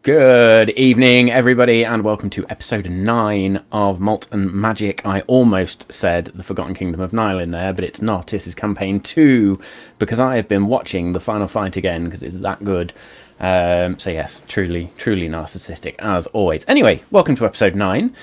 Good evening, everybody, and welcome to episode 9 of Malt and Magic. I almost said the Forgotten Kingdom of Nile in there, but it's not. This is campaign 2, because I have been watching the final fight again, because it's that good. So yes, truly narcissistic, as always. Anyway, welcome to episode 9.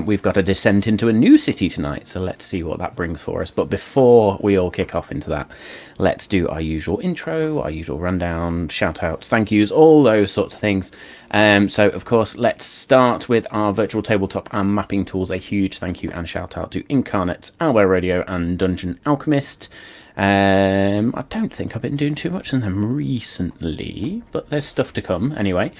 We've got a descent into a new city tonight, so let's see what that brings for us. But before we all kick off into that, let's do our usual intro, our usual rundown, shout-outs, thank yous, all those sorts of things. So, of course, let's start with our virtual tabletop and mapping tools. A huge thank you and shout-out to Incarnate, Owlbear Radio, and Dungeon Alchemist. I don't think I've been doing too much on them recently, but there's stuff to come anyway.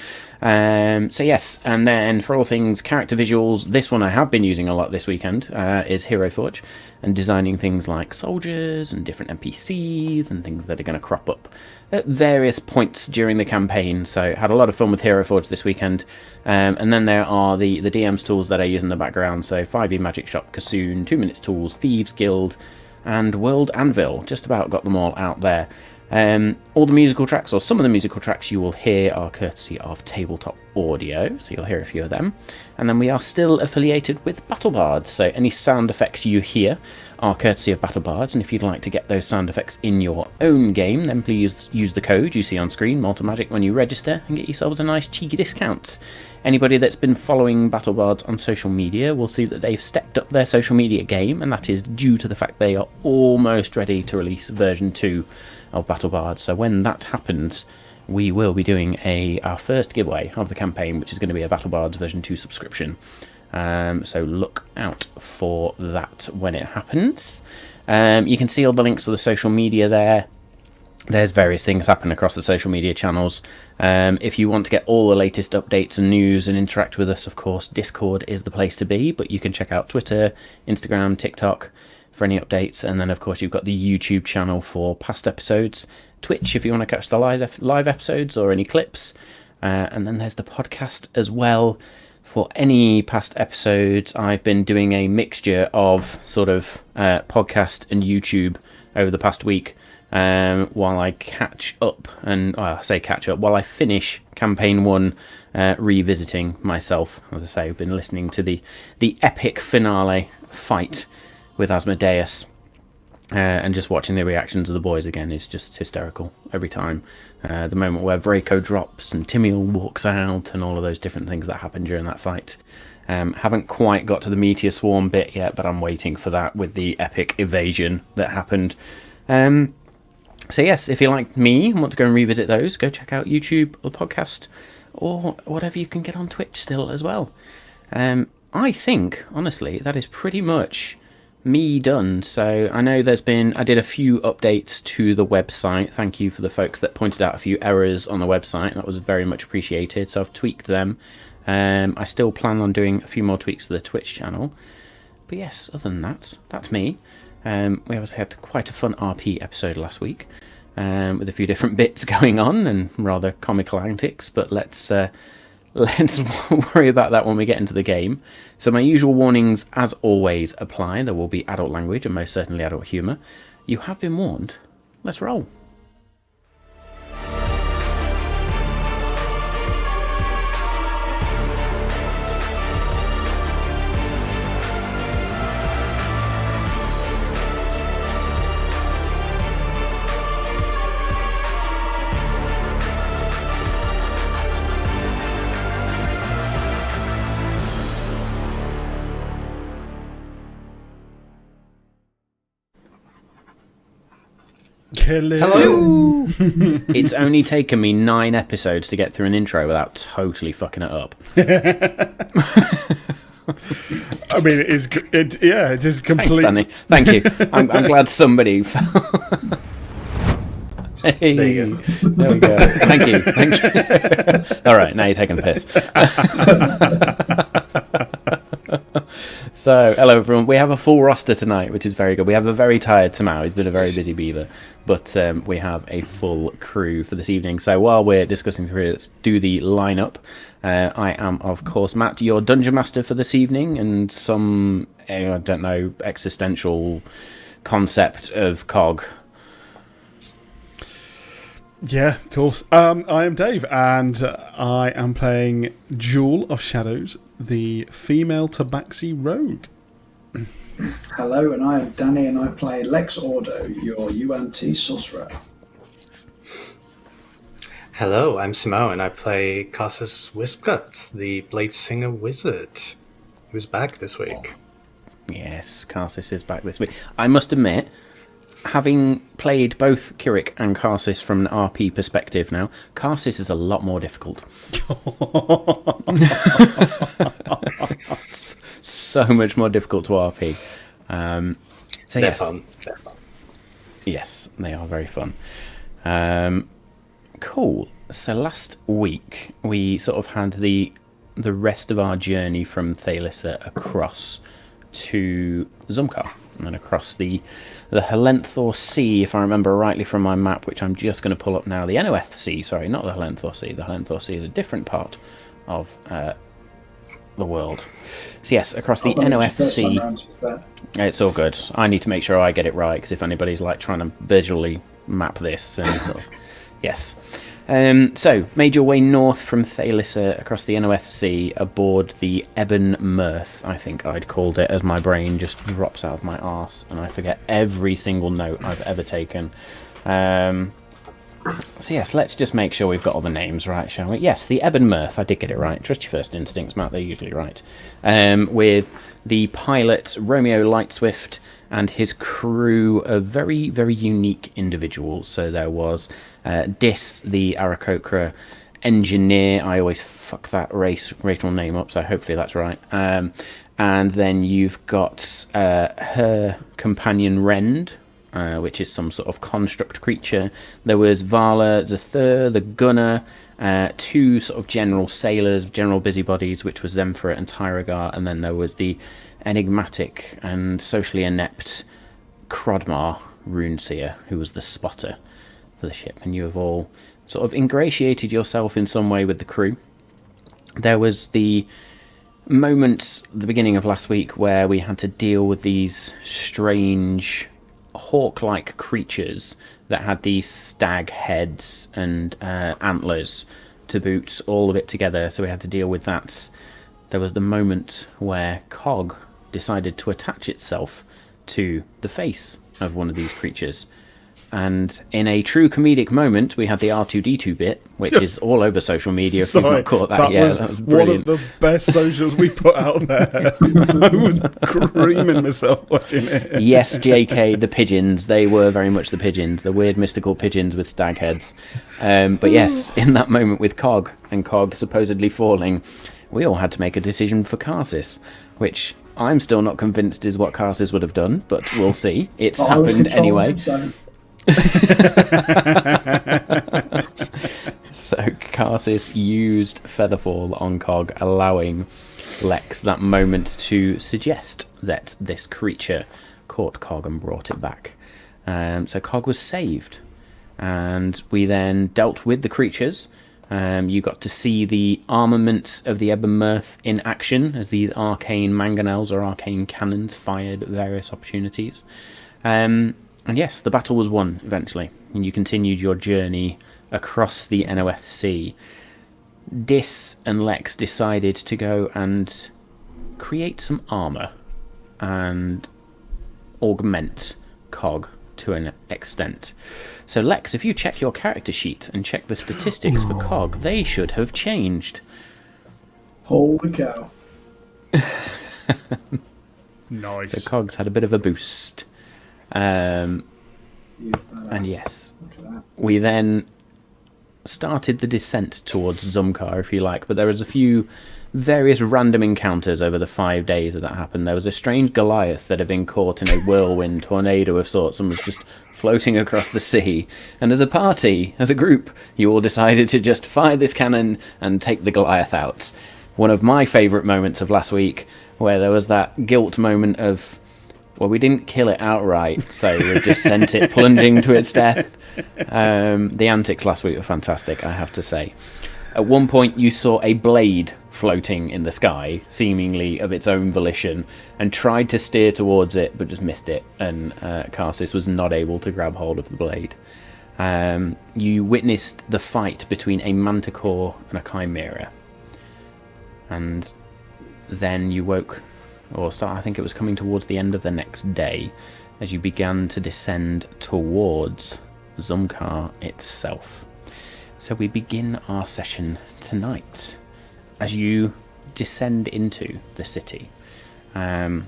So yes, and then for all things character visuals, this one I have been using a lot this weekend is Hero Forge, and designing things like soldiers and different NPCs and things that are going to crop up at various points during the campaign. So had a lot of fun with Hero Forge this weekend. And then there are the DM's tools that I use in the background. So 5e Magic Shop, Kassoon, 2 Minutes Tools, Thieves Guild, and World Anvil. Just about got them all out there. All the musical tracks, or some of the musical tracks you will hear, are courtesy of Tabletop Audio, so you'll hear a few of them. And then we are still affiliated with BattleBards, so any sound effects you hear are courtesy of BattleBards, and if you'd like to get those sound effects in your own game, then please use the code you see on screen, Malt and Magic, when you register, and get yourselves a nice cheeky discount. Anybody that's been following BattleBards on social media will see that they've stepped up their social media game, and that is due to the fact they are almost ready to release version 2 of BattleBards. So when that happens, we will be doing our first giveaway of the campaign, which is going to be a BattleBards version 2 subscription. So look out for that when it happens. You can see all the links to the social media there. There's various things happening across the social media channels. If you want to get all the latest updates and news and interact with us, of course, Discord is the place to be, but you can check out Twitter, Instagram, TikTok for any updates. And then, of course, you've got the YouTube channel for past episodes, Twitch if you want to catch the live episodes or any clips. And then there's the podcast as well. For any past episodes, I've been doing a mixture of sort of podcast and YouTube over the past week. While I catch up, while I finish campaign 1, revisiting myself. As I say, I've been listening to the epic finale fight with Asmodeus, and just watching the reactions of the boys again is just hysterical every time. The moment where Vraco drops and Timiel walks out and all of those different things that happen during that fight. Haven't quite got to the Meteor Swarm bit yet, but I'm waiting for that with the epic evasion that happened. So yes, if you like me and want to go and revisit those, go check out YouTube or podcast or whatever you can get on Twitch still as well. I think, honestly, that is pretty much me done. So I know I did a few updates to the website. Thank you for the folks that pointed out a few errors on the website. That was very much appreciated. So I've tweaked them. I still plan on doing a few more tweaks to the Twitch channel. But yes, other than that, that's me. We obviously had quite a fun RP episode last week, with a few different bits going on and rather comical antics, but let's worry about that when we get into the game. So my usual warnings, as always, apply. There will be adult language and most certainly adult humour. You have been warned. Let's roll. Hello. It's only taken me 9 episodes to get through an intro without totally fucking it up. I mean, it is complete. Thanks, Danny. Thank you. I'm glad somebody. Hey, there you go. There we go. Thank you. All right, now you're taking a piss. So, hello everyone. We have a full roster tonight, which is very good. We have a very tired Tamao. He's been a very busy beaver. But we have a full crew for this evening. So while we're discussing through, let's do the lineup. I am, of course, Matt, your Dungeon Master for this evening. And some, I don't know, existential concept of COG. Yeah, of course. I am Dave, and I am playing Jewel of Shadows, the female Tabaxi rogue. Hello, and I am Danny, and I play Lex Ordo, your UNT sorcerer. Hello, I'm Samo, and I play Cassus Wispgut, the Blade Singer Wizard, who's back this week. Yes, Karsus is back this week. I must admit, having played both Kirik and Karsus from an RP perspective now, Karsus is a lot more difficult. So much more difficult to RP. So They're yes, fun. They're fun. yes, they are very fun. Cool. So last week we sort of had the rest of our journey from Thalissa across to Zumkar and then across the Helenthor Sea, if I remember rightly from my map, which I'm just going to pull up now. The Enoeth Sea, sorry, not the Helenthor Sea. The Helenthor Sea is a different part of the world. So yes, across the Enoeth Sea. It's all good. I need to make sure I get it right, because if anybody's like trying to visually map this and sort of, yes. So, made your way north from Thalissa across the Enoeth Sea aboard the Ebon Mirth, I think I'd called it, as my brain just drops out of my arse and I forget every single note I've ever taken. So yes, let's just make sure we've got all the names right, shall we? Yes, the Ebon Mirth, I did get it right. Trust your first instincts, Matt, they're usually right. With the pilot Romeo Lightswift and his crew of very, very unique individuals. So there was Dis, the Aarakocra engineer. I always fuck that racial name up, so hopefully that's right. And then you've got her companion Rend, which is some sort of construct creature. There was Vala Zathur, the gunner, two sort of general sailors, general busybodies, which was Zemphara and Tyragar, and then there was the enigmatic and socially inept Crodmar Runeseer, who was the spotter for the ship, and you have all sort of ingratiated yourself in some way with the crew. There was the moment at the beginning of last week where we had to deal with these strange hawk-like creatures that had these stag heads and antlers to boot, all of it together, so we had to deal with that. There was the moment where Cog decided to attach itself to the face of one of these creatures. And in a true comedic moment, we had the R2D2 bit, which is all over social media if you've not caught that yet. That was brilliant. One of the best socials we put out there. I was creaming myself watching it. Yes, JK, the pigeons. They were very much the pigeons, the weird mystical pigeons with stag heads. But yes, in that moment with Cog, and Cog supposedly falling, we all had to make a decision for Karsus, which I'm still not convinced is what Karsus would have done, but we'll see. It's happened anyway. So Karsus used Featherfall on Cog, allowing Lex that moment to suggest that this creature caught Cog and brought it back. So Cog was saved, and we then dealt with the creatures. You got to see the armaments of the Ebon Mirth in action as these arcane mangonels or arcane cannons fired at various opportunities. And yes, the battle was won eventually, and you continued your journey across the Enoeth Sea. Dis and Lex decided to go and create some armour and augment Cog to an extent. So Lex, if you check your character sheet and check the statistics for Cog, they should have changed. Holy cow. Nice. So Cog's had a bit of a boost. And yes, we then started the descent towards Zumkar, if you like, but there was a few various random encounters over the 5 days that happened. There was a strange Goliath that had been caught in a whirlwind tornado of sorts and was just floating across the sea, and as a party, as a group, you all decided to just fire this cannon and take the Goliath out. One of my favourite moments of last week, where there was that guilt moment of, well, we didn't kill it outright, so we just sent it plunging to its death. The antics last week were fantastic, I have to say. At one point, you saw a blade floating in the sky, seemingly of its own volition, and tried to steer towards it, but just missed it, and Karsus was not able to grab hold of the blade. You witnessed the fight between a manticore and a chimera. And then you woke, I think it was coming towards the end of the next day, as you began to descend towards Zumkar itself. So we begin our session tonight as you descend into the city. And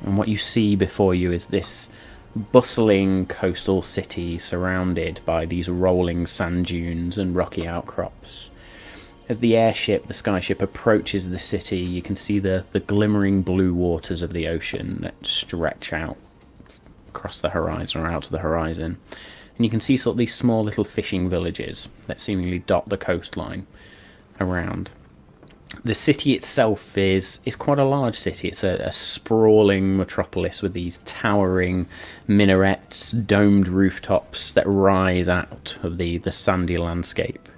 what you see before you is this bustling coastal city surrounded by these rolling sand dunes and rocky outcrops. As the skyship approaches the city, you can see the glimmering blue waters of the ocean that stretch out across the horizon or out to the horizon. And you can see sort of these small little fishing villages that seemingly dot the coastline around. The city itself is quite a large city. It's a sprawling metropolis with these towering minarets, domed rooftops that rise out of the sandy landscape.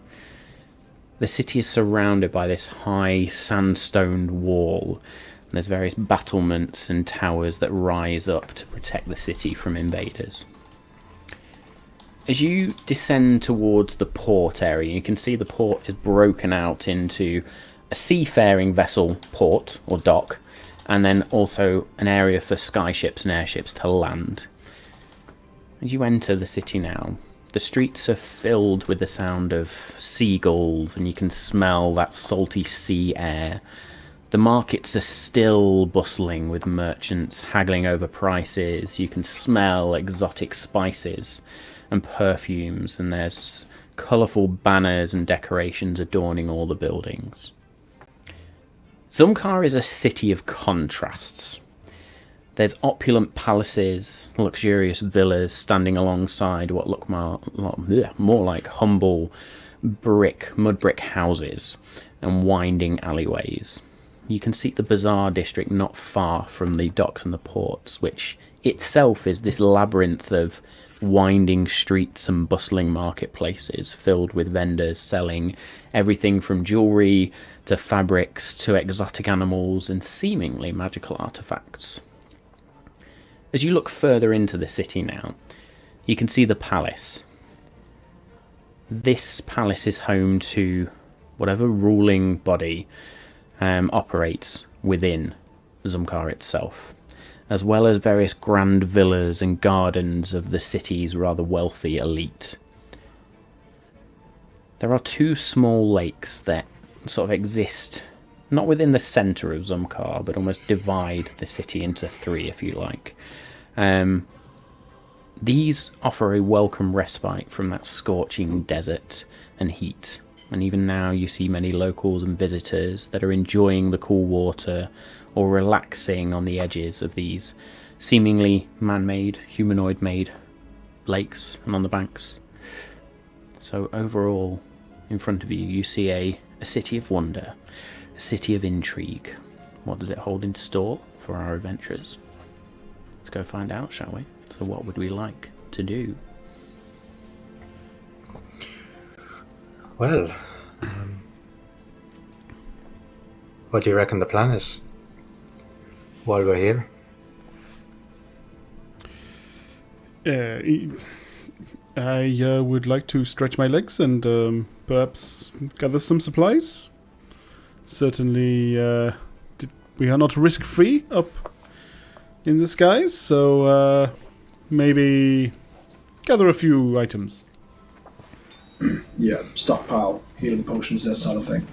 The city is surrounded by this high sandstone wall, and there's various battlements and towers that rise up to protect the city from invaders. As you descend towards the port area, you can see the port is broken out into a seafaring vessel port or dock, and then also an area for skyships and airships to land. As you enter the city now, the streets are filled with the sound of seagulls, and you can smell that salty sea air. The markets are still bustling with merchants haggling over prices. You can smell exotic spices and perfumes, and there's colourful banners and decorations adorning all the buildings. Zumkar is a city of contrasts. There's opulent palaces, luxurious villas standing alongside what look more like humble mud brick houses and winding alleyways. You can see the Bazaar district not far from the docks and the ports, which itself is this labyrinth of winding streets and bustling marketplaces filled with vendors selling everything from jewellery to fabrics to exotic animals and seemingly magical artefacts. As you look further into the city now, you can see the palace. This palace is home to whatever ruling body operates within Zumkar itself, as well as various grand villas and gardens of the city's rather wealthy elite. There are two small lakes that sort of exist, not within the centre of Zumkar, but almost divide the city into three, if you like. These offer a welcome respite from that scorching desert and heat, and even now you see many locals and visitors that are enjoying the cool water or relaxing on the edges of these seemingly man-made, humanoid-made lakes and on the banks. So overall, in front of you, you see a city of wonder, a city of intrigue. What does it hold in store for our adventurers? Let's go find out, shall we? So what would we like to do? Well, what do you reckon the plan is while we're here? I would like to stretch my legs and perhaps gather some supplies. Certainly, we are not risk-free up in the skies, so maybe gather a few items. Yeah, stockpile, healing potions, that sort of thing.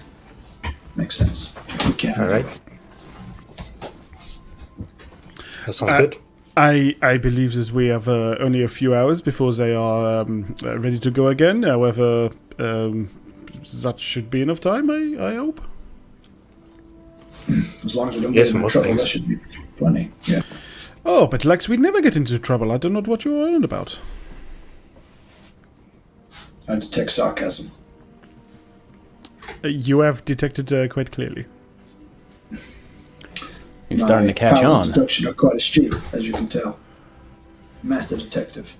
Makes sense. If we can. All right. That sounds good. I believe that we have only a few hours before they are ready to go again. However, that should be enough time, I hope. As long as we don't get into trouble, things. that should be plenty. Yeah. Oh, but Lex, we never get into trouble. I don't know what you're on about. I detect sarcasm. You have detected quite clearly. You're starting to catch powers on. of deduction are quite astute, as you can tell. Master detective.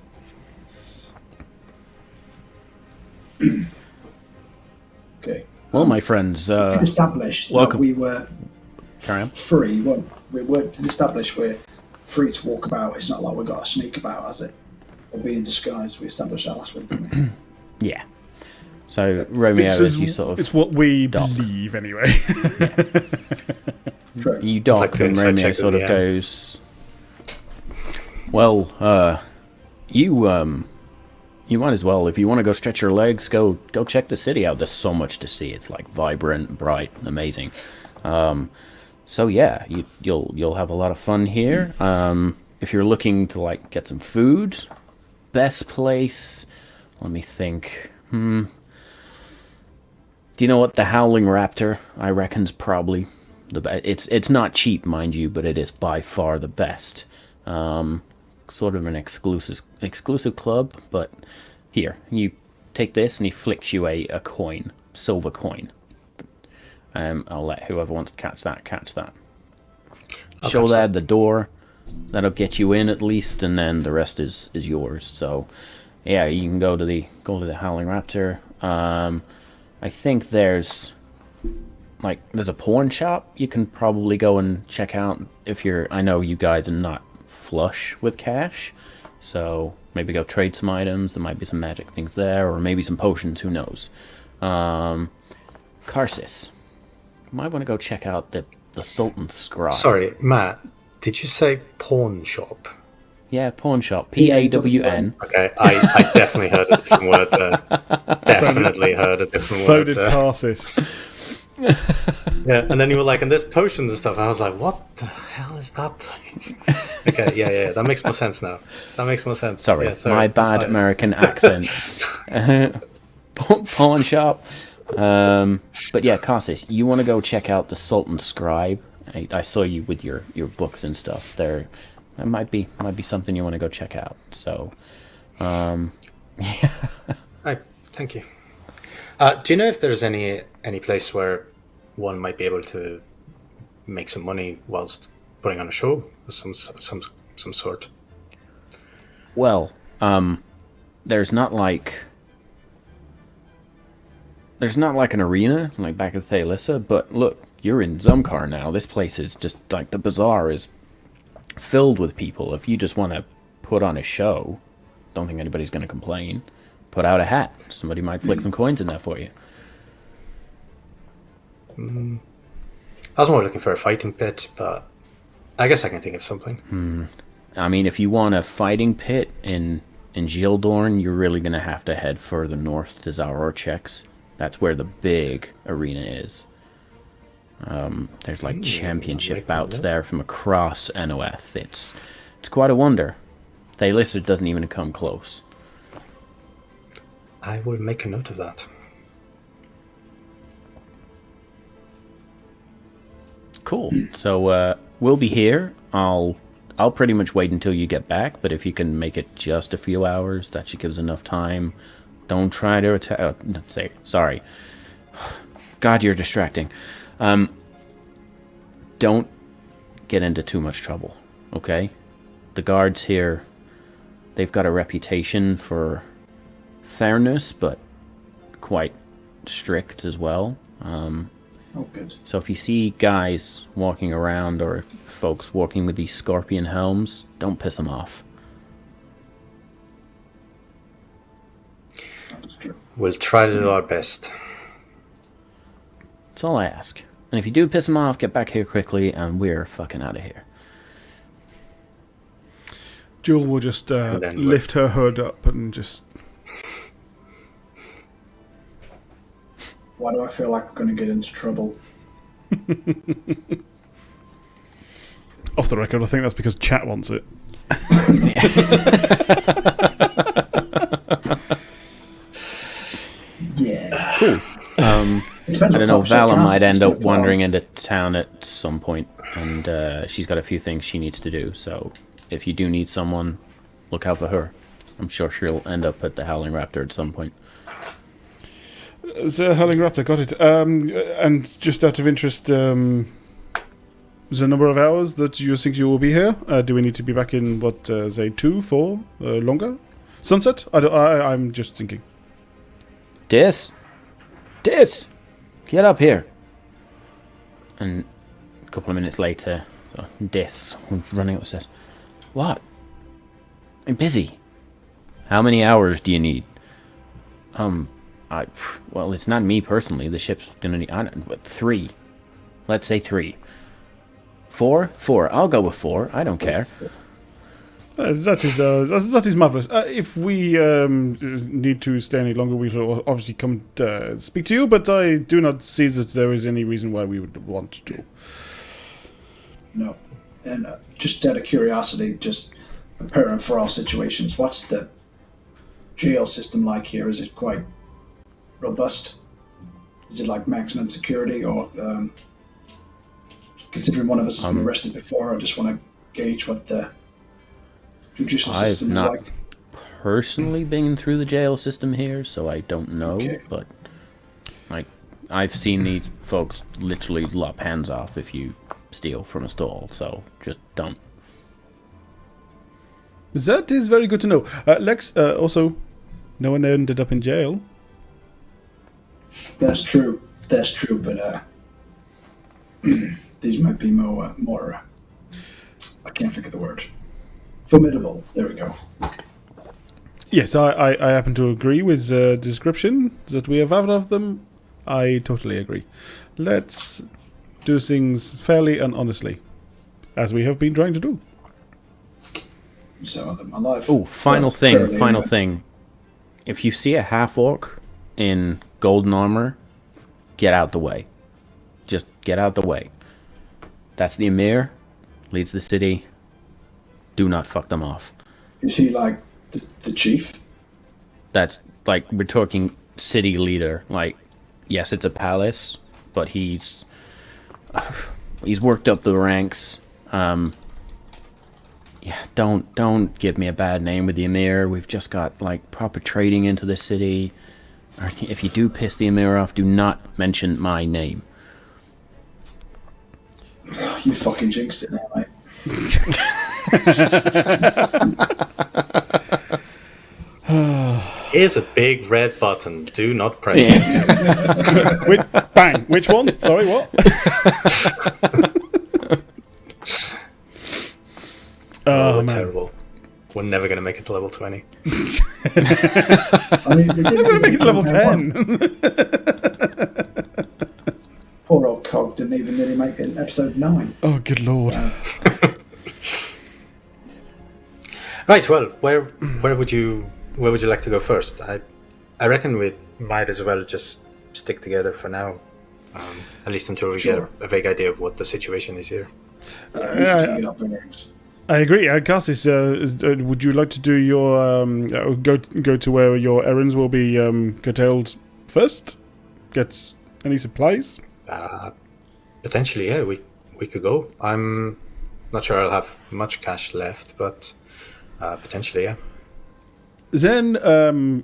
Okay. Well, my friends, We did establish welcome. that we were Carry on. free. We did establish we're free to walk about. It's not like we've got to sneak about, has it? Or be in disguise. We established that last week, didn't we? Yeah. So Romeo, as you sort of it's what we dock. believe anyway. True. You dock, Like to and insight Romeo check sort with of the goes, well, you might as well, if you want to go stretch your legs, go check the city out. There's so much to see. It's like vibrant, bright, amazing. So yeah, you'll have a lot of fun here. If you're looking to like get some food, best place, let me think. Do you know what? The Howling Raptor, I reckon's probably the best. It's not cheap, mind you, but it is by far the best. Sort of an exclusive club, but here, you take this and he flicks you a coin, silver coin. I'll let whoever wants to catch that. Show that at the door. That'll get you in at least, and then the rest is yours. So, yeah, you can go to the Howling Raptor. I think there's a pawn shop you can probably go and check out if you're. I know you guys are not flush with cash, so maybe go trade some items. There might be some magic things there, or maybe some potions. Who knows? Karsis, you might want to go check out the Sultan's Scribe. Sorry, Matt. Did you say pawn shop? Yeah, pawn shop. PAWN. Okay, I definitely heard a different word there. Definitely heard a different So word did there. Tarsis. Yeah, and then you were like, and there's potions and stuff. I was like, what the hell is that place? Okay, yeah, that makes more sense now. That makes more sense. Sorry, Yeah, my bad American accent. Pawn shop. But yeah, Karsis, you want to go check out the Sultan's Scribe. I saw you with your books and stuff. That might be something you want to go check out. So, Hi, thank you. Do you know if there's any place where one might be able to make some money whilst putting on a show of some sort? well, there's not like an arena like back at Thalissa, but look, you're in Zumkar now. This place is just like the bazaar is filled with people. If you just want to put on a show, don't think anybody's going to complain. Put out a hat. Somebody might flick some coins in there for you. I was more looking for a fighting pit, but I guess I can think of something. I mean, if you want a fighting pit in Gildorn, you're really going to have to head further north to Zarorchex. That's where the big arena is. There's like championship bouts there from across NOF. It's quite a wonder. Thalissa doesn't even come close. I will make a note of that. Cool. So we'll be here. I'll pretty much wait until you get back, but if you can make it just a few hours, that should give us enough time. Don't try to attack. Sorry. God, you're distracting. Don't get into too much trouble, okay? The guards here, they've got a reputation for fairness, but quite strict as well. Oh, good. So if you see guys walking around or folks walking with these scorpion helms, don't piss them off. That's true. We'll try to do our best. That's all I ask. And if you do piss them off, get back here quickly, and we're fucking out of here. Jewel will just lift her hood up and just... Why do I feel like we're going to get into trouble? Off the record, I think that's because chat wants it. Yeah. Cool. I don't know, Vala might end up wandering into town at some point, and she's got a few things she needs to do, so if you do need someone, look out for her. I'm sure she'll end up at the Howling Raptor at some point. So, Howling Raptor, got it. And just out of interest, the number of hours that you think you will be here? Do we need to be back in, say 2, 4, longer? Sunset? I'm just thinking. Dis, get up here. And a couple of minutes later, Dis, running up, says, "What? I'm busy. How many hours do you need? Well, it's not me personally. The ship's gonna need 3. Let's say 3. 4? 4. I'll go with 4. I don't care. That is marvelous. If we need to stay any longer, we will obviously come speak to you. But I do not see that there is any reason why we would want to. No. And just out of curiosity, just preparing for all situations, what's the jail system like here? Is it quite robust? Is it like maximum security, or considering one of us has been arrested before, I just want to gauge what the judicial system is like. Personally been through the jail system here, so I don't know. Okay. But I've seen these folks literally lop hands off if you steal from a stall. So just don't. That is very good to know. Lex, also, no one ended up in jail. That's true. But these might be more. I can't think of the word. Formidable. There we go. Yes, I happen to agree with the description that we have had of them. I totally agree. Let's do things fairly and honestly, as we have been trying to do. So my life. Oh, final thing. If you see a half-orc in golden armor, get out the way. Just get out the way. That's the Emir, leads the city. Do not fuck them off. Is he like the chief? That's like, we're talking city leader. Like, yes, it's a palace, but he's worked up the ranks. Yeah, don't give me a bad name with the Emir. We've just got like proper trading into the city. If you do piss the Emir off, do not mention my name. You fucking jinxed it now, mate. Here's a big red button. Do not press it. Bang! Which one? Sorry, what? Oh, terrible. We're never going to make it to level 20. I mean, we're going to make it to level 10. Poor old Cog didn't even nearly make it in episode 9. Oh, good lord. So. Right, well, where would you like to go first? I reckon we might as well just stick together for now, at least until we get a vague idea of what the situation is here. At least keep it up in rings. I agree. Cassis, would you like to do your go to where your errands will be curtailed first? Get any supplies? Potentially, yeah. We could go. I'm not sure I'll have much cash left, but potentially, yeah. Then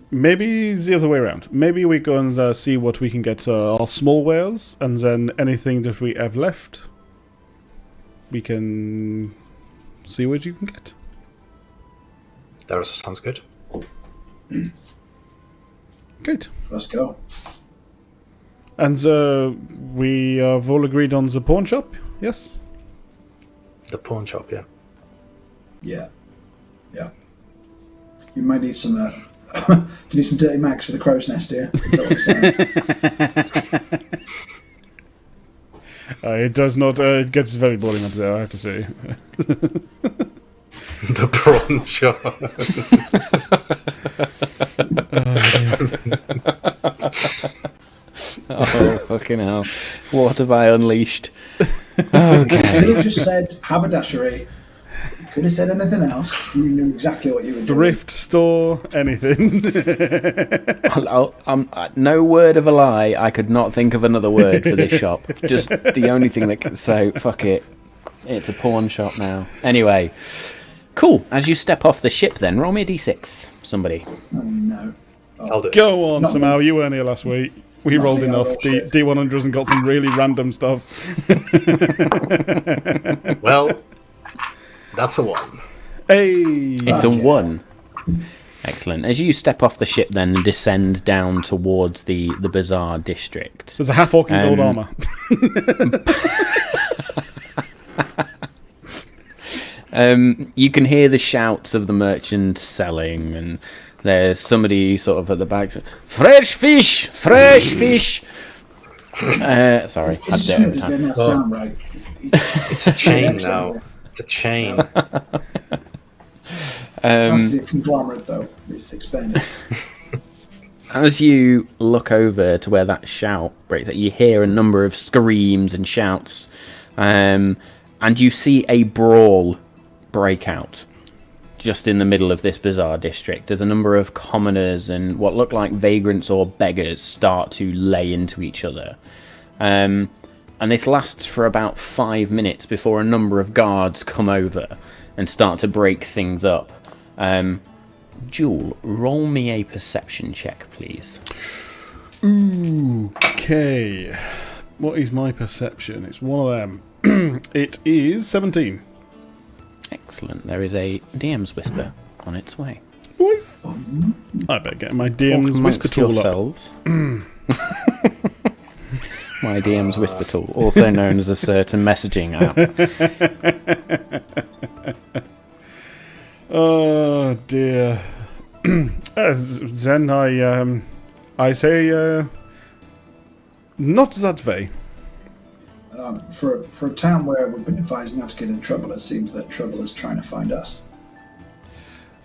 maybe the other way around. Maybe we go and see what we can get our small wares, and then anything that we have left, we can see what you can get. That also sounds good. Good. Let's go. And we have all agreed on the pawn shop, yes? The pawn shop, yeah. Yeah. You might need some. You need some dirty mags for the crow's nest here. Is that what you're saying? It does not. It gets very boring up there, I have to say. The prawn shop. Oh, fucking hell. What have I unleashed? Okay. Could have just said haberdashery. Could have said anything else. You knew exactly what you were doing. Thrift store, anything. No word of a lie. I could not think of another word for this shop. Just the only thing that could. So, fuck it. It's a pawn shop now. Anyway. Cool. As you step off the ship then, roll me a d6. Somebody. Oh, no. I'll do it. Go on, Not somehow. me. You weren't here last week. We rolled me, enough. I roll shit. D100s and got some really random stuff. Well, that's a 1. Hey! It's a 1. Excellent. As you step off the ship then and descend down towards the Bazaar district. There's a half-orc in gold armour. You can hear the shouts of the merchants selling, and There's somebody sort of at the back. Fresh fish! Fresh fish! Sorry, had to do it every Does that time. not sound right? It's a chain now. It's a chain. That's a conglomerate, though. It's expanded. As you look over to where that shout breaks out, you hear a number of screams and shouts, and you see a brawl break out just in the middle of this bazaar district. There's a number of commoners and what look like vagrants or beggars start to lay into each other. And this lasts for about 5 minutes before a number of guards come over and start to break things up. Jewel, roll me a perception check, please. Okay. What is my perception? It's one of them. It is 17. Excellent. There is a DM's whisper on its way. Boys. I better get my DM's whisper tool up. yourselves. My DM's whisper tool, also known as a certain messaging app. Oh dear. Then I say not that way. For a town where we've been advised not to get in trouble, it seems that trouble is trying to find us.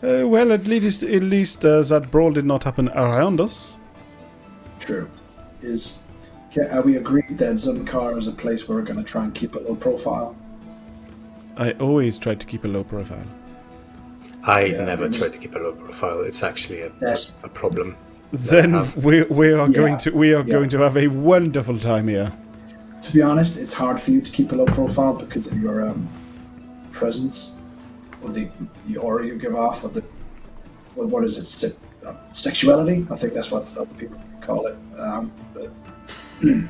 Well, at least that brawl did not happen around us. True. Are we agreed that Zumkar is a place where we're going to try and keep a low profile? I always try to keep a low profile. I never try to keep a low profile. It's actually a problem. Then we are going to have a wonderful time here. To be honest, it's hard for you to keep a low profile because of your presence, or the aura you give off, or what is it? Sexuality? I think that's what other people call it. But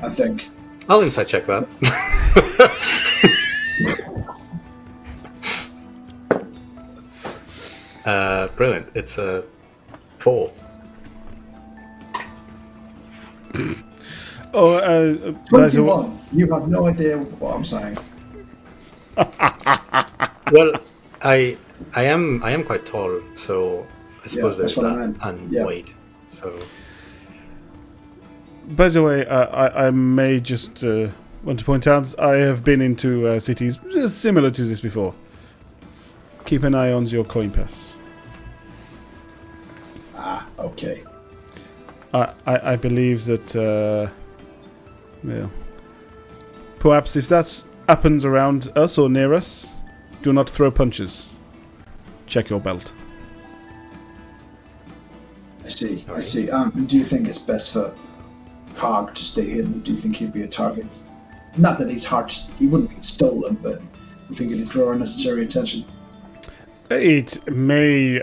I think I'll insight check that. Brilliant. It's a 4. Oh, 21. You have no idea what I'm saying. Well, I am quite tall, so I suppose that's there's what I that meant. and Yeah. weight. So by the way, I may just want to point out I have been into cities similar to this before. Keep an eye on your coin purse. Okay. I believe that, well, perhaps if that happens around us or near us, do not throw punches. Check your belt. I see. Do you think it's best for Cog to stay hidden? Do you think he'd be a target? Not that he wouldn't be stolen, but you think it'd draw unnecessary attention? It may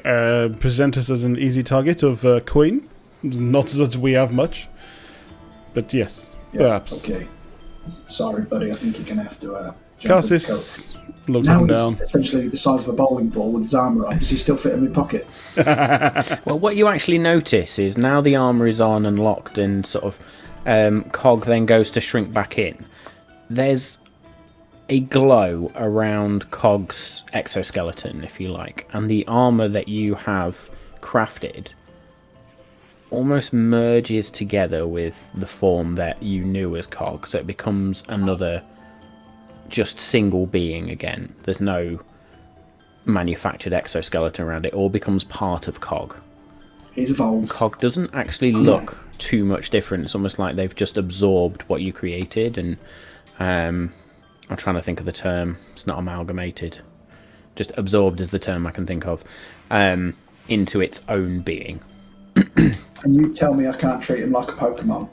present us as an easy target of coin. Not that we have much, but yes, perhaps. Okay. Sorry, buddy. I think you're gonna have to jump Cassis looks now up and he's down. essentially the size of a bowling ball with his armour on. Does he still fit in my pocket? Well, what you actually notice is now the armour is on and locked and sort of Cog then goes to shrink back in. There's a glow around Cog's exoskeleton, if you like, and the armour that you have crafted almost merges together with the form that you knew as Cog, so it becomes another just single being again. There's no manufactured exoskeleton around it. All becomes part of Cog. He's evolved. Cog doesn't actually look too much different. It's almost like they've just absorbed what you created, and I'm trying to think of the term. It's not amalgamated. Just absorbed is the term I can think of, into its own being. And you tell me I can't treat him like a Pokemon?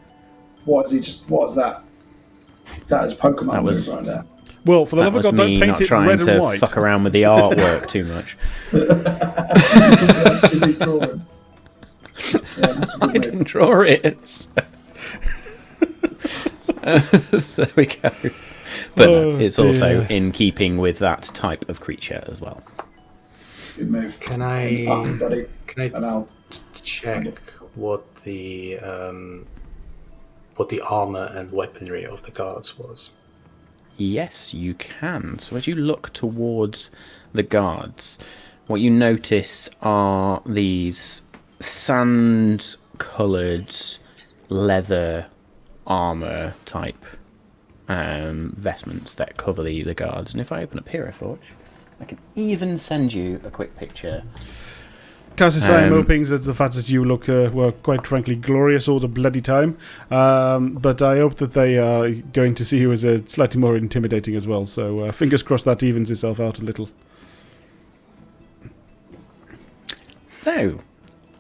What is that? That is Pokemon move right there. Well, for the love of God, don't me paint not it trying red to and white. fuck around with the artwork too much. Actually drawing. Yeah, that's a good I move. didn't draw it. So there we go. But no, it's also in keeping with that type of creature as well. Good move. Can In the pocket, buddy. I And I'll check what the armor and weaponry of the guards was? Yes, you can. So as you look towards the guards, what you notice are these sand-coloured leather armour type vestments that cover the guards. And if I open up Hero Forge, I can even send you a quick picture. Cassis, I'm hoping that the fact that you look, well, quite frankly, glorious all the bloody time. But I hope that they are going to see you as slightly more intimidating as well. So fingers crossed that evens itself out a little. So,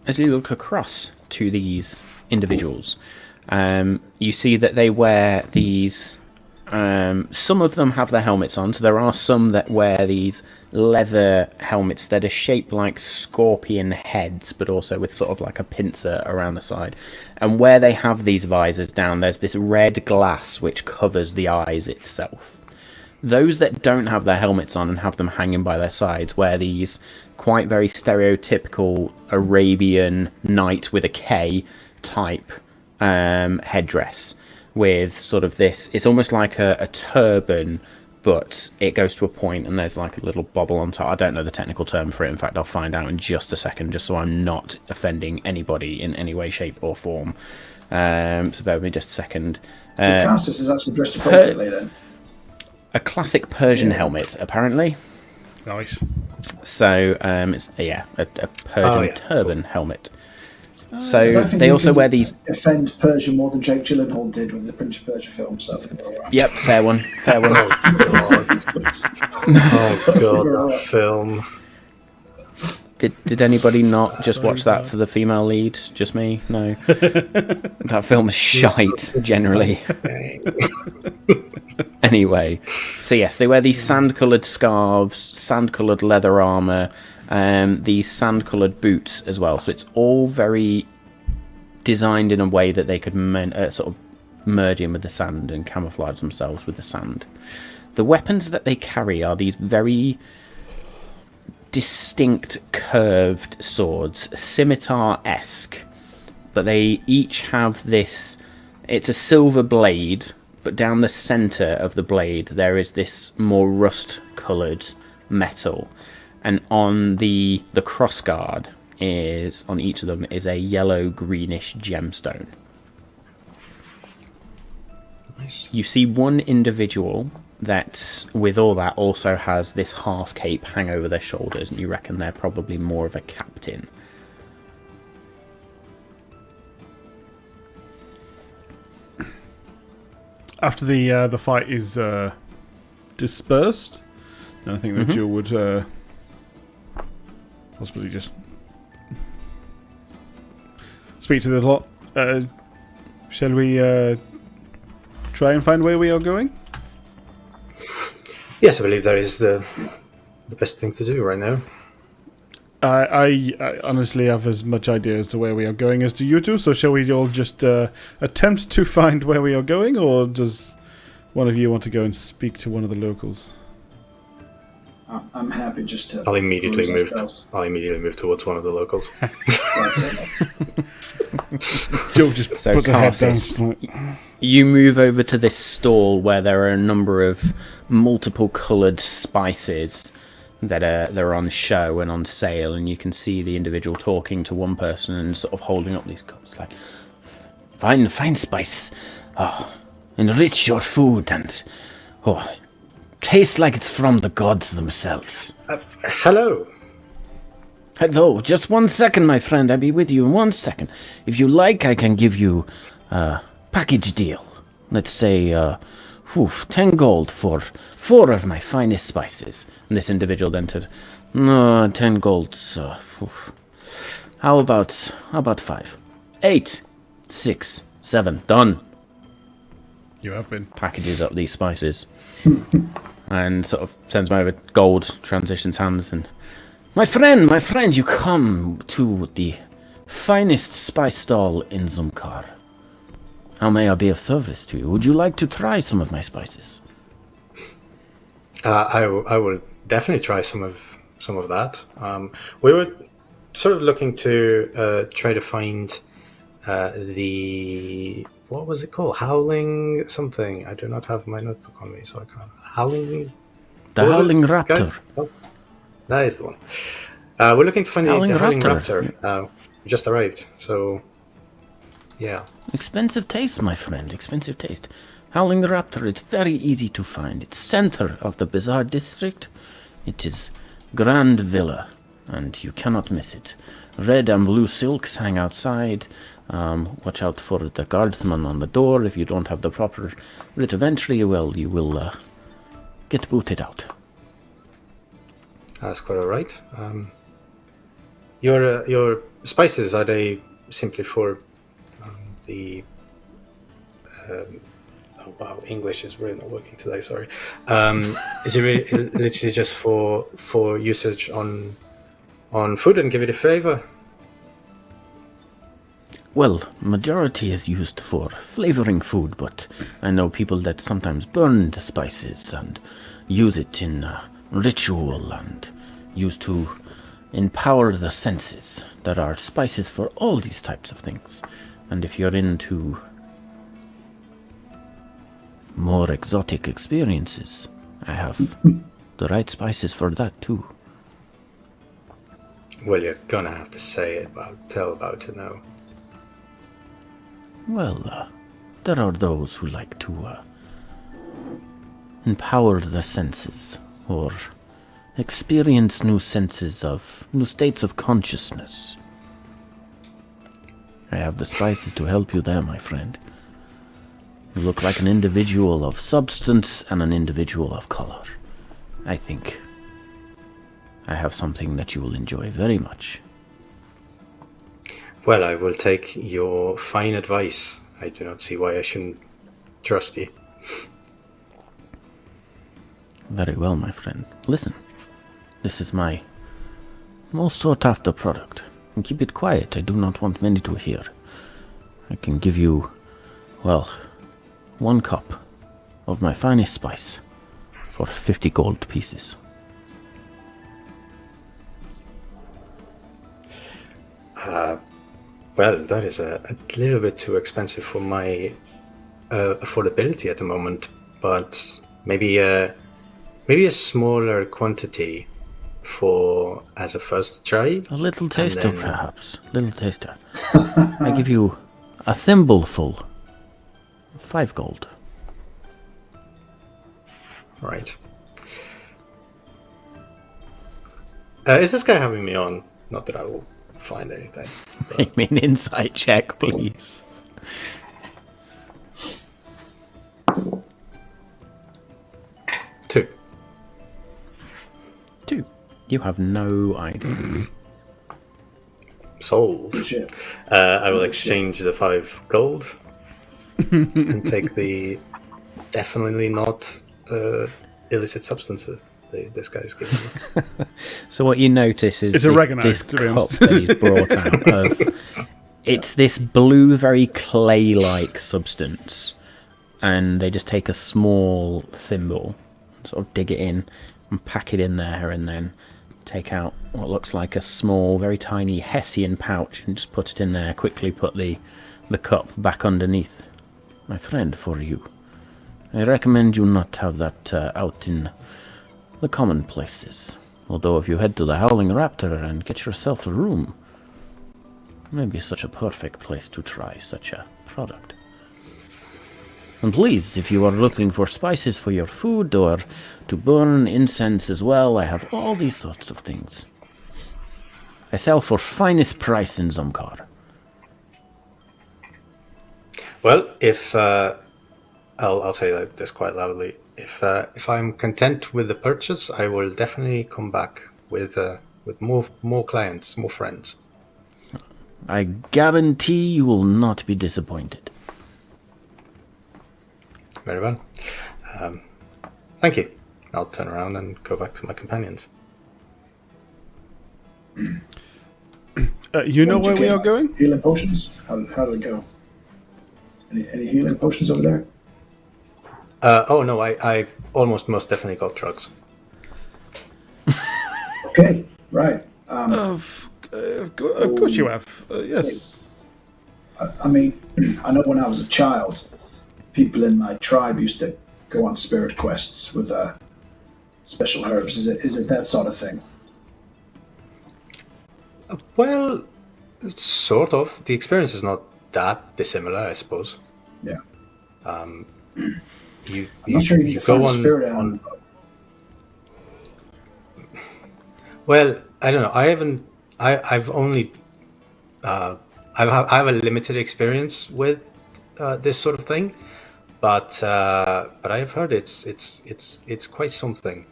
as you look across to these individuals, you see that they wear these... some of them have their helmets on, so there are some that wear these leather helmets that are shaped like scorpion heads, but also with sort of like a pincer around the side. And where they have these visors down, there's this red glass which covers the eyes itself. Those that don't have their helmets on and have them hanging by their sides wear these quite very stereotypical Arabian knight with a K type headdress, with sort of this, it's almost like a turban, but it goes to a point and there's like a little bobble on top. I don't know the technical term for it. In fact, I'll find out in just a second, just so I'm not offending anybody in any way, shape or form. So bear with me just a second. So Cassis is actually dressed appropriately then. A classic Persian helmet, apparently. Nice. So it's a Persian turban helmet. I So don't think they you also can wear these. offend Persia more than Jake Gyllenhaal did with the Prince of Persia film, so I think we're all right. Yep, fair one. Oh god, that film. Did anybody not just watch that for the female lead? Just me? No. That film is shite, generally. Anyway, so yes, they wear these sand-coloured scarves, sand-coloured leather armour, these sand-coloured boots as well. So it's all very designed in a way that they could sort of merge in with the sand and camouflage themselves with the sand. The weapons that they carry are these very distinct curved swords, scimitar-esque, but they each have this... It's a silver blade, but down the centre of the blade there is this more rust-coloured metal. And on the crossguard is, on each of them, is a yellow-greenish gemstone. Nice. You see one individual that, with all that, also has this half cape hang over their shoulders, and you reckon they're probably more of a captain. After the fight is dispersed, I think that you would possibly just speak to the lot. Shall we try and find where we are going? Yes, I believe that is the best thing to do right now. I honestly have as much idea as to where we are going as do you two, so shall we all just attempt to find where we are going, or does one of you want to go and speak to one of the locals? I'm happy just to... I'll immediately move towards one of the locals. Joe just puts her head down. You move over to this stall where there are a number of multiple coloured spices that are on show and on sale, and you can see the individual talking to one person and sort of holding up these cups like, fine spice, enrich your food and taste like it's from the gods themselves. Hello. Hello, just 1 second, my friend. I'll be with you in 1 second. If you like, I can give you a package deal. Let's say 10 gold for 4 of my finest spices. And this individual then said, no, 10 gold. How about 5? 8, 6, 7. Done. You have been. Packages up these spices. And sort of sends them over. Gold transitions hands and... My friend, you come to the finest spice stall in Zumkar. How may I be of service to you? Would you like to try some of my spices? I will definitely try some of that. We were sort of looking to try to find the... What was it called? Howling something. I do not have my notebook on me, so I can't... Howling... The Howling Raptor. Oh, that is the one. We're looking to find the Howling Raptor. just arrived, so yeah. Expensive taste, my friend, expensive taste. Howling Raptor, it's very easy to find. It's center of the Bazaar district. It is grand villa, and you cannot miss it. Red and blue silks hang outside. Watch out for the guardsman on the door. If you don't have the proper writ of entry, well, you will get booted out. That's quite alright. Your spices, are they simply for the... oh wow, English is really not working today, sorry. Is it really literally just for usage on food and give it a flavor? Well, majority is used for flavoring food, but I know people that sometimes burn the spices and use it in ritual and use to empower the senses. There are spices for all these types of things. And if you're into more exotic experiences, I have the right spices for that too. Well, you're gonna have to tell about it now. Well, there are those who like to empower the senses, or experience new states of consciousness. I have the spices to help you there, my friend. You look like an individual of substance and an individual of color. I think I have something that you will enjoy very much. Well, I will take your fine advice. I do not see why I shouldn't trust you. Very well, my friend. Listen, this is my most sought-after product. And keep it quiet, I do not want many to hear. I can give you, well, 1 cup of my finest spice for 50 gold pieces. Well, that is a little bit too expensive for my affordability at the moment, but maybe a smaller quantity as a first try. A little taster, perhaps. Little taster. I give you a thimbleful. 5 gold. Right. Is this guy having me on? Not that I will find anything. Make me an insight check, please. 2. 2. You have no idea. Sold. Shit. I will exchange the 5 gold and take the definitely not illicit substances this guy's giving me. So what you notice is It's a recognised, this to be cup honest. that he's brought out of, it's this blue, very clay-like substance, and they just take a small thimble, sort of dig it in, and pack it in there, and then take out what looks like a small, very tiny Hessian pouch, and just put it in there, quickly put the cup back underneath. My friend, for you. I recommend you not have that out in the common places. Although if you head to the Howling Raptor and get yourself a room, it may be such a perfect place to try such a product. And please, if you are looking for spices for your food or to burn incense as well, I have all these sorts of things. I sell for finest price in Zumkar. Well, if I'll say this quite loudly. If I'm content with the purchase, I will definitely come back with more clients, more friends. I guarantee you will not be disappointed. Very well. Thank you. I'll turn around and go back to my companions. You know where we are going? Healing potions? How did it go? Any healing potions over there? Oh no, I almost most definitely got drugs. Okay, right. Of course you have. Yes. I mean, I know when I was a child, people in my tribe used to go on spirit quests with special herbs. Is it that sort of thing? Well, Sort of. The experience is not that dissimilar, I suppose. Yeah. You I'm not sure you need to find a spirit animal. Well, I don't know. I haven't. I've only. I have a limited experience with this sort of thing, but I've heard it's quite something.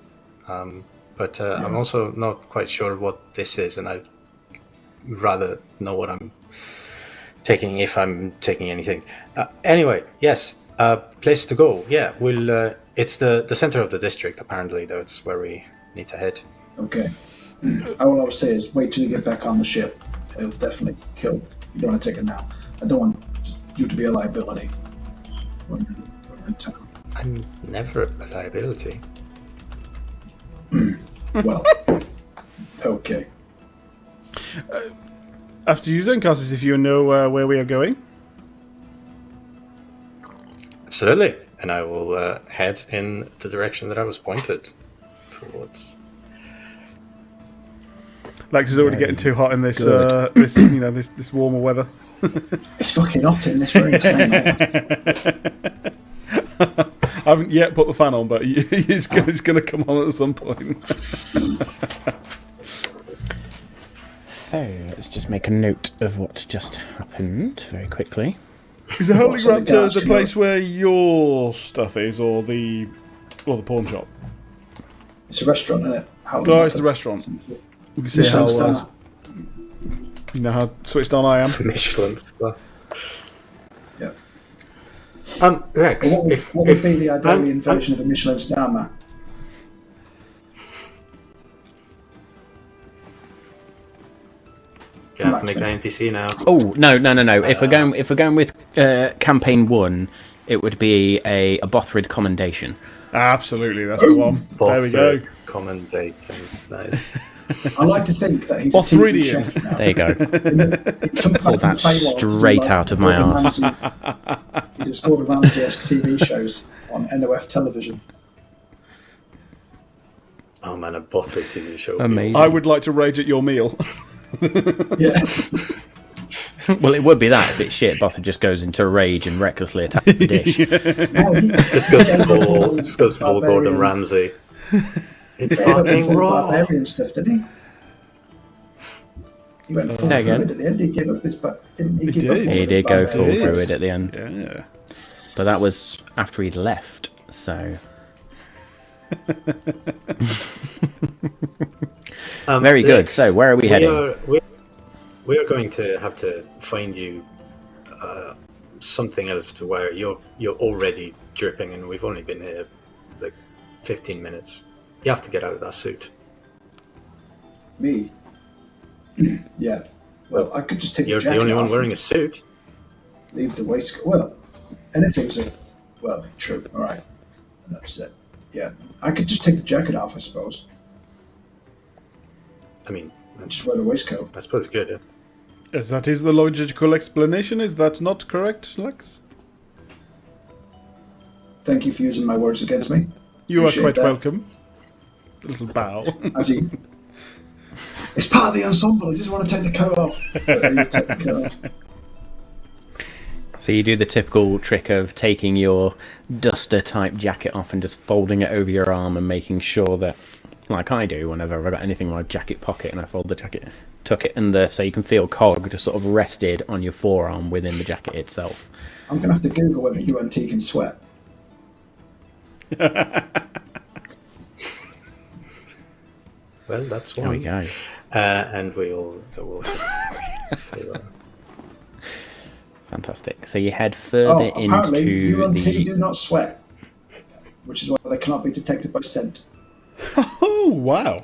But I'm also not quite sure what this is, and I'd rather know what I'm taking if I'm taking anything. Anyway, yes. Place to go. Yeah, we'll. It's the center of the district. Apparently, that's where we need to head. Okay. All I would say is wait till you get back on the ship. It'll definitely kill. You don't want to take it now. I don't want you to be a liability when you're in town. I'm never a liability. Well, okay. After you then, Cassis, if you know where we are going. Absolutely, and I will head in the direction that I was pointed towards. Lex is already getting too hot in this, this warmer weather. It's fucking hot in this room today, mate. I haven't yet put the fan on, but it's going to come on at some point. So, let's just make a note of what just happened very quickly. Is the Holy Raptor the place where your stuff is, or the pawn shop? It's a restaurant, isn't it? Oh, it's the restaurant. You can see how you know how switched on I am. It's Michelin stuff. Yeah. Rex, what would be the Idalian version of a Michelin star, Matt? Gonna have to make an NPC now. Oh no! If we're going with campaign 1, it would be a Bothrid commendation. Absolutely, that's the one. There we go. Commendation, nice. I like to think that he's a TV chef now. There you go. Pull that straight out of my arse. He just Gordon Ramsay-esque TV shows on NOF television. Oh man, a Bothrid TV show. Amazing. I would like to rage at your meal. Yeah. Well, it would be that if it's shit. Bothrid just goes into a rage and recklessly attacks the dish. No, Just goes full Gordon Ramsay. It's fucking raw. Barbarian stuff, didn't he? He went full druid at the end. He gave up his, but didn't he? He did go full druid at the end. Yeah. But that was after he'd left. So. Very good. Lex, So where are we heading? We are going to have to find you something else to wear. You're already dripping, and we've only been here like 15 minutes. You have to get out of that suit. Me? Yeah. Well, I could just take You're the jacket the only one off wearing and a suit. leave the waistcoat. Well, anything's true. All right. Enough said. Yeah, I could just take the jacket off, I suppose. I mean, And just wear the waistcoat. I suppose good. Yeah. Yes, that is the logical explanation. Is that not correct, Lex? Thank you for using my words against me. You Appreciate are quite that. welcome. A little bow. As he, it's part of the ensemble. I just want to take the coat off. You take the coat off. So you do the typical trick of taking your duster type jacket off and just folding it over your arm and making sure that, like I do whenever I've got anything in my jacket pocket and I fold the jacket, tuck it in there so you can feel cog just sort of rested on your forearm within the jacket itself. I'm going to have to Google whether UNT can sweat. Well, that's one. There we go. And we'll head to, Fantastic. So you head further apparently into UNT the... do not sweat, which is why they cannot be detected by scent. Oh, wow.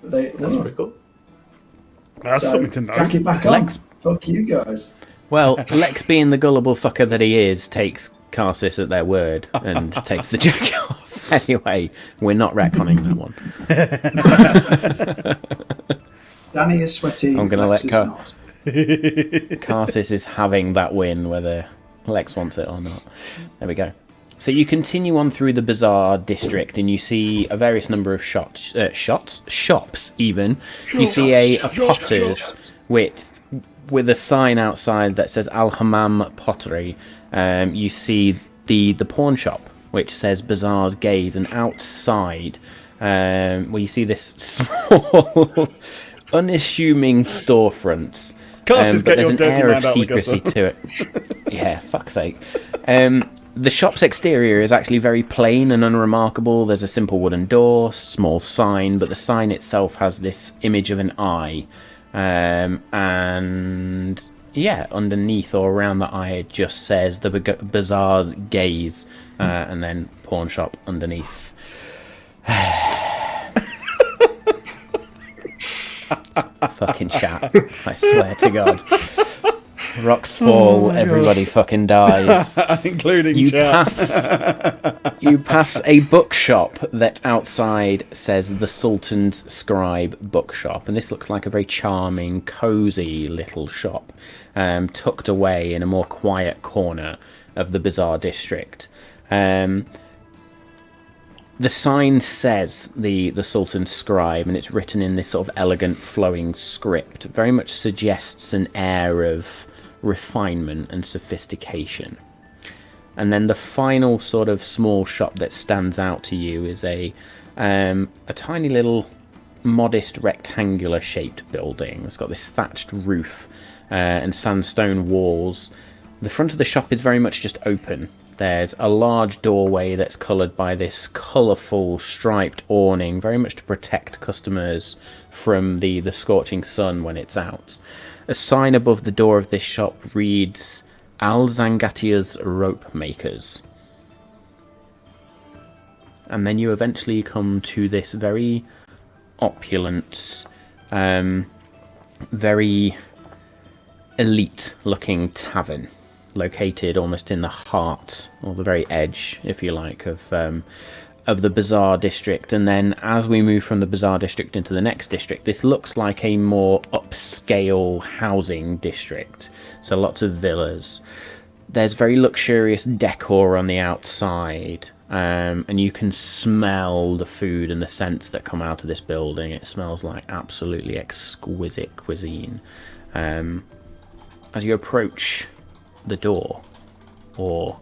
That's pretty cool. That's something to know. Jacket back on. Lex. Fuck you guys. Well, Lex, being the gullible fucker that he is, takes Carsis at their word and takes the jacket off. Anyway, we're not retconning that one. Danny is sweaty. I'm going to Lex let is not. Carsis is having that win, whether Lex wants it or not. There we go. So you continue on through the Bazaar district, and you see a various number of shops even. You see a potter's with a sign outside that says Al Hammam Pottery. You see the pawn shop, which says Bazaars Gaze, and outside, you see this small, unassuming storefront. Can't just But get there's your an dirty air man of out secrecy to it. Yeah, fuck's sake. The shop's exterior is actually very plain and unremarkable. There's a simple wooden door, small sign, but the sign itself has this image of an eye. And yeah, underneath or around the eye, it just says the Bazaar's Gaze, and then pawn shop underneath. Fucking chat. I swear to God. Rocks fall, everybody fucking dies. Including You chat. pass a bookshop that outside says the Sultan's Scribe Bookshop, and this looks like a very charming, cosy little shop, tucked away in a more quiet corner of the Bazaar district. The sign says the Sultan's Scribe, and it's written in this sort of elegant, flowing script. It very much suggests an air of refinement and sophistication. And then the final sort of small shop that stands out to you is a tiny little modest rectangular shaped building. It's got this thatched roof and sandstone walls. The front of the shop is very much just open. There's a large doorway that's coloured by this colourful striped awning, very much to protect customers from the scorching sun when it's out. A sign above the door of this shop reads Al Zangatia's Rope Makers. And then you eventually come to this very opulent, very elite looking tavern, located almost in the heart, or the very edge, if you like, of the Bazaar district. And then as we move from the Bazaar district into the next district, this looks like a more upscale housing district. So lots of villas. There's very luxurious decor on the outside, and you can smell the food and the scents that come out of this building. It smells like absolutely exquisite cuisine. As you approach the door, or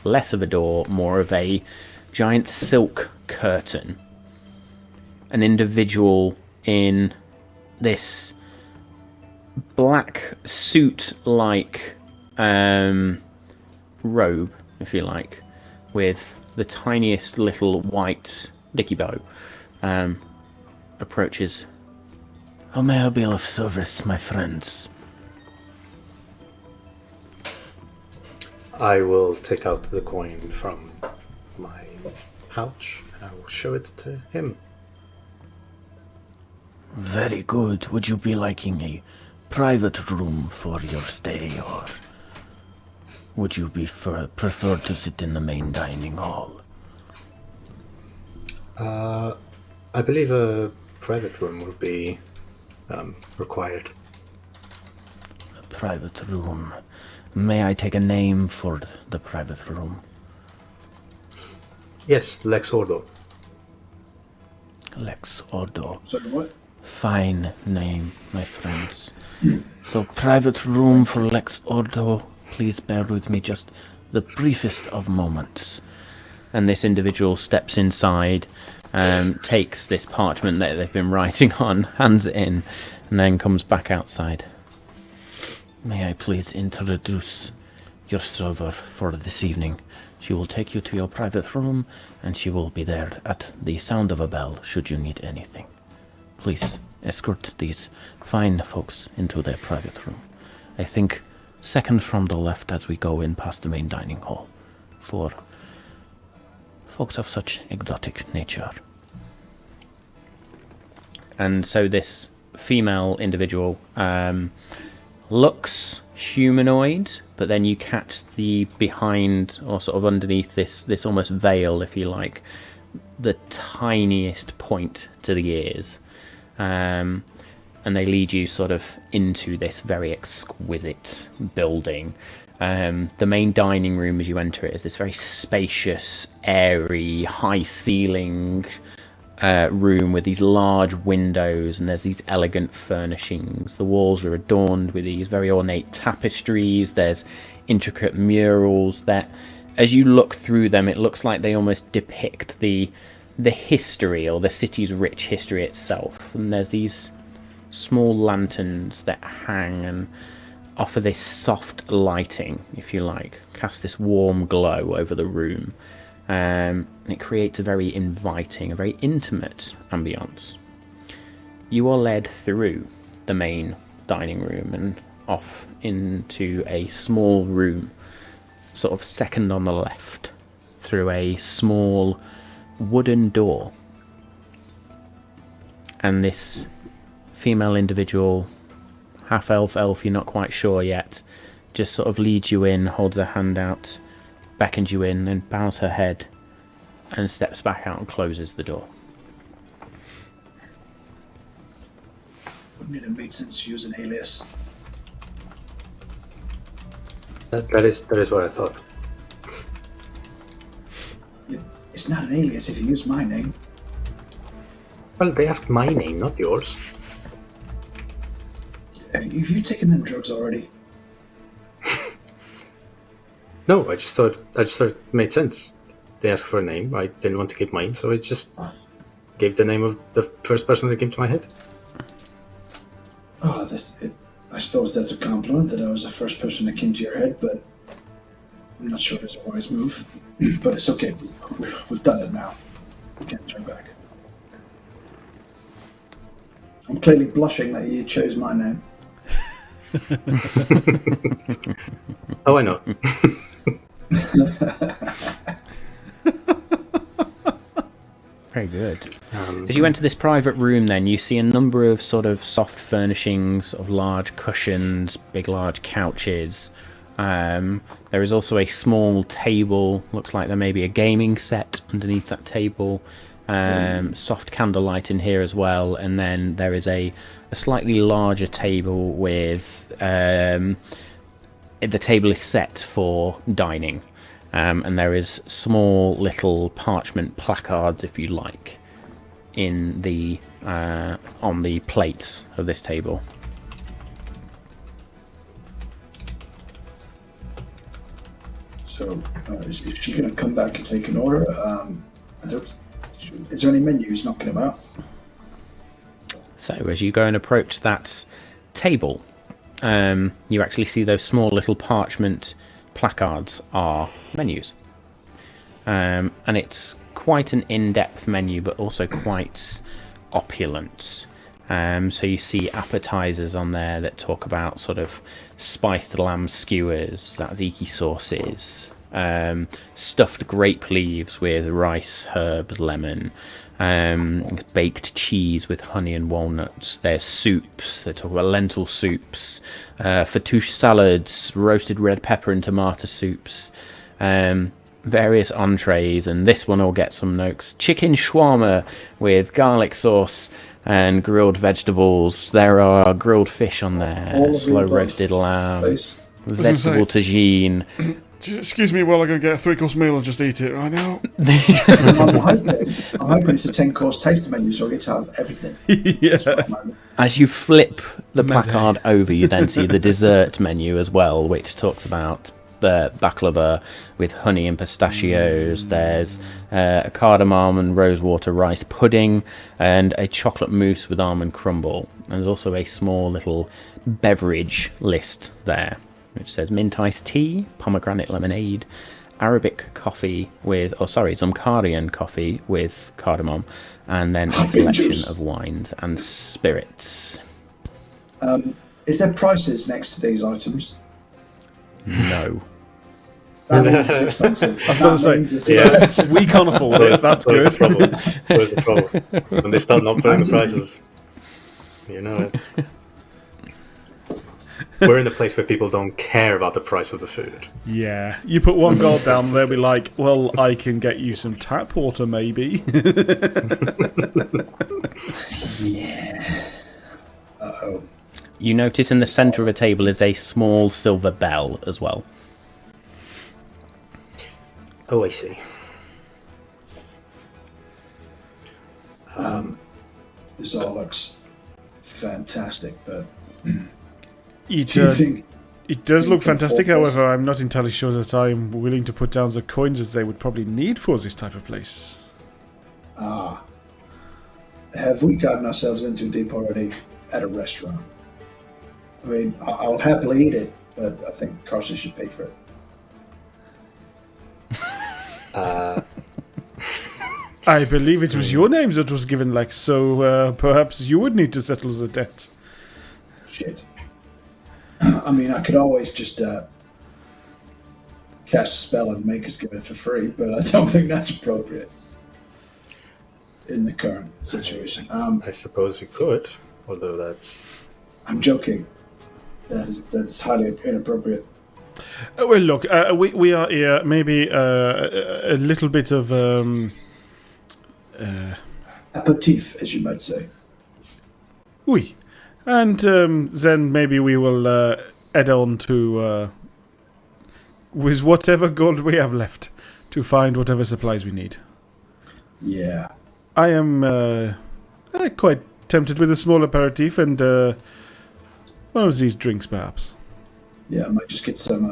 less of a door, more of a giant silk curtain, an individual in this black suit-like robe, if you like, with the tiniest little white dicky bow, approaches. How may I be of service, my friends? I will take out the coin from my pouch and I will show it to him. Very good. Would you be liking a private room for your stay, or would you prefer to sit in the main dining hall? I believe a private room will be required. A private room. May I take a name for the private room? Yes, Lex Ordo. Lex Ordo. So what? Fine name, my friends. So, private room for Lex Ordo. Please bear with me just the briefest of moments. And this individual steps inside, takes this parchment that they've been writing on, hands it in, and then comes back outside. May I please introduce your server for this evening? She will take you to your private room, and she will be there at the sound of a bell should you need anything. Please escort these fine folks into their private room. I think second from the left as we go in past the main dining hall, for folks of such exotic nature. And so this female individual looks humanoid, but then you catch the behind, or sort of underneath this almost veil, if you like, the tiniest point to the ears. And they lead you sort of into this very exquisite building. The main dining room as you enter it is this very spacious, airy, high ceiling, room with these large windows, and there's these elegant furnishings. The walls are adorned with these very ornate tapestries. There's intricate murals that, as you look through them, it looks like they almost depict the history, or the city's rich history itself. And there's these small lanterns that hang and offer this soft lighting, if you like, cast this warm glow over the room. And it creates a very inviting, a very intimate ambience. You are led through the main dining room and off into a small room, sort of second on the left, through a small wooden door. And this female individual, half-elf, elf, you're not quite sure yet, just sort of leads you in, holds her hand out, beckons you in, and bows her head and steps back out and closes the door. Wouldn't it have made sense to use an alias? That is what I thought. It's not an alias if you use my name. Well, they asked my name, not yours. Have you taken them drugs already? No, I just thought it made sense. They asked for a name. I didn't want to keep mine, so I just gave the name of the first person that came to my head. Oh, I suppose that's a compliment that I was the first person that came to your head, but I'm not sure it's a wise move. But it's okay. We've done it now. We can't turn back. I'm clearly blushing that you chose my name. Oh, I know. Very good. As you enter this private room, then, you see a number of sort of soft furnishings, sort of large cushions, big large couches. There is also a small table. Looks like there may be a gaming set underneath that table. Soft candlelight in here as well. And then there is a slightly larger table with... the table is set for dining. And there is small little parchment placards, if you like, in the on the plates of this table. So, is she going to come back and take an order? Is there any menus knocking about? So, as you go and approach that table, you actually see those small little parchment placards are menus. And it's quite an in-depth menu, but also quite opulent. So you see appetizers on there that talk about sort of spiced lamb skewers, tzatziki sauces, stuffed grape leaves with rice, herbs, lemon, baked cheese with honey and walnuts. There's soups. They talk about lentil soups, fattoush salads, roasted red pepper and tomato soups, various entrees, and this one will get some notes. Chicken shawarma with garlic sauce and grilled vegetables. There are grilled fish on there, slow roasted lamb, vegetable tagine. Excuse me while I go get a 3-course meal and just eat it right now. I'm hoping it's a 10-course taster menu, so I get to have everything. Yeah. As you flip the placard over, you then see the dessert menu as well, which talks about the baklava with honey and pistachios. There's a cardamom and rosewater rice pudding and a chocolate mousse with almond crumble. And there's also a small little beverage list there, which says mint iced tea, pomegranate lemonade, Arabic coffee with, Zumkarian coffee with cardamom, and then a selection of wines and spirits. Is there prices next to these items? No. That means it's expensive. I was going to say, we can't afford it. That's good. There's a problem. When they start not putting the prices, you know it. We're in a place where people don't care about the price of the food. Yeah. You put one gold down, they'll be like, well, I can get you some tap water, maybe. Yeah. Uh-oh. You notice in the centre of a table is a small silver bell as well. Oh, I see. This all looks fantastic, but It, do you think it does you look can fantastic, afford this? however, I'm not entirely sure that I'm willing to put down the coins that they would probably need for this type of place. Have we gotten ourselves in too deep already at a restaurant? I mean, I'll happily eat it, but I think Carson should pay for it. I believe it was your name that was given, Lex, so perhaps you would need to settle the debt. Shit. I mean, I could always just cast a spell and make us give it for free, but I don't think that's appropriate in the current situation. I suppose you could, although that's... I'm joking. That is highly inappropriate. Well, look, we are here. Maybe a little bit of Aperitif, as you might say. oui, and then maybe we will add on to with whatever gold we have left to find whatever supplies we need. Yeah. I am quite tempted with a small aperitif and one of these drinks, perhaps. Yeah, I might just get some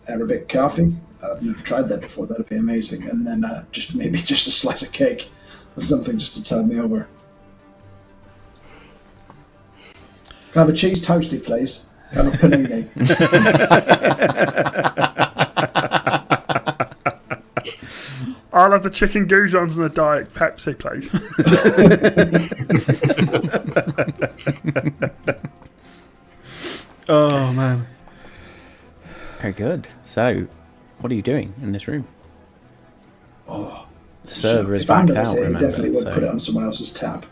Arabic coffee. I've never tried that before. That'd be amazing. And then just a slice of cake or something just to tide me over. Can I have a cheese toasty, please? Can I have a panini? I'll have the chicken goujons and the Diet Pepsi, please. Oh, man. Very good. So, what are you doing in this room? Oh, The server is if I'm backed going to out, say, I remember. definitely would So. put it on someone else's tab.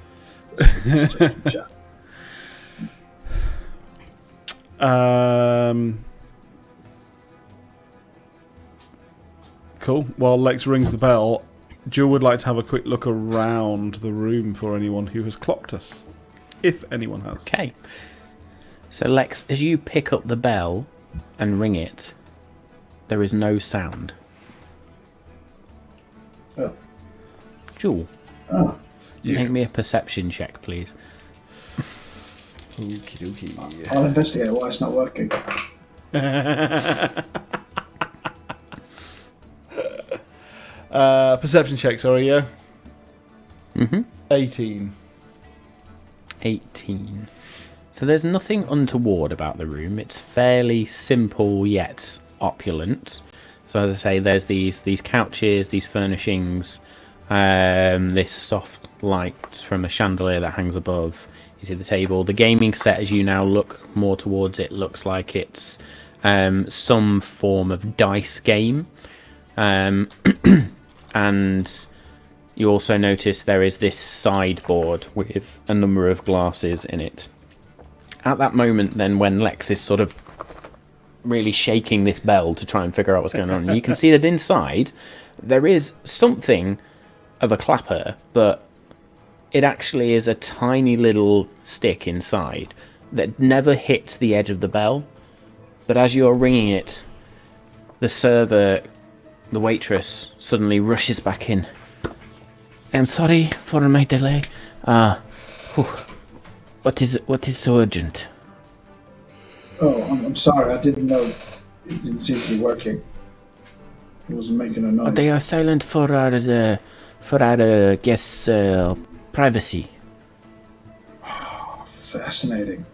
Cool. While Lex rings the bell, Jill would like to have a quick look around the room for anyone who has clocked us. If anyone has. Okay. So, Lex, as you pick up the bell and ring it, there is no sound. Oh. Jewel, Oh. make me a perception check, please. Okie dokie. I'll investigate why it's not working. Perception check, sorry, yeah? Mm-hmm. 18. 18. So there's nothing untoward about the room. It's fairly simple yet opulent. So as I say, there's these couches, these furnishings, this soft light from a chandelier that hangs above. You see the table. The gaming set, as you now look more towards it, looks like it's some form of dice game. And you also notice there is this sideboard with a number of glasses in it. At that moment, then, when Lex is sort of really shaking this bell to try and figure out what's going on, you can see that inside there is something of a clapper, but it actually is a tiny little stick inside that never hits the edge of the bell. But as you're ringing it, the server, the waitress, suddenly rushes back in. I'm sorry for my delay. What is so urgent? Oh, I'm sorry. I didn't know it didn't seem to be working. It wasn't making a noise. They are silent for our guests' privacy. Fascinating.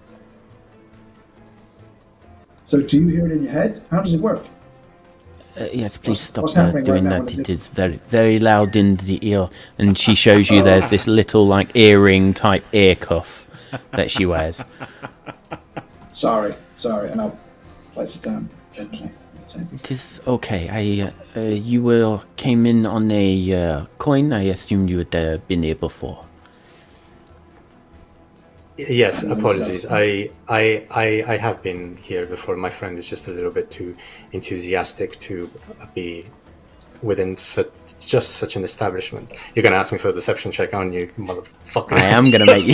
So, do you hear it in your head? How does it work? Yes, please stop what's happening doing right now that. when It is very, very loud in the ear. And she shows you there's this little like earring type ear cuff that she wears. Sorry, and I'll place it down gently. It is okay. You came in on a coin. I assumed you had been here before. Yes, apologies. I have been here before. My friend is just a little bit too enthusiastic to be within just such an establishment. You're going to ask me for a deception check, aren't you, motherfucker? I am going to make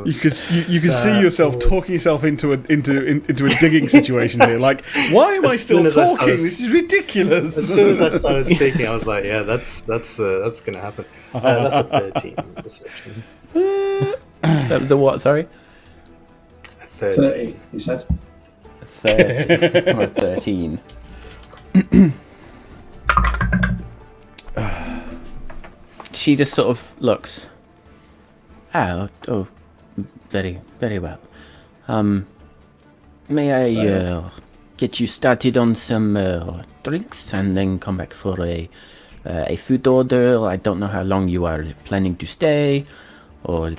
you. You could see yourself talking yourself into a digging situation here. Like, why am I still talking? This is ridiculous. As soon as I started speaking, I was like, yeah, that's gonna happen. That's a 13 perception. That was a what? Sorry. 30, he said. 30 or 13. She just sort of looks. Oh, very, very well. May I get you started on some drinks and then come back for a food order? I don't know how long you are planning to stay, or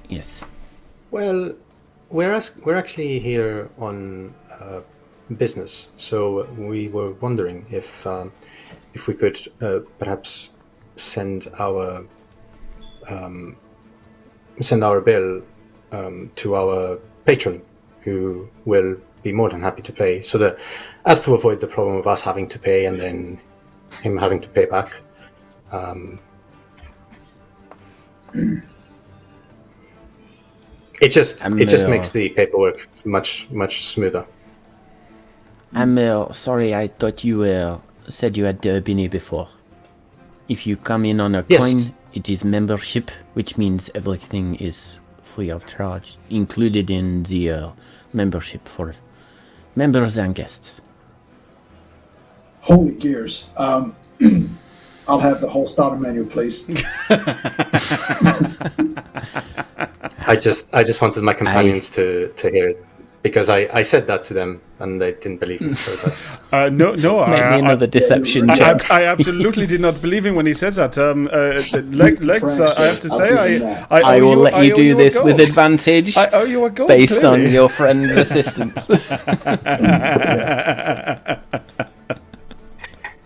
yes. Well, we're actually here on business, so we were wondering if we could perhaps send our bill to our patron, who will be more than happy to pay, so that as to avoid the problem of us having to pay and then him having to pay back. It just makes the paperwork much smoother. I'm sorry, I thought you said you had been here before. If you come in on a coin, it is membership, which means everything is free of charge, included in the membership for members and guests. Holy gears. I'll have the whole starter menu, please. I just wanted my companions to hear it, because I said that to them and they didn't believe me. So that's no. Make me another deception check. I absolutely did not believe him when he says that. Legs, I have to say, I will let you do this with advantage. I owe you a gold, based clearly. on your friend's assistance.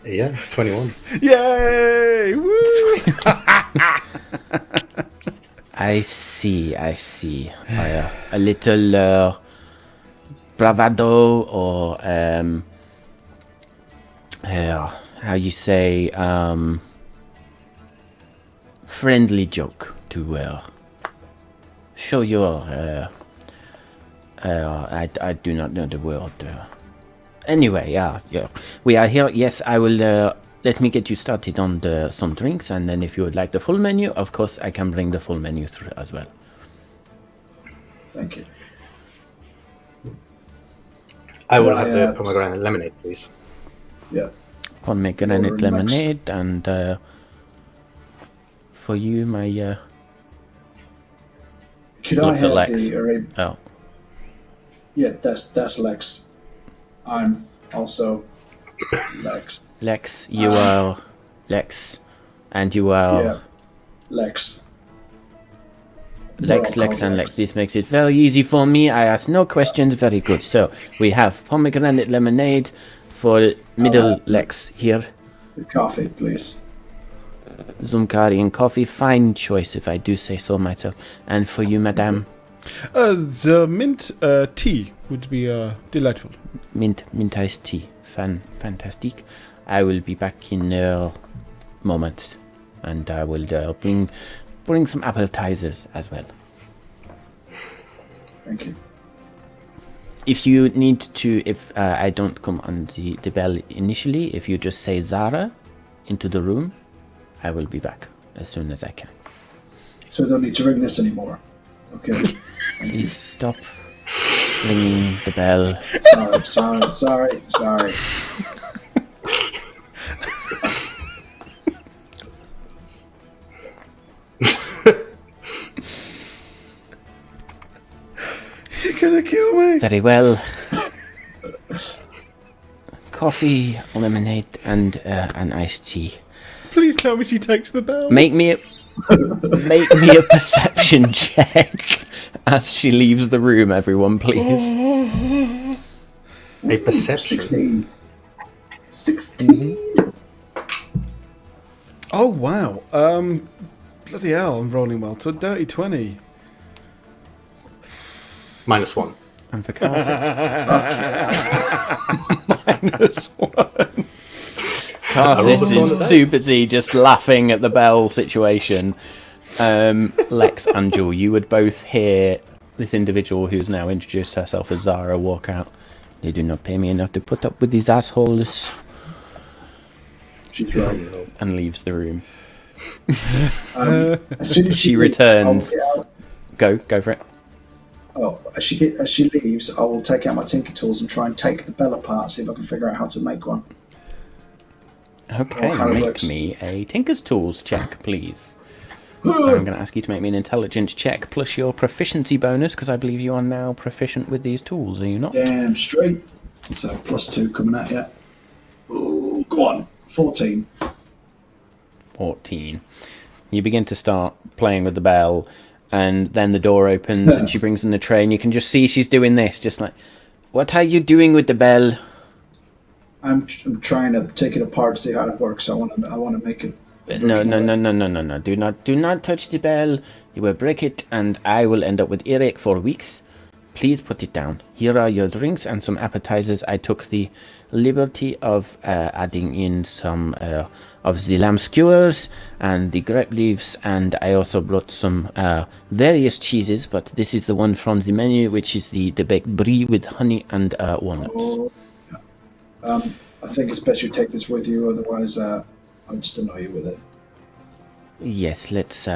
Yeah, 21. Yay! Woo! I see. A little bravado, or how you say, friendly joke to show your I do not know the word. Anyway, yeah, we are here. Yes, I will. Let me get you started on some drinks, and then if you would like the full menu, of course, I can bring the full menu through as well. Thank you. I will have the pomegranate lemonade, please. Yeah. Pomegranate lemonade, and for you, my. Could I have Lex. the Arabian? Oh. Yeah, that's Lex. I'm also Lex. Lex, you are Lex, and you are Yeah, Lex. Lex, and Lex. This makes it very easy for me. I ask no questions. Very good. So we have pomegranate lemonade for middle Lex here. The coffee, please. Zumkar coffee, fine choice if I do say so myself. And for you, madame? The mint tea would be delightful. Mint iced tea. Fantastic. I will be back in moments, and I will bring some appetizers as well. Thank you. If you need to, if I don't come on the bell initially, if you just say Zara into the room, I will be back as soon as I can. So I don't need to ring this anymore. Okay. Please stop ringing the bell. Sorry. You're gonna kill me. Very well. Coffee, lemonade, and an iced tea. Please tell me she takes the bell. Make me a perception check as she leaves the room, everyone, please. A perception. 16. Oh wow. Bloody hell, I'm rolling well. To a dirty 20. -1. And for Carson. -1. Carson is too busy just laughing at the bell situation Lex and Jewel, you would both hear this individual who's now introduced herself as Zara walk out. They do not pay me enough to put up with these assholes. She's right. And leaves the room. As soon as She returns. Go for it. Oh, as she leaves, I will take out my tinker tools and try and take the bell apart, see if I can figure out how to make one. Okay, how it make works. me a Tinker's Tools check, please. So I'm going to ask you to make me an intelligence check plus your proficiency bonus, because I believe you are now proficient with these tools, are you not? Damn straight. So +2 coming at you. Oh, go on. 14. 14. You begin to start playing with the bell, and then the door opens and she brings in the tray, and you can just see she's doing this, just like, what are you doing with the bell? I'm trying to take it apart to see how it works. I want to make it. No. Do not touch the bell. You will break it, and I will end up with earache for weeks. Please put it down. Here are your drinks and some appetizers. I took the liberty of adding in some of the lamb skewers and the grape leaves, and I also brought some various cheeses, but this is the one from the menu, which is the baked brie with honey and walnuts. Oh, yeah. I think it's best you take this with you, otherwise I'll just annoy you with it. Yes, let's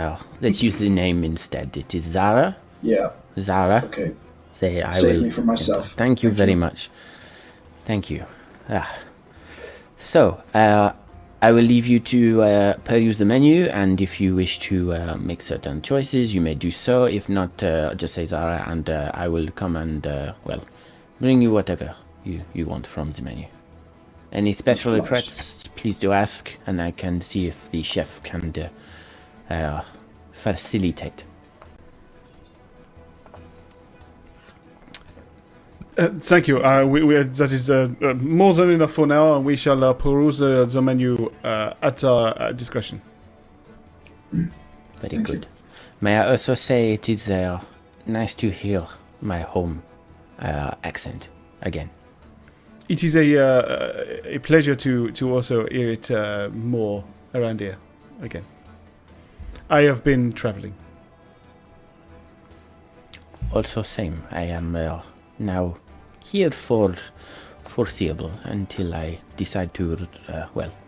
use the name instead. It is Zara. Yeah. Zara. Okay. Say I Save will. me from myself. Thank you very much. Thank you. So, I will leave you to peruse the menu, and if you wish to make certain choices, you may do so. If not, just say Zara, and I will come and, bring you whatever you want from the menu. Any special requests, please do ask, and I can see if the chef can facilitate. Thank you. That is more than enough for now, and we shall peruse the menu at our discretion. Very good. May I also say it is nice to hear my home accent again. It is a pleasure to also hear it more around here again. I have been traveling. Also same. I am now here for foreseeable until I decide to,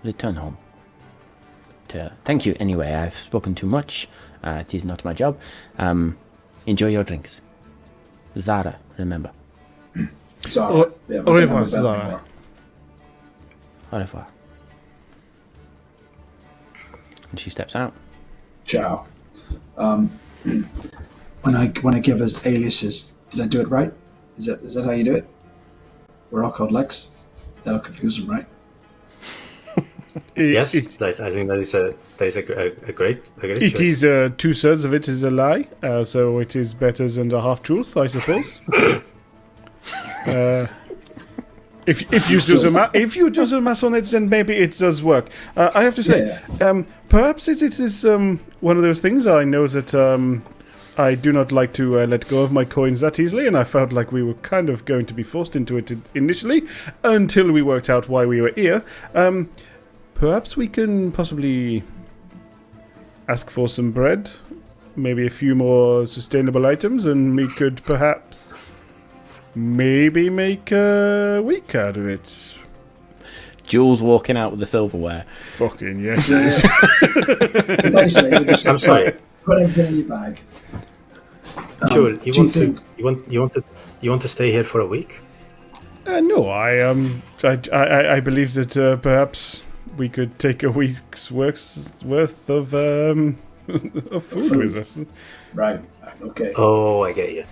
return home. Thank you anyway. I've spoken too much. It is not my job. Enjoy your drinks. Zara, remember. Zara. Au revoir, Zara. Au revoir. And she steps out. Ciao. When I give us aliases, did I do it right? Is that how you do it? We're all called Lex. That'll confuse them, right? Yes, I think that is a great It choice. is 2/3 of it is a lie, so it is better than the half truth, I suppose. If you do the math on it, then maybe it does work. I have to say, perhaps it is one of those things. I know that I do not like to let go of my coins that easily, and I felt like we were kind of going to be forced into it initially, until we worked out why we were here. Perhaps we can possibly ask for some bread, maybe a few more sustainable items, and we could perhaps maybe make a week out of it. Jules walking out with the silverware. Fucking yes. Basically, you just I'm sorry. put everything in your bag. Joel, do you think- you want to stay here for a week? No, I believe that perhaps we could take a week's worth of food with us. Right. Okay. Oh, I get you.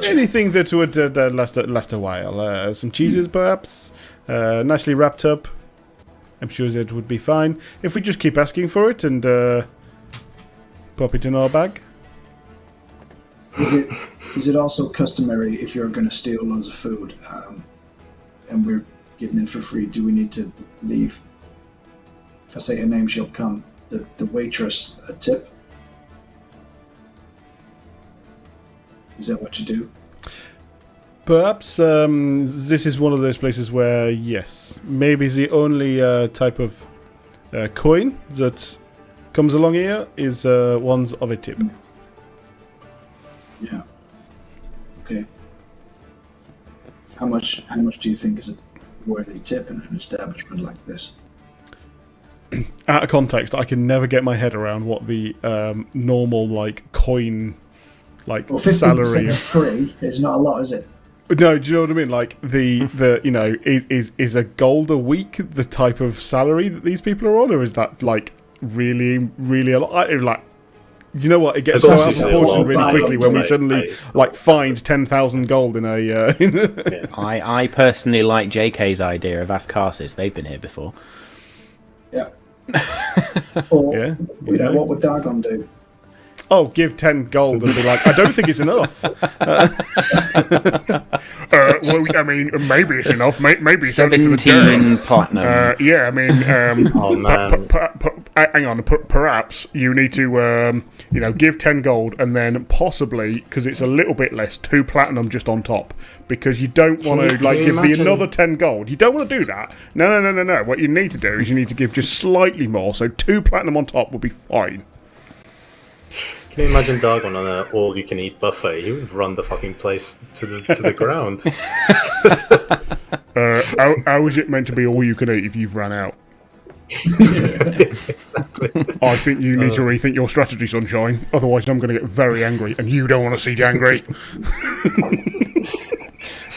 Anything that would last a while. Some cheeses, perhaps, nicely wrapped up. I'm sure that would be fine if we just keep asking for it and pop it in our bag. Is it also customary if you're going to steal loads of food and we're getting it for free? Do we need to leave? If I say her name, she'll come. The waitress a tip. Is that what you do? Perhaps this is one of those places where, yes, maybe the only type of coin that comes along here is ones of a tip. Yeah. Okay. How much do you think is a worthy tip in an establishment like this? Out of context, I can never get my head around what the normal like coin Well, 15% salary of 3 is not a lot, is it? No, do you know what I mean? Like the you know, is a gold a week the type of salary that these people are on, or is that like really a lot? Like, you know what? It gets so out of proportion really quickly when we suddenly like find 10,000 gold in a. I personally like JK's idea of Ask Carsis. They've been here before. Yeah. Or Yeah. you know, what would Dagon do? Oh, give 10 gold and be like, I don't think it's enough. Well, I mean, maybe it's enough. Maybe it's only for the 17 platinum. yeah, I mean, Oh man. hang on. Perhaps you need to, you know, give 10 gold and then possibly, because it's a little bit less, 2 platinum just on top, because you don't want to like give me another 10 gold. You don't want to do that. No. What you need to do is you need to give just slightly more, so 2 platinum on top will be fine. Can you imagine Dagon on an all-you-can-eat buffet? He would run the fucking place to the ground. How is it meant to be all you can eat if you've run out? Exactly. I think you need to rethink your strategy, Sunshine. Otherwise, I'm going to get very angry, and you don't want to see me angry.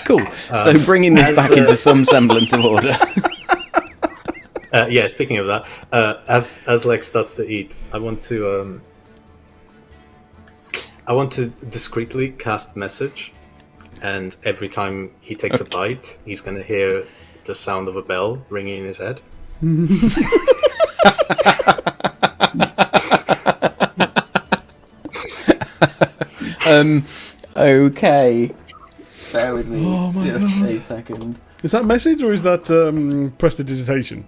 Cool. So bringing this back into some semblance of order. Yeah. Speaking of that, as Lex starts to eat, I want to discreetly cast message, and every time he takes a bite, he's going to hear the sound of a bell ringing in his head. Okay. Bear with me just God. a second. Is that message or is that prestidigitation?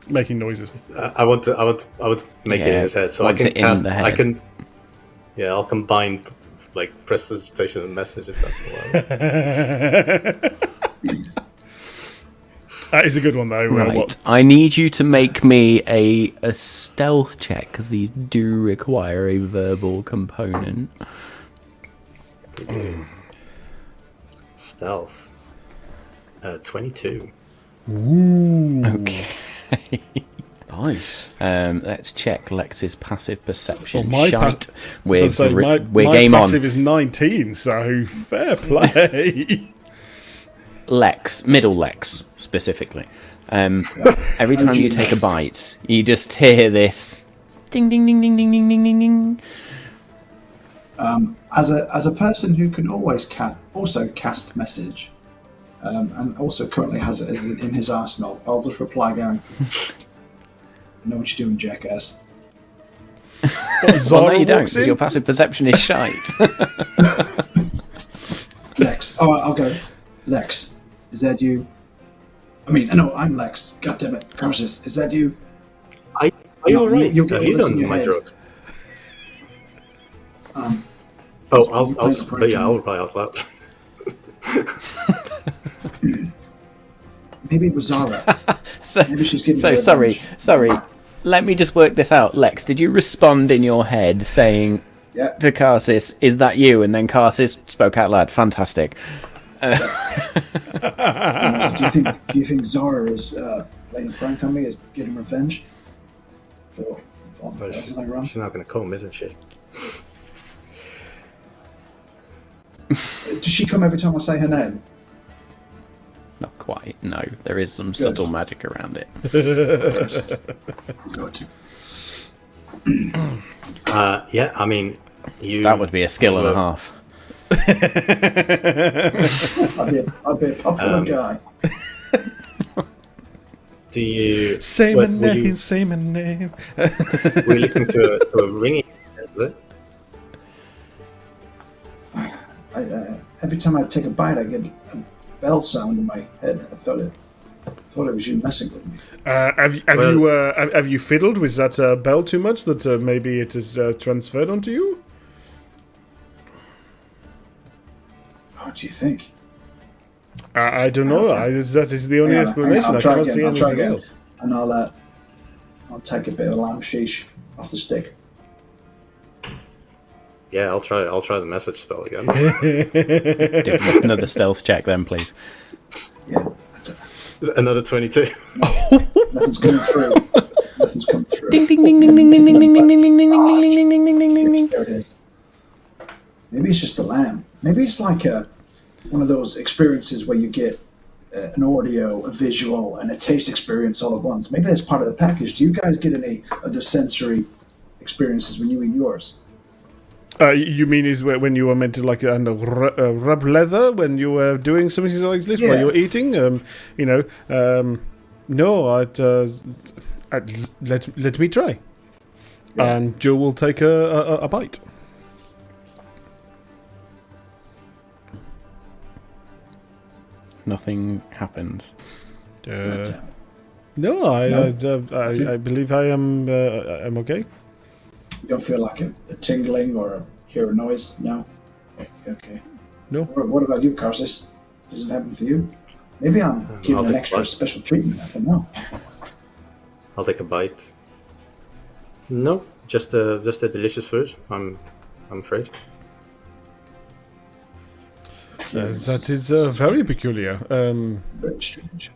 Making noises. I want to make it in his head, so I once can it in cast. the head. I can. Yeah, I'll combine like prestidigitation and message if that's allowed. That is a good one though. Right. I need you to make me a stealth check, because these do require a verbal component. Stealth. 22. Ooh. Okay. Nice. Let's check Lex's passive perception. Well, Shite. my We're game on. passive is 19, so fair play. Middle Lex, specifically. Every time you take a bite, you just hear this ding, ding, ding, ding, ding, ding, ding, ding, ding. As a person who can always cast message, and also currently has it in his arsenal, I'll just reply going, I know what you're doing, jackass. Well, no, you don't, because your passive perception is shite. Lex. Oh, I'll go. Lex, is that you? I mean, no, I'm Lex. God damn it. Carsis, is that you? Are you alright? You'll get Have you this in done your my head. drugs? You play the I'll reply out loud. Maybe it was Zara. Maybe she's giving So you sorry. revenge. Let me just work this out. Lex, did you respond in your head saying Yeah. to Carsis, "Is that you?" And then Carsis spoke out loud. Fantastic. Do you think Zara is playing a prank on me? Is getting revenge for the person I run? She's not going to come, isn't she? Does she come every time I say her name? Not quite. No, there is some subtle magic around it. Good. Yeah, I mean, you. That would be a skill and a half. I'd be a popular guy. Do you? Say my name, say my name. Were you listening to a ringing? Is it? Every time I take a bite, I get a bell sound in my head. I thought it was you messing with me. Have you fiddled with that bell too much that maybe it is transferred onto you? What do you think? I don't know. That is the only explanation. I cannot see anything else. And I'll take a bit of lamb sheesh off the stick. Yeah, I'll try the message spell again. Do another stealth check then, please. Yeah. Another 22. Nothing's coming through. Nothing's coming through. Ding ding ding ding ding ding ding ding ding ding ding ding ding ding ding ding ding ding ding. There it is. Maybe it's just the lamb. Maybe it's like one of those experiences where you get an audio, a visual, and a taste experience all at once. Maybe that's part of the package. Do you guys get any other sensory experiences when you eat yours? You mean is when you were meant to like rub leather when you were doing something like this while you were eating? No, let me try. Yeah. And Joe will take a bite. Nothing happens. No, I believe I'm okay. You don't feel like a tingling or hear a noise? No? Okay. No. What about you, Karsus? Does it happen for you? Maybe I'm giving an extra special treatment. I don't know. I'll take a bite. No, just a delicious food. I'm afraid. That is very peculiar. Very strange.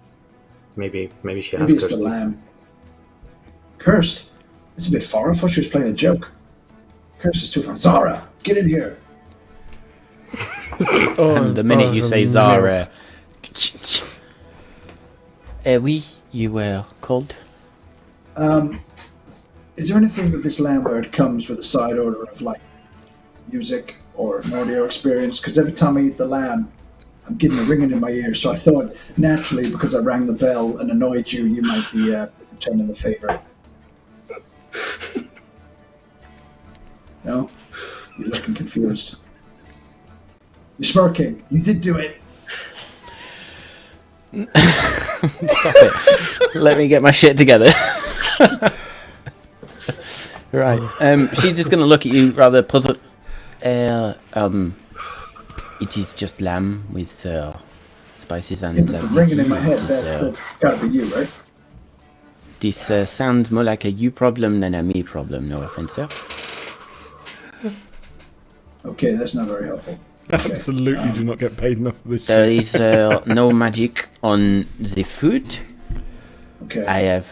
Maybe she Maybe has it's cursed the you. lamb. Cursed? It's a bit far. I thought she was playing a joke. Cursed is too far. Zara, get in here. And the minute you say Zara... oui, you were called? Is there anything with this lamb where it comes with a side order of like music or an audio experience? Because every time I eat the lamb, I'm getting a ringing in my ear. So I thought naturally, because I rang the bell and annoyed you, you might be returning the favor. No? You're looking confused. You're smirking. You did do it. Stop it. Let me get my shit together. Right. She's just going to look at you rather puzzled. It is just lamb with spices and... Yeah, but the ringing in my head, that's got to be you, right? This sounds more like a you problem than a me problem, no offense, sir. Okay, that's not very helpful. Okay. Absolutely do not get paid enough for this There shit. is no magic on the food. Okay.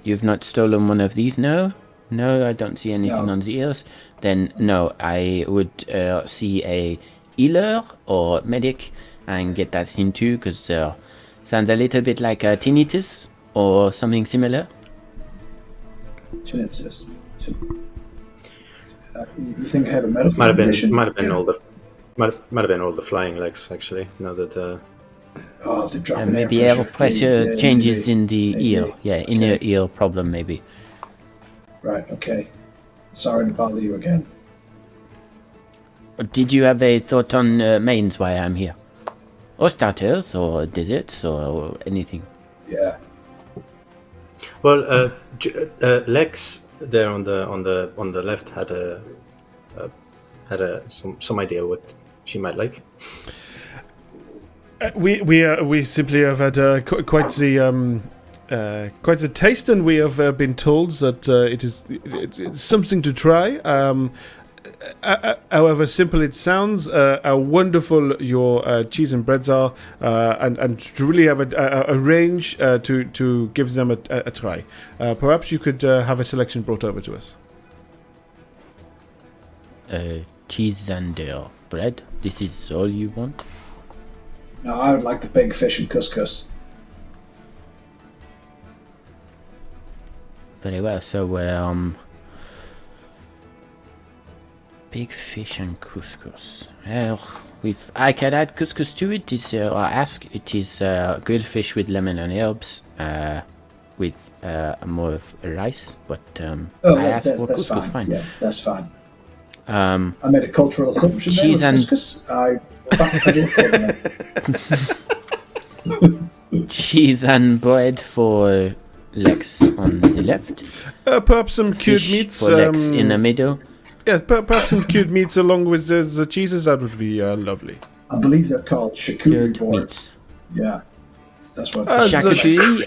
You've not stolen one of these, no? No, I don't see anything No. on the ears. Then, no, I would see a healer or medic and get that seen too, because sounds a little bit like a tinnitus or something similar. Tinnitus. You think I have a medical Might have condition? been all the flying legs actually. Now that Oh, the drop in Maybe air air pressure. pressure changes in the maybe. ear. Yeah, inner ear problem maybe. Right, okay. Sorry to bother you again. Did you have a thought on mains why I'm here? Or starters, or desserts, or anything? Yeah. well, Lex there on the left had some idea what she might like. We simply have had quite the taste, and we have been told that it's something to try. However simple it sounds, how wonderful your cheese and breads are, and to really have a range to give them a try. Perhaps you could have a selection brought over to us. Cheese and bread. This is all you want? No, I would like the big fish and couscous. Very well. So, big fish and couscous. I can add couscous to it. It is grilled fish with lemon and herbs, with more of rice. But That's fine. Yeah, that's fine. I made a cultural assumption there cheese with and- couscous. I backpedal accordingly. cheese and bread for Lex on the left. Perhaps some cured Fish meats. for Lex in the middle. Yes, perhaps some cured meats along with the cheeses. That would be lovely. I believe they're called charcuterie Cured boards. Yeah, that's what. Charcuterie,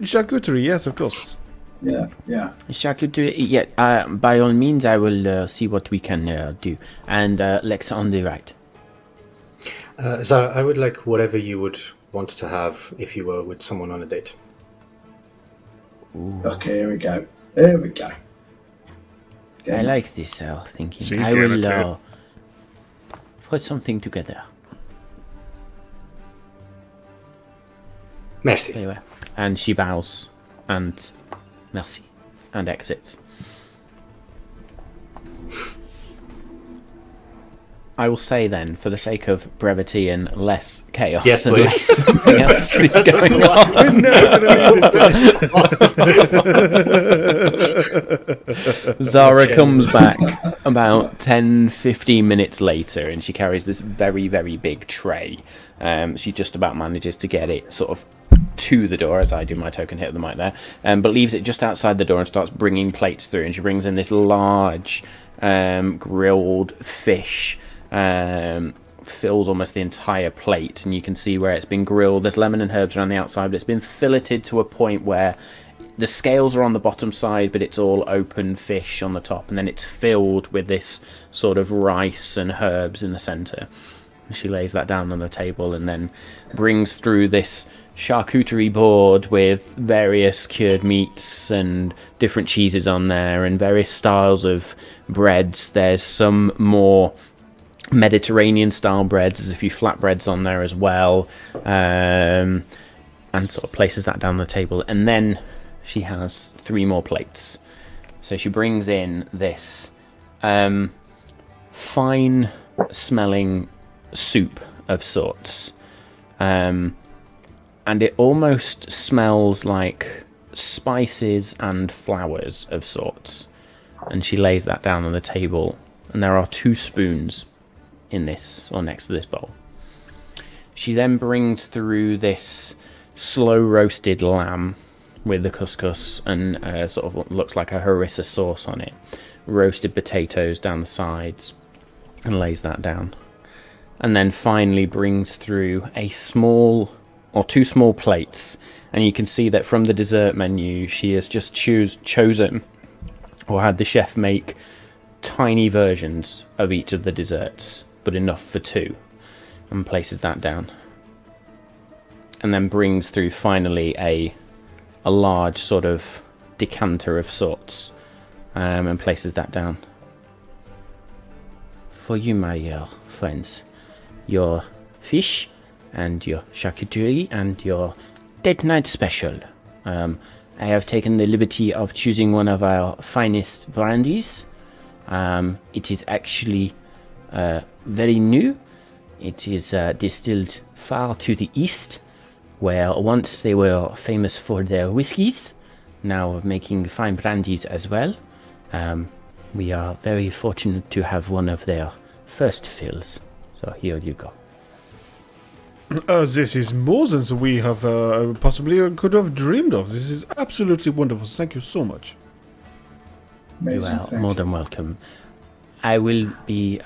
Charcuterie, yes, of course. Yeah. Charcuterie, yeah, by all means, I will see what we can do. And Lex on the right. So I would like whatever you would want to have if you were with someone on a date. Ooh. Okay, here we go. There we go. I like this thinking. She's I gonna will put something together. Merci. Anyway, and she bows and merci and exits. I will say then, for the sake of brevity and less chaos, Yes, and please. less something else is going on. Zara comes back about 10-15 minutes later, and she carries this very, very big tray. She just about manages to get it sort of to the door as I do my token hit of the mic there, but leaves it just outside the door and starts bringing plates through. And she brings in this large grilled fish. Fills almost the entire plate, and you can see where it's been grilled. There's lemon and herbs around the outside, but it's been filleted to a point where the scales are on the bottom side, but it's all open fish on the top, and then it's filled with this sort of rice and herbs in the centre. She lays that down on the table and then brings through this charcuterie board with various cured meats and different cheeses on there and various styles of breads. There's some more Mediterranean style breads, there's a few flatbreads on there as well, and sort of places that down the table. And then she has 3 more plates. So she brings in this fine smelling soup of sorts, and it almost smells like spices and flowers of sorts. And she lays that down on the table, and there are 2 spoons in this, or next to this bowl. She then brings through this slow roasted lamb with the couscous and sort of what looks like a harissa sauce on it, roasted potatoes down the sides, and lays that down. And then finally brings through a small, or 2 small plates, and you can see that from the dessert menu she has just chosen, or had the chef make tiny versions of each of the desserts, but enough for 2, and places that down. And then brings through finally a large sort of decanter of sorts, and places that down. For you, my friends, your fish and your charcuterie and your Dead Night Special. I have taken the liberty of choosing one of our finest brandies. It is actually very new. It is distilled far to the east, where once they were famous for their whiskies, now making fine brandies as well. We are very fortunate to have one of their first fills. So here you go. This is more than we have possibly could have dreamed of. This is absolutely wonderful. Thank you so much. Amazing. You are more than welcome. I will be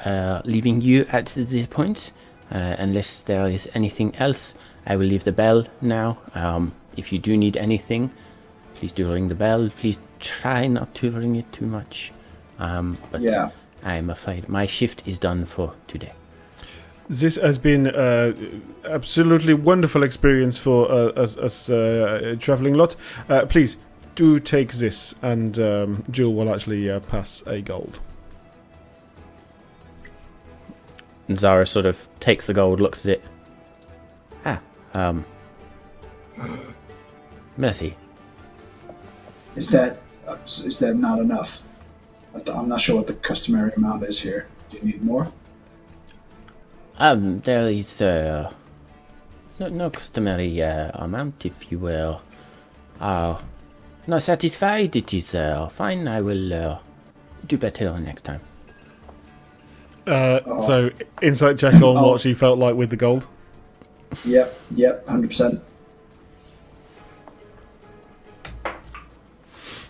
leaving you at this point, unless there is anything else. I will leave the bell now. If you do need anything, please do ring the bell. Please try not to ring it too much. But Yeah. I'm afraid my shift is done for today. This has been absolutely wonderful experience for us traveling lot. Please do take this, and Jill will actually pass a gold. And Zara sort of takes the gold, looks at it. Merci. Is that not enough? I'm not sure what the customary amount is here. Do you need more? There is no customary amount, if you will. Not satisfied, it is fine. I will do better next time. So, insight check on what she felt like with the gold. Yep, 100%.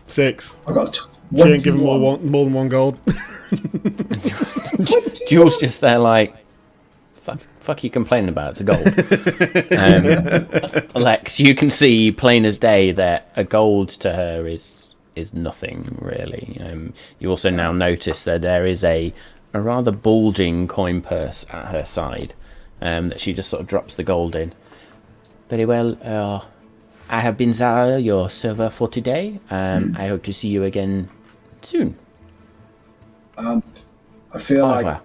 6. I got She ain't giving 21. more than 1 gold. Jules just there like, fuck you complaining about, it's a gold. Lex, you can see plain as day that a gold to her is is nothing really. You also now notice that there is a rather bulging coin purse at her side, that she just sort of drops the gold in. Very well. I have been Zara, your server for today. I hope to see you again soon. I feel Au like revoir.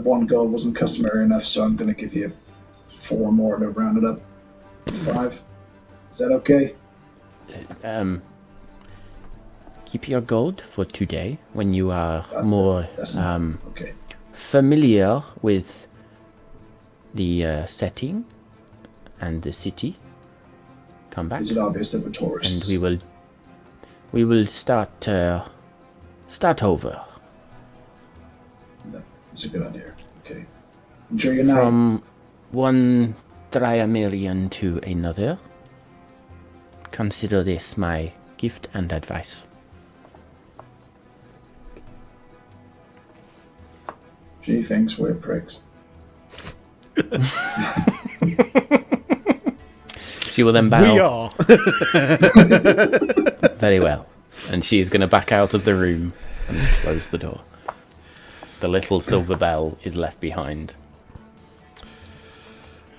1 gold wasn't customary enough, so I'm going to give you 4 more to round it up to 5. Is that okay? Keep your gold for today when you are more That's okay. familiar with the setting and the city. Come back, Is it obvious that we're tourists? and we will start over That's a good idea. Okay. Enjoy your night. from one Dryamelian to another. Consider this my gift and advice. She thinks we're pricks. She will then bow. We are. Very well. And she's going to back out of the room and close the door. The little silver bell is left behind.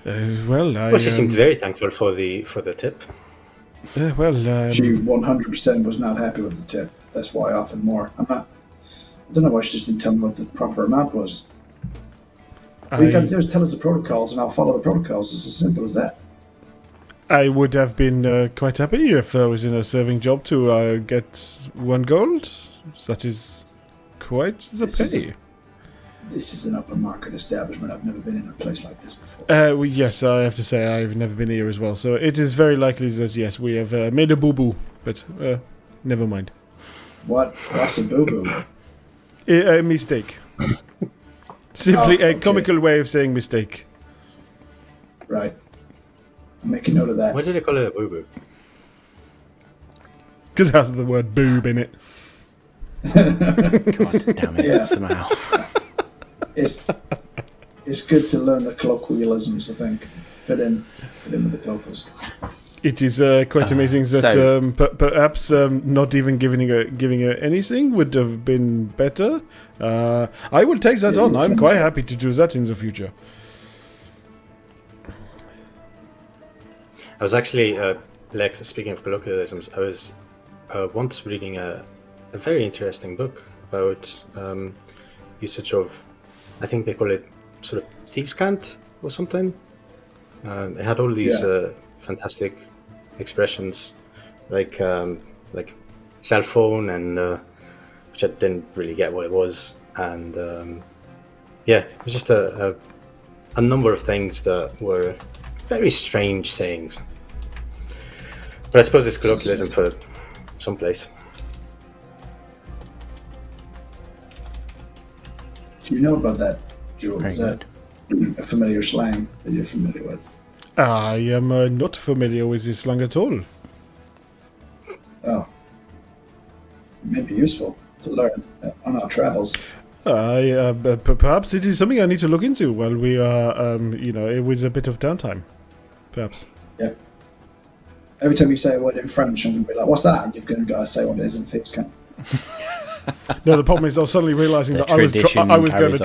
Well, She seemed very thankful for the tip. She 100% was not happy with the tip. That's why I offered more. I don't know why she just didn't tell me what the proper amount was. All you got to do is tell us the protocols, and I'll follow the protocols. It's as simple as that. I would have been quite happy if I was in a serving job to get 1 gold. That is quite the pay. This is an upper market establishment. I've never been in a place like this before. Well, yes, I have to say I've never been here as well. So it is very likely that, yes, we have made a boo-boo. But never mind. What's a boo-boo? A mistake. Simply okay. a comical way of saying mistake. Right. Make a note of that. Why did they call it a boo-boo? Because it has the word boob in it. God damn it, Yeah. somehow. It's good to learn the colloquialisms, I think. Fit in with the colloquials. It is quite amazing that so- perhaps not even giving her anything would have been better. I will take that on. I'm quite happy to do that in the future. I was actually, Lex, speaking of colloquialisms, I was once reading a very interesting book about usage of, I think they call it sort of thieves' cant or something. It had all these fantastic expressions like cell phone and which I didn't really get what it was, and it was just a number of things that were very strange sayings. But I suppose it's colloquialism for someplace. Do you know about that, Jewel? Very Is that a familiar slang that you're familiar with? I am not familiar with this slang at all. Oh. It may be useful to learn on our travels. Perhaps it is something I need to look into while we are, it was a bit of downtime. Perhaps. Yeah. Every time you say a word in French, I'm going to be like, what's that? And you're going to say what it is in thieves' cant. No, the problem is I was suddenly realising The that I was going tradition carries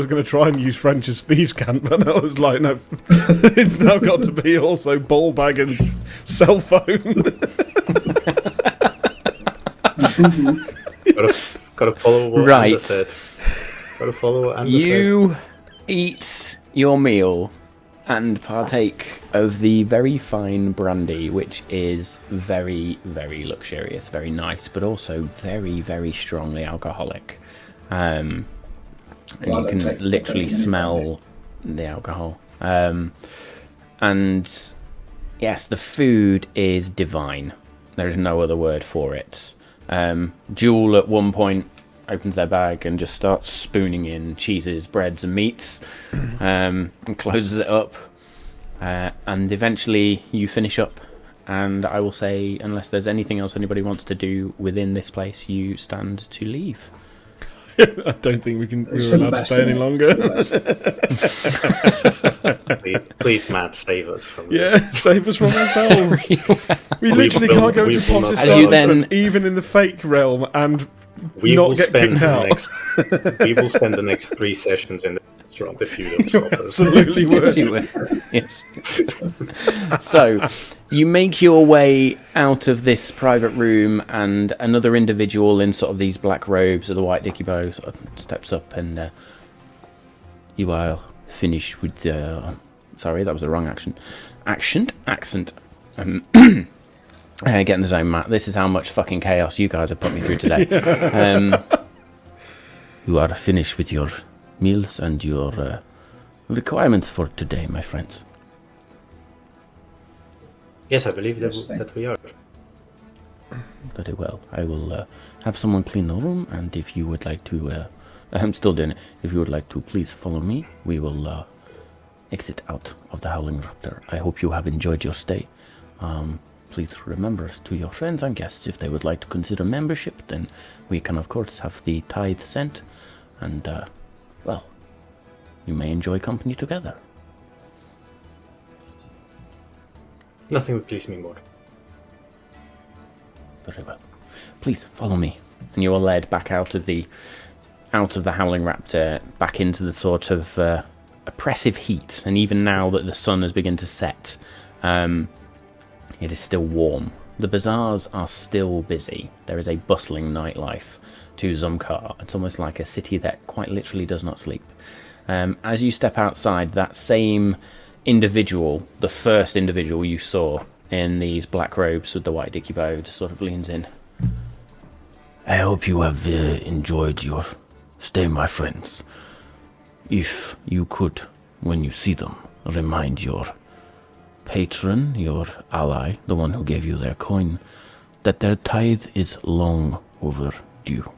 to try and use French as thieves' cant, but I was like, no, it's now got to be also ball bag and cell phone. Gotta follow what Right. Anna said. Gotta follow what Anna said. You eat your meal and partake of the very fine brandy, which is very, very luxurious, very nice, but also very, very strongly alcoholic. And Well, you can don't take literally any smell the alcohol. And yes, the food is divine. There is no other word for it. Jewel at one point opens their bag and just starts spooning in cheeses, breads and meats, and closes it up, and eventually you finish up, and I will say, unless there's anything else anybody wants to do within this place, you stand to leave. I don't think we're It's for the allowed to best, stay any isn't it? longer. It's for the best. Please, Matt, save us from Yeah, this. save us from ourselves. We literally will- can't go we to will not- Potter's As you establishment, then- even in the fake realm, and We not will get spend kicked the out. next. We will spend the next 3 sessions in the restaurant if you don't stop us. Absolutely Yes, would. you will. Yes. So, you make your way out of this private room, and another individual in sort of these black robes with a white dicky bow sort of steps up and you are finished with sorry, that was the wrong accent. Getting the zone, Matt. This is how much fucking chaos you guys have put me through today. You are finished with your meals and your requirements for today, my friends. Yes, I believe Yes, thank that we are. Very well. I will have someone clean the room, and if you would like to... I'm still doing it. If you would like to, please follow me. We will exit out of the Howling Raptor. I hope you have enjoyed your stay. Please remember us to your friends and guests. If they would like to consider membership, then we can, of course, have the tithe sent. And, well, you may enjoy company together. Nothing would please me more. Very well. Please follow me. And you are led back out of the Howling Raptor, back into the sort of oppressive heat. And even now that the sun has begun to set, it is still warm. The bazaars are still busy. There is a bustling nightlife to Zumkar. It's almost like a city that quite literally does not sleep. As you step outside, that same individual, the first individual you saw in these black robes with the white dicky bow, just sort of leans in. I hope you have enjoyed your stay, my friends. If you could, when you see them, remind your patron, your ally, the one who gave you their coin, that their tithe is long overdue.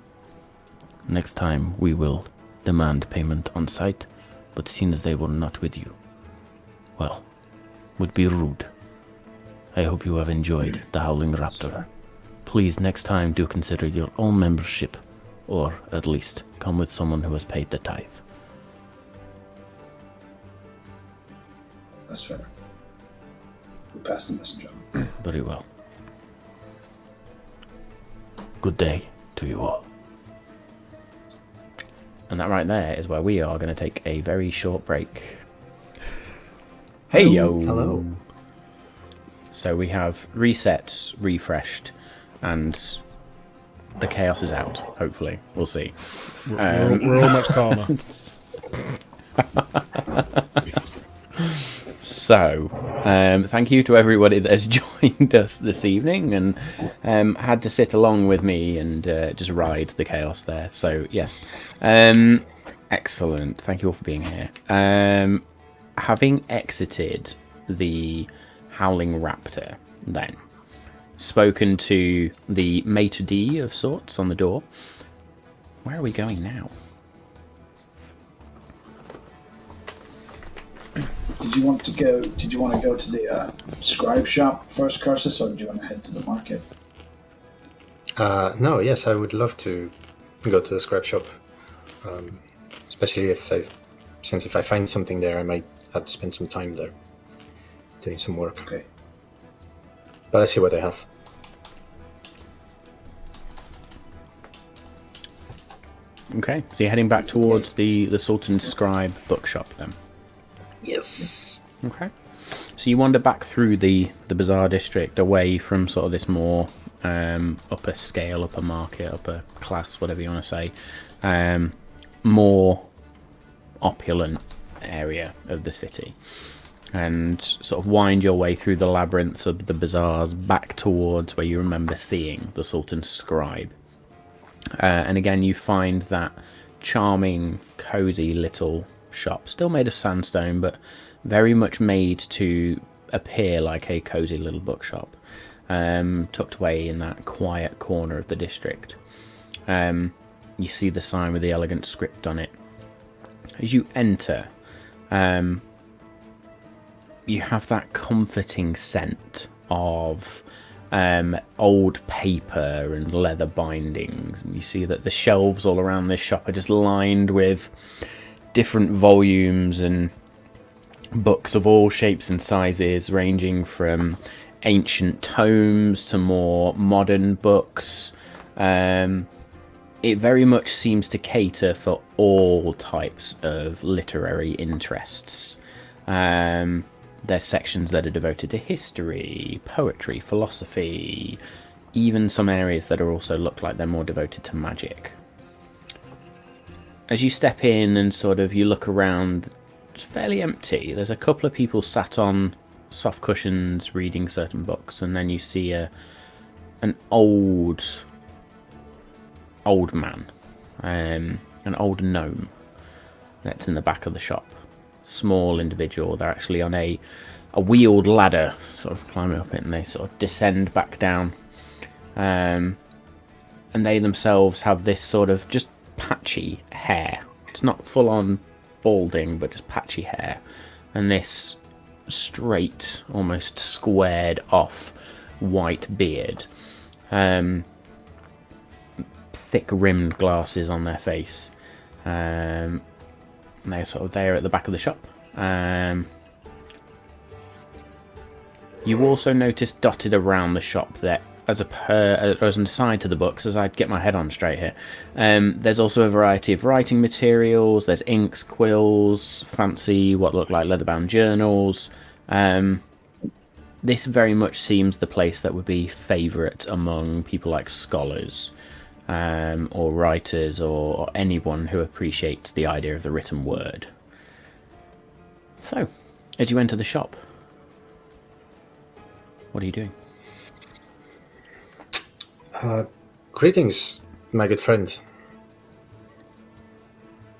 Next time we will demand payment on site, but seeing as they were not with you, well, would be rude. I hope you have enjoyed the Howling Raptor. Please, next time, do consider your own membership, or at least come with someone who has paid the tithe. That's fair. We'll pass the message on. Very well. Good day to you all. And that right there is where we are going to take a very short break. Hey yo! Hello. So we have reset, refreshed, and the chaos is out, hopefully. We'll see. We're all much calmer. So, thank you to everybody that has joined us this evening and had to sit along with me and just ride the chaos there. So, yes. Excellent. Thank you all for being here. Having exited the Howling Raptor, then, spoken to the maitre d' of sorts on the door, where are we going now? Did you want to go to the scribe shop first, Cursus, or do you want to head to the market? No, yes, I would love to go to the scrap shop. Especially if I find something there, I might have to spend some time there doing some work. Okay. But let's see what I have. Okay, so you're heading back towards the Sultan's Scribe bookshop then? Yes. Okay. So you wander back through the bazaar district, away from sort of this more upper scale, upper market, upper class, whatever you want to say, more opulent area of the city, and sort of wind your way through the labyrinths of the bazaars back towards where you remember seeing the Sultan's Scribe. And again, you find that charming, cozy little shop, still made of sandstone, but very much made to appear like a cozy little bookshop, tucked away in that quiet corner of the district. You see the sign with the elegant script on it. As you enter, you have that comforting scent of old paper and leather bindings, and you see that the shelves all around this shop are just lined with different volumes and books of all shapes and sizes, ranging from ancient tomes to more modern books. It very much seems to cater for all types of literary interests. There's sections that are devoted to history, poetry, philosophy, even some areas that are also look like they're more devoted to magic. As you step in and sort of you look around, it's fairly empty. There's a couple of people sat on soft cushions reading certain books, and then you see an old man, an old gnome that's in the back of the shop. Small individual. They're actually on a wheeled ladder, sort of climbing up it, and they sort of descend back down. And they themselves have this sort of just patchy hair. It's not full on balding, but just patchy hair, and this straight, almost squared off white beard. Thick rimmed glasses on their face. And they're sort of there at the back of the shop. You also notice dotted around the shop there, as an aside to the books, as I'd get my head on straight here, there's also a variety of writing materials. There's inks, quills, fancy what look like leather-bound journals. This very much seems the place that would be favourite among people like scholars, or writers, or anyone who appreciates the idea of the written word. So, as you enter the shop, what are you doing? Greetings, my good friend.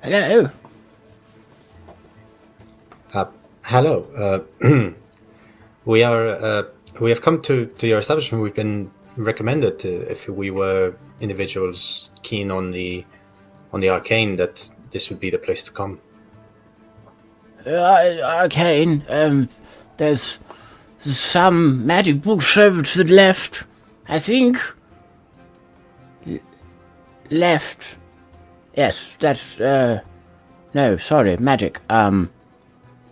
Hello. Hello. We have come to your establishment. We've been recommended if we were individuals keen on the arcane, that this would be the place to come. Arcane. There's some magic books over to the left, I think. Left. Yes, that's, no, sorry, magic.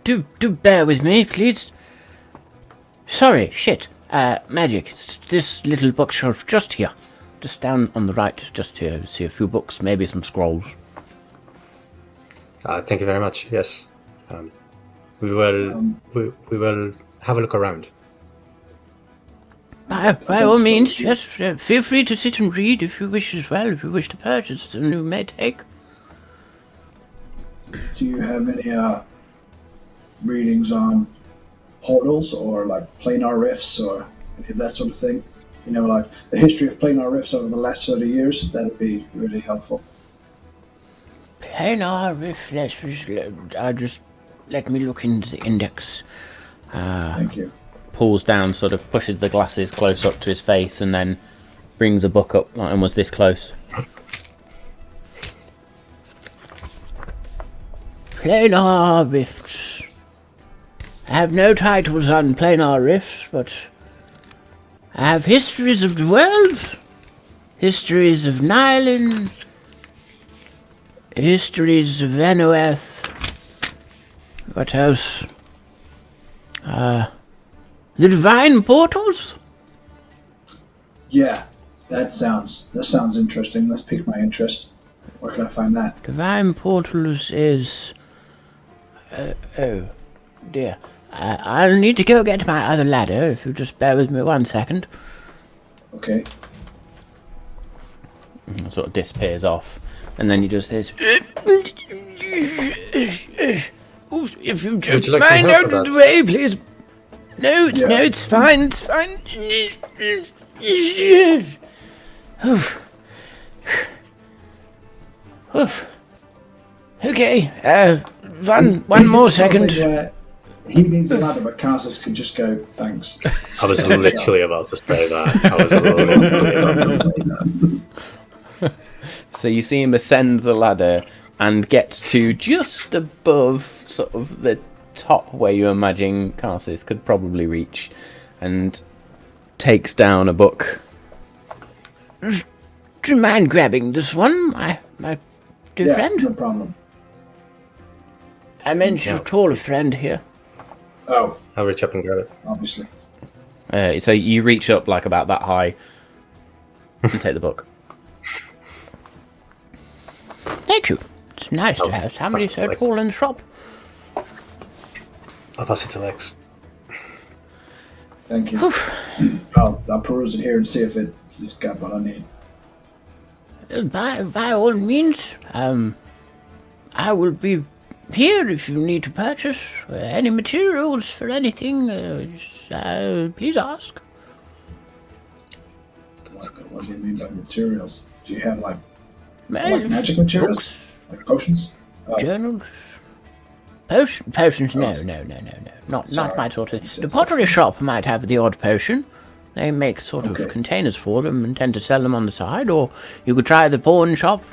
Do bear with me, please. Sorry, shit. Magic. It's this little bookshelf just here. Just down on the right, just here. See a few books, maybe some scrolls. Thank you very much. Yes. We will have a look around. By all means, yes. Feel free to sit and read if you wish as well. If you wish to purchase, then you may take. Do you have any readings on portals or like planar rifts or any of that sort of thing? You know, like the history of planar rifts over the last 30 years. That'd be really helpful. Planar rift. Just let me look into the index. Thank you. Pulls down, sort of pushes the glasses close up to his face, and then brings a book up and was this close. Planar rifts. I have no titles on planar rifts, but I have histories of the world, histories of Nylon, histories of Enoeth. What else? The divine portals? Yeah, that sounds interesting. Let's pique my interest. Where can I find that? Divine portals is... oh, dear. I'll need to go get my other ladder, if you just bear with me 1 second. Okay. And sort of disappears off, and then you just hear... If you Would just you like some mind help out with of that? the way, please. No, it's fine, it's fine. Oof. Oof. Okay, one more second. He needs a ladder, but Carsus can just go, thanks. I was literally about to say that. I was literally about to say that. So you see him ascend the ladder and gets to just above sort of the top where you imagine Carsis could probably reach, and takes down a book. Do you mind grabbing this one, my dear friend? No problem. I meant your taller friend here. Oh, I'll reach up and grab it. obviously. So you reach up like about that high and take the book. Thank you. It's nice to have somebody so tall in the shop. I'll pass it to Lex. Thank you. I'll peruse it here and see if it's got what I need. By all means, I will be here if you need to purchase any materials for anything. Please ask. What do you mean by materials? Do you have like Well, magic materials? books, Like potions? journals. Potions? No. Not my sort of. The pottery shop might have the odd potion. They make sort of containers for them and tend to sell them on the side. Or you could try the pawn shop.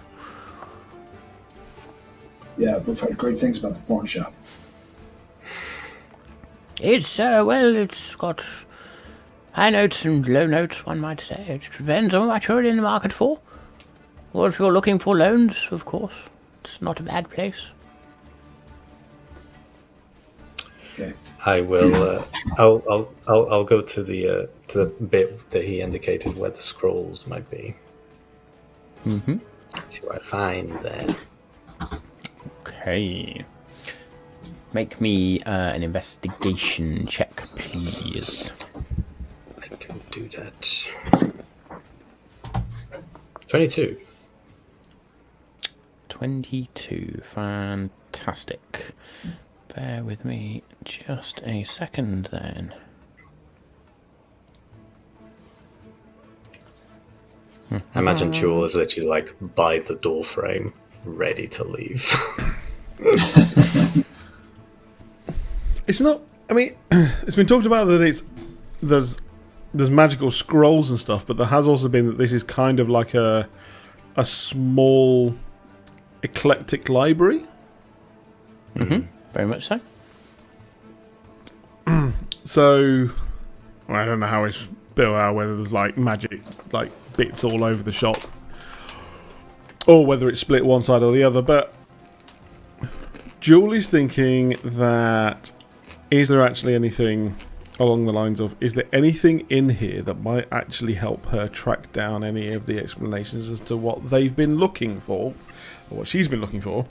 Yeah, we've heard great things about the pawn shop. It's got high notes and low notes, one might say. It depends on what you're in the market for. Or if you're looking for loans, of course. It's not a bad place. Okay. I will. I'll go to the bit that he indicated where the scrolls might be. Mm-hmm. See what I find there. Okay. Make me an investigation check, please. I can do that. 22. 22. Fantastic. Bear with me just a second then. I imagine Jewel is literally like by the door frame, ready to leave. It's not. I mean, it's been talked about that there's magical scrolls and stuff, but there has also been that this is kind of like a small eclectic library. Mm-hmm. Very much so. So I don't know how it's built out, whether there's like magic like bits all over the shop, or whether it's split one side or the other. But Julie's thinking that is there actually anything along the lines of, is there anything in here that might actually help her track down any of the explanations as to what they've been looking for, or what she's been looking for,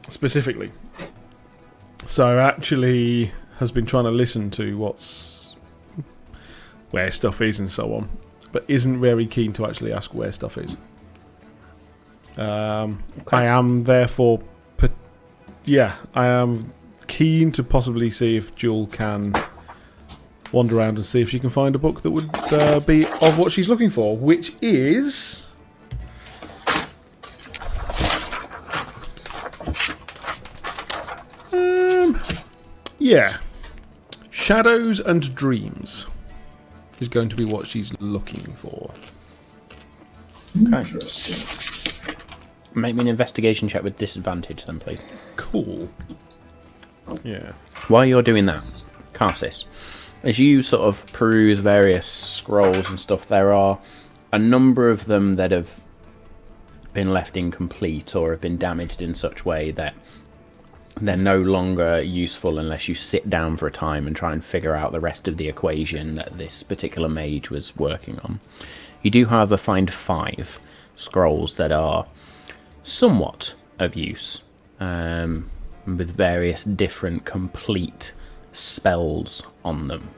specifically. So actually has been trying to listen to where stuff is and so on, but isn't very keen to actually ask where stuff is. I am therefore, I am keen to possibly see if Jewel can wander around and see if she can find a book that would be of what she's looking for, which is... Shadows and Dreams is going to be what she's looking for. Okay. Interesting. Make me an investigation check with disadvantage then, please. Cool. Yeah. While you're doing that, Carsis, as you sort of peruse various scrolls and stuff, there are a number of them that have been left incomplete or have been damaged in such way that they're no longer useful unless you sit down for a time and try and figure out the rest of the equation that this particular mage was working on. You do, however, find 5 scrolls that are somewhat of use, with various different complete spells on them.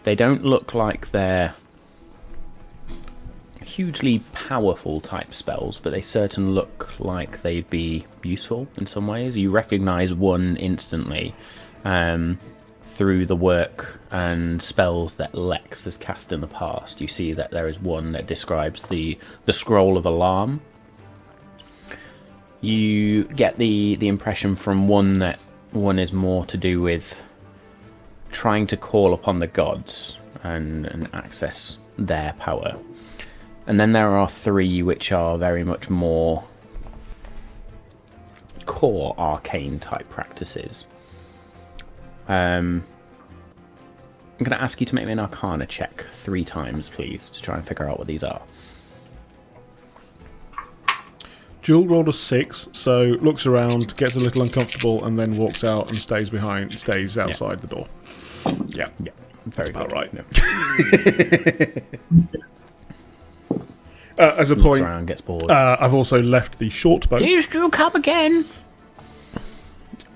They don't look like they're hugely powerful type spells, but they certainly look like they'd be useful in some ways. You recognise one instantly through the work and spells that Lex has cast in the past. You see that there is one that describes the Scroll of Alarm. You get the impression from one that one is more to do with trying to call upon the gods and access their power. And then there are 3 which are very much more core arcane type practices. I'm going to ask you to make me an Arcana check 3 times, please, to try and figure out what these are. Jewel rolled a 6, so looks around, gets a little uncomfortable, and then walks out and stays outside the door. Yeah. Very About good. right. Yeah. As a Looks point, around, gets bored. I've also left the short bow. Please do come again.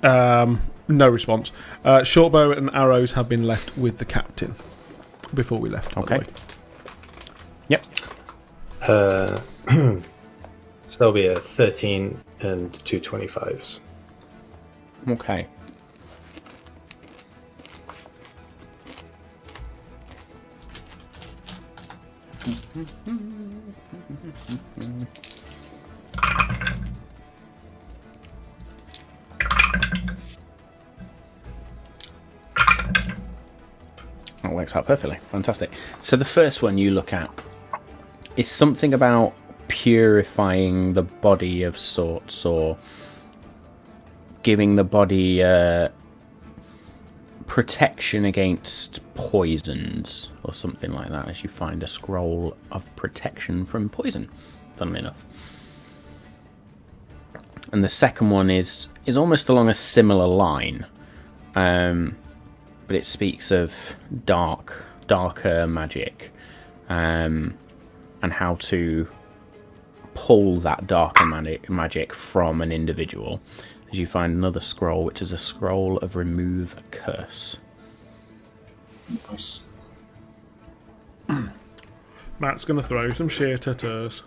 No response. Short bow and arrows have been left with the captain before we left. Okay. By the way. Yep. So that'll be a 13 and 2 25s. Okay. That works out perfectly. Fantastic. So the first one you look at is something about purifying the body of sorts, or giving the body protection against poisons, or something like that, as you find a scroll of protection from poison, funnily enough. And the second one is almost along a similar line, but it speaks of darker magic, and how to pull that darker magic from an individual, as you find another scroll, which is a scroll of remove a curse. Nice. Matt's going to throw some shit at us.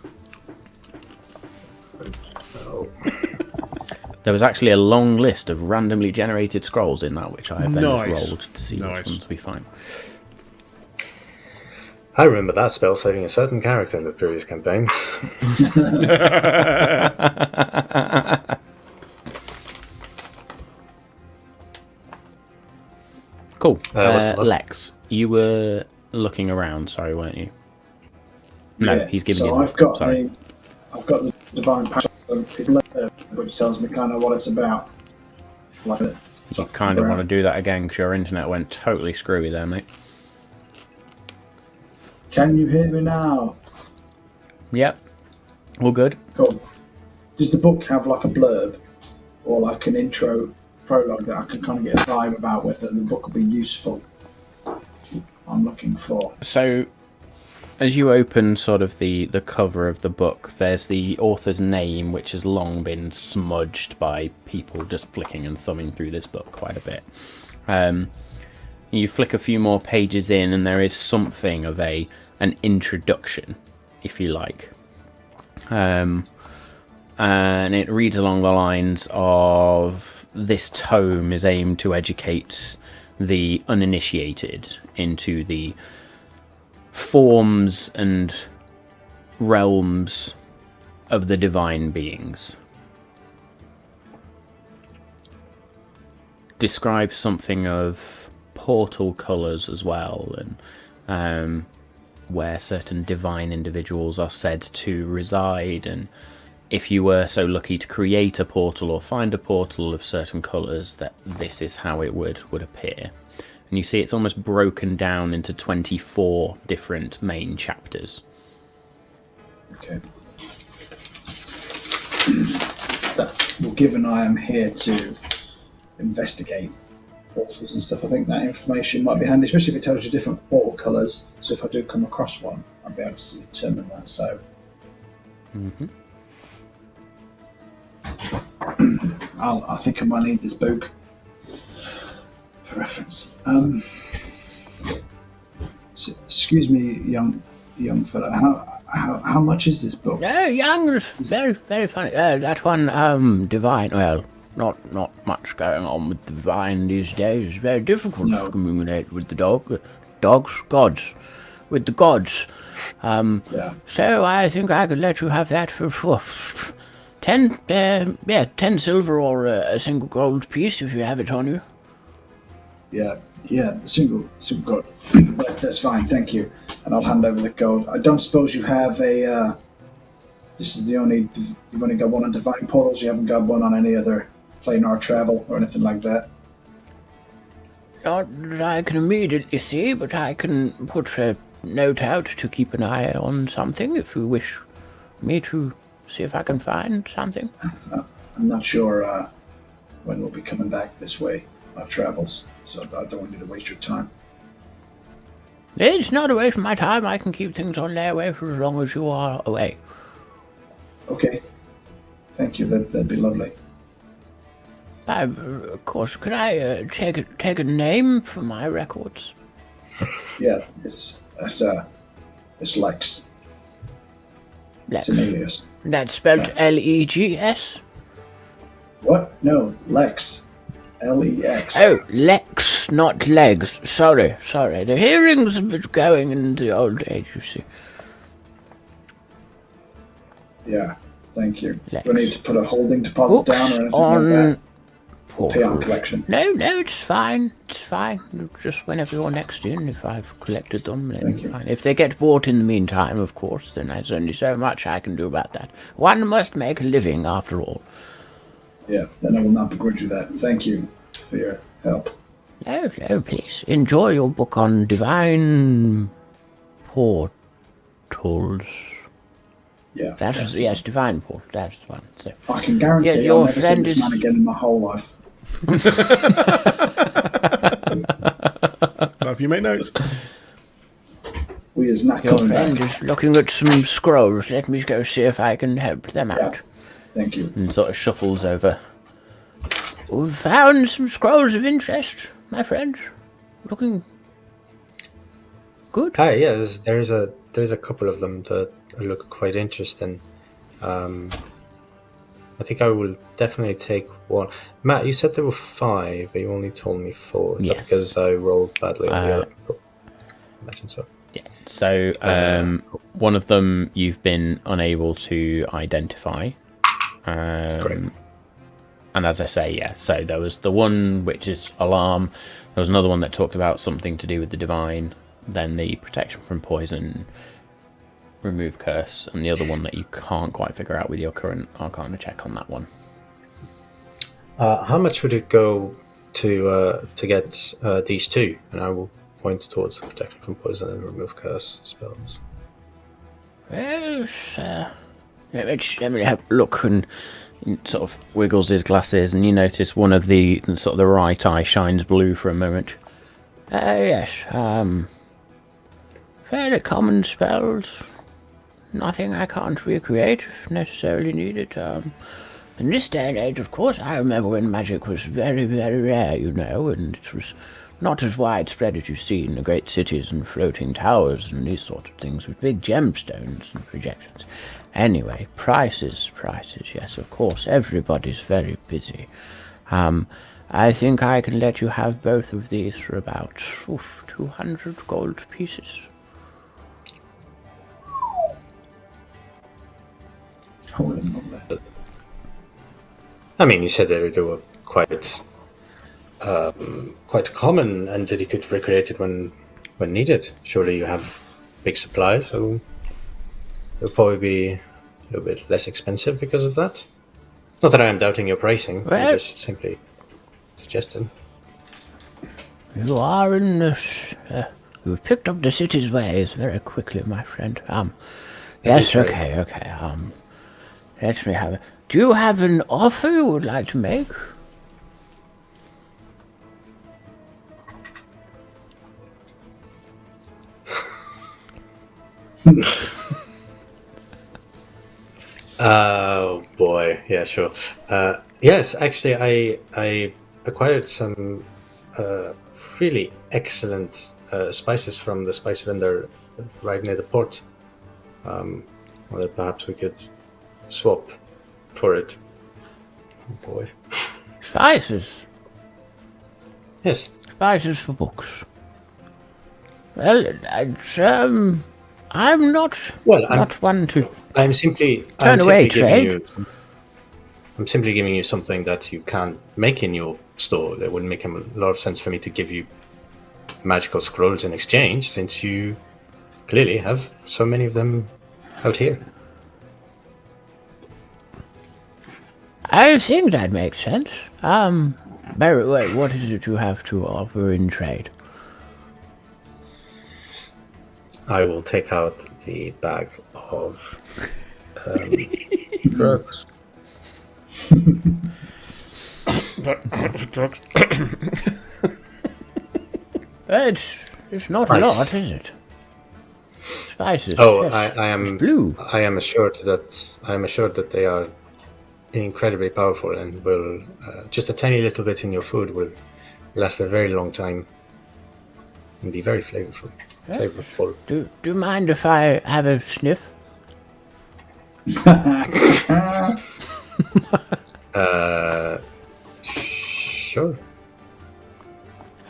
There was actually a long list of randomly generated scrolls in that, which I have then just Nice. rolled to see which ones we find. I remember that spell saving a certain character in the previous campaign. Cool. What's the- Lex, you were looking around, sorry, weren't you? No, Yeah, he's giving so you. I've got sorry. the divine passion. It's letter, which tells me kind of what it's about. Like it. You kind of want to do that again because your internet went totally screwy there, mate. Can you hear me now? Yep. All good. Cool. Does the book have like a blurb or like an intro prologue that I can kind of get a vibe about whether the book will be useful? I'm looking for. So, as you open sort of the cover of the book, there's the author's name, which has long been smudged by people just flicking and thumbing through this book quite a bit. You flick a few more pages in, and there is something of an introduction, if you like. And it reads along the lines of, this tome is aimed to educate the uninitiated into the forms and realms of the divine beings. Describe something of portal colours as well, and where certain divine individuals are said to reside, and if you were so lucky to create a portal or find a portal of certain colours, that this is how it would appear. And you see it's almost broken down into 24 different main chapters. Okay. Well, given I am here to investigate portals and stuff, I think that information might be handy, especially if it tells you different portal colours. So if I do come across one, I'll be able to determine that. So. I think I might need this book for reference. Excuse me, young fellow. How much is this book? Oh, young is very, very funny. That one, divine. Well, not much going on with divine these days. It's very difficult to communicate with the gods, with the gods. Yeah. So I think I could let you have that for 10 silver or a single gold piece if you have it on you. Yeah, single gold. That's fine, thank you. And I'll hand over the gold. I don't suppose you have a. This is you've only got one on divine portals. You haven't got one on any other planar travel or anything like that. Not that I can immediately see, but I can put a note out to keep an eye on something if you wish me to see if I can find something. I'm not sure when we'll be coming back this way. Our travels, so I don't want you to waste your time. It's not a waste of my time. I can keep things on layaway for as long as you are away. Okay. Thank you. That'd be lovely. Of course, could I take a name for my records? Yeah, it's Lex. It's an alias. That's spelled Legs? What? No, Lex. Lex. Oh, Lex, not legs. Sorry. The hearing's a bit going in the old age, you see. Yeah, thank you. Lex. Do I need to put a holding deposit down or anything like that? Pay on collection. No, it's fine. Just whenever you're next in, if I've collected them, then Thank you. fine. If they get bought in the meantime, of course, then there's only so much I can do about that. One must make a living, after all. Yeah, then I will not begrudge you that. Thank you for your help. No, please. Enjoy your book on divine portals. Yeah. Yes, divine portals. That's the one. So, I can guarantee Yeah, your I'll never see friend this is- man again in my whole life. Now, if you make notes. We is not your coming friend back. is looking at some scrolls. Let me go see if I can help them out. Thank you. And sort of shuffles over. We've found some scrolls of interest, my friend. Looking good. Hi, yeah, there's a couple of them that look quite interesting. I think I will definitely take one. Matt, you said there were 5, but you only told me 4. Is that Yes. because I rolled badly on the other? Imagine so. Yeah. So one of them you've been unable to identify. Great. And as I say, yeah, so there was the one which is alarm. There was another one that talked about something to do with the divine. Then the protection from poison, remove curse, and the other one that you can't quite figure out with your current arcana check on that one. How much would it go to get these 2? And I will point towards the protection from poison and remove curse spells. Well, let me have a look, and Sort of wiggles his glasses, and you notice one of the sort of the right eye shines blue for a moment. yes, fairly common spells. Nothing I can't recreate if necessarily needed. In this day and age, of course, I remember when magic was very, very rare, you know, and it was not as widespread as you see in the great cities and floating towers and these sort of things with big gemstones and projections. Anyway, prices, yes, of course, everybody's very busy. I think I can let you have both of these for about 200 gold pieces. Holy moly. I mean, you said they were quite common, and that you could recreate it when needed. Surely you have big supplies, so it'll probably be a little bit less expensive because of that. Not that I am doubting your pricing. Well- I just simply suggested. You are in this. You've picked up the city's ways very quickly, my friend. Yes, is very- okay. Let me have it. Do you have an offer you would like to make? Oh boy, yeah, sure. Yes, actually, I acquired some really excellent spices from the spice vendor right near the port. Well, perhaps we could swap for it. Oh boy. Spices. Yes. Spices for books. Well, I'm not Well, I'm one to. I'm simply Turn away, giving you. I'm simply giving you something that you can't make in your store. That would make a lot of sense for me to give you magical scrolls in exchange, since you clearly have so many of them out here. I think that makes sense. Barry, wait, what is it you have to offer in trade? I will take out the bag of Drugs. Drugs. It's not a Nice. lot, is it? Spices. Oh, yes. I am. Blue. I am assured that they are incredibly powerful and will just a tiny little bit in your food will last a very long time and be very flavorful. Flavorful. Do you mind if I have a sniff? Sure.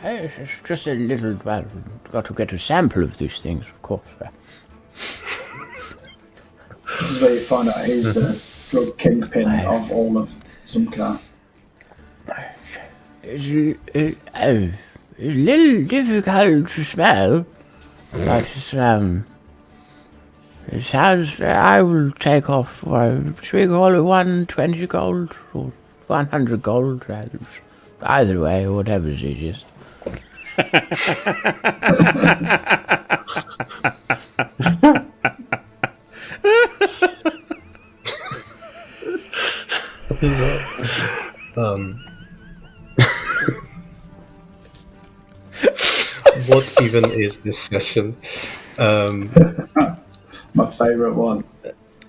It's just a little. Well, got to get a sample of these things, of course. This is where you find out he's the drug kingpin of all of Zumkar. It's a little difficult to smell, but it sounds. I will take off. Should we call it 120 gold or 100 gold? Either way, whatever's easiest. What even is this session? My favourite one.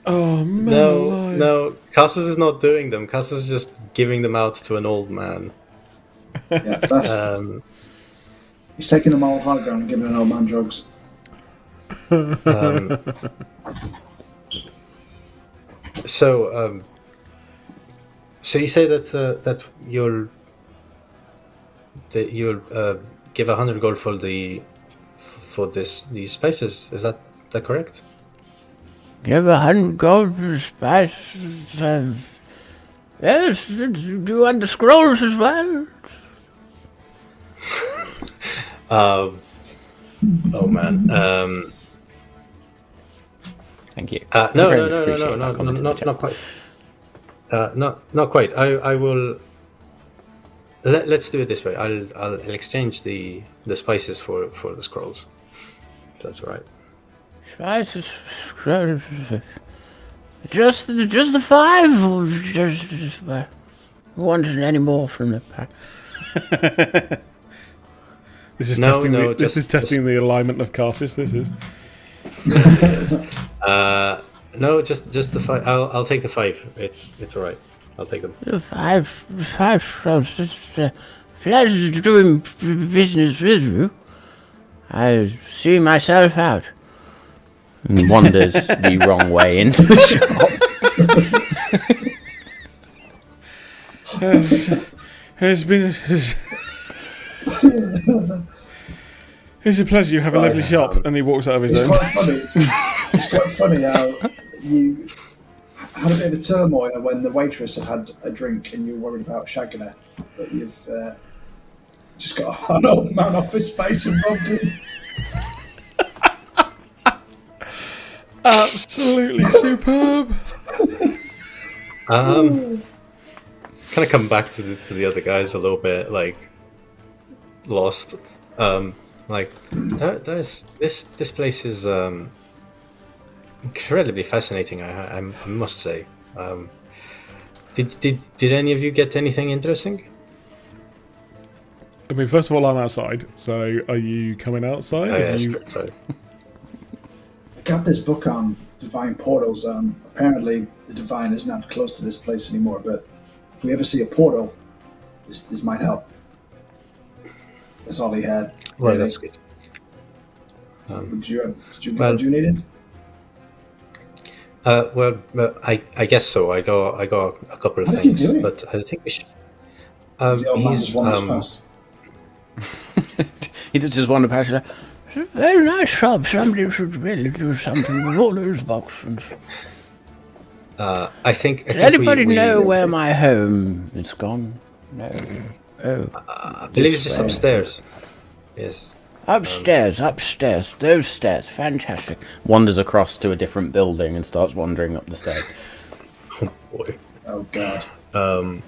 Oh man! No. Cassus is not doing them. Cassus is just giving them out to an old man. Yeah, that's, he's taking them all high ground and giving an old man drugs. So you say that you'll give 100 gold for these spices. Is that correct? Give 100 gold for spice. Yes, do you want the scrolls as well? Oh man. Thank you. No, Very much appreciate that not comment in the chat. quite. Not quite. I will. Let's do it this way. I'll exchange the spices for the scrolls. If that's all right. Spices, scrolls. Just the 5, or just wanted any more from the pack? This is No, testing. no, This is testing the alignment of Cassis. This is. No, just the 5. I'll take the 5. It's all right. I'll take them. The 5 scrolls. It's pleasure doing business with you. I see myself out. And wanders the wrong way into the shop. It's been. It's a pleasure. You have a lovely shop, and he walks out of his It's own. quite funny. It's quite funny how you had a bit of a turmoil when the waitress had a drink and you were worried about shagging her, but you've just got an old man off his face and robbed him. Absolutely superb. Kind of come back to the other guys a little bit, like lost. This place is incredibly fascinating. I must say. Did any of you get anything interesting? I mean, first of all, I'm outside. So, are you coming outside? Oh, yeah, Have you- sure, sorry. I got this book on divine portals. Apparently, the divine is not close to this place anymore, but if we ever see a portal, this might help. That's all he had. Well, really. that's good. Did you get well- what you needed? Well, I guess so. I got a couple of What is he things, doing? but I think we should. The old man He's just wanders past. He just wonder past you. It's a very nice shop. Somebody should really do something with all those boxes. I think. Does anybody know where my home is gone? No. Oh. I believe it's just way. upstairs. Yes. Upstairs. Those stairs. Fantastic. Wanders across to a different building and starts wandering up the stairs. Oh boy. Oh God.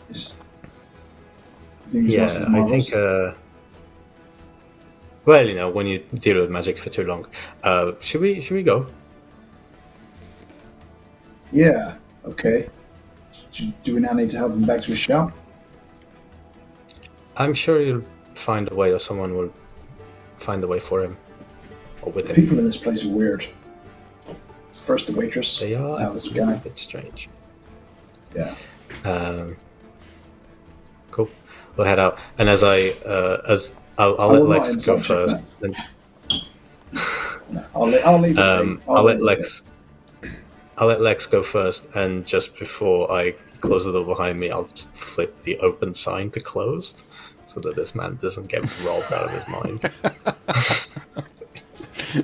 This- you think he's Yeah, lost his I marbles? think. Well, when you deal with magic for too long, should we go? Yeah. Okay. Do we now need to help him back to his shop? I'm sure you'll find a way, or someone will find a way for him. Or with The him. people in this place are weird. First the waitress, They are now this a guy. bit strange. Yeah. Cool. We'll head out, and I'll I let will not Lex go insult you, first. no. Then, No, I'll leave it. I'll let leave it Lex. I'll let Lex go first, and just before I close the door behind me, I'll just flip the open sign to closed, so that this man doesn't get robbed out of his mind.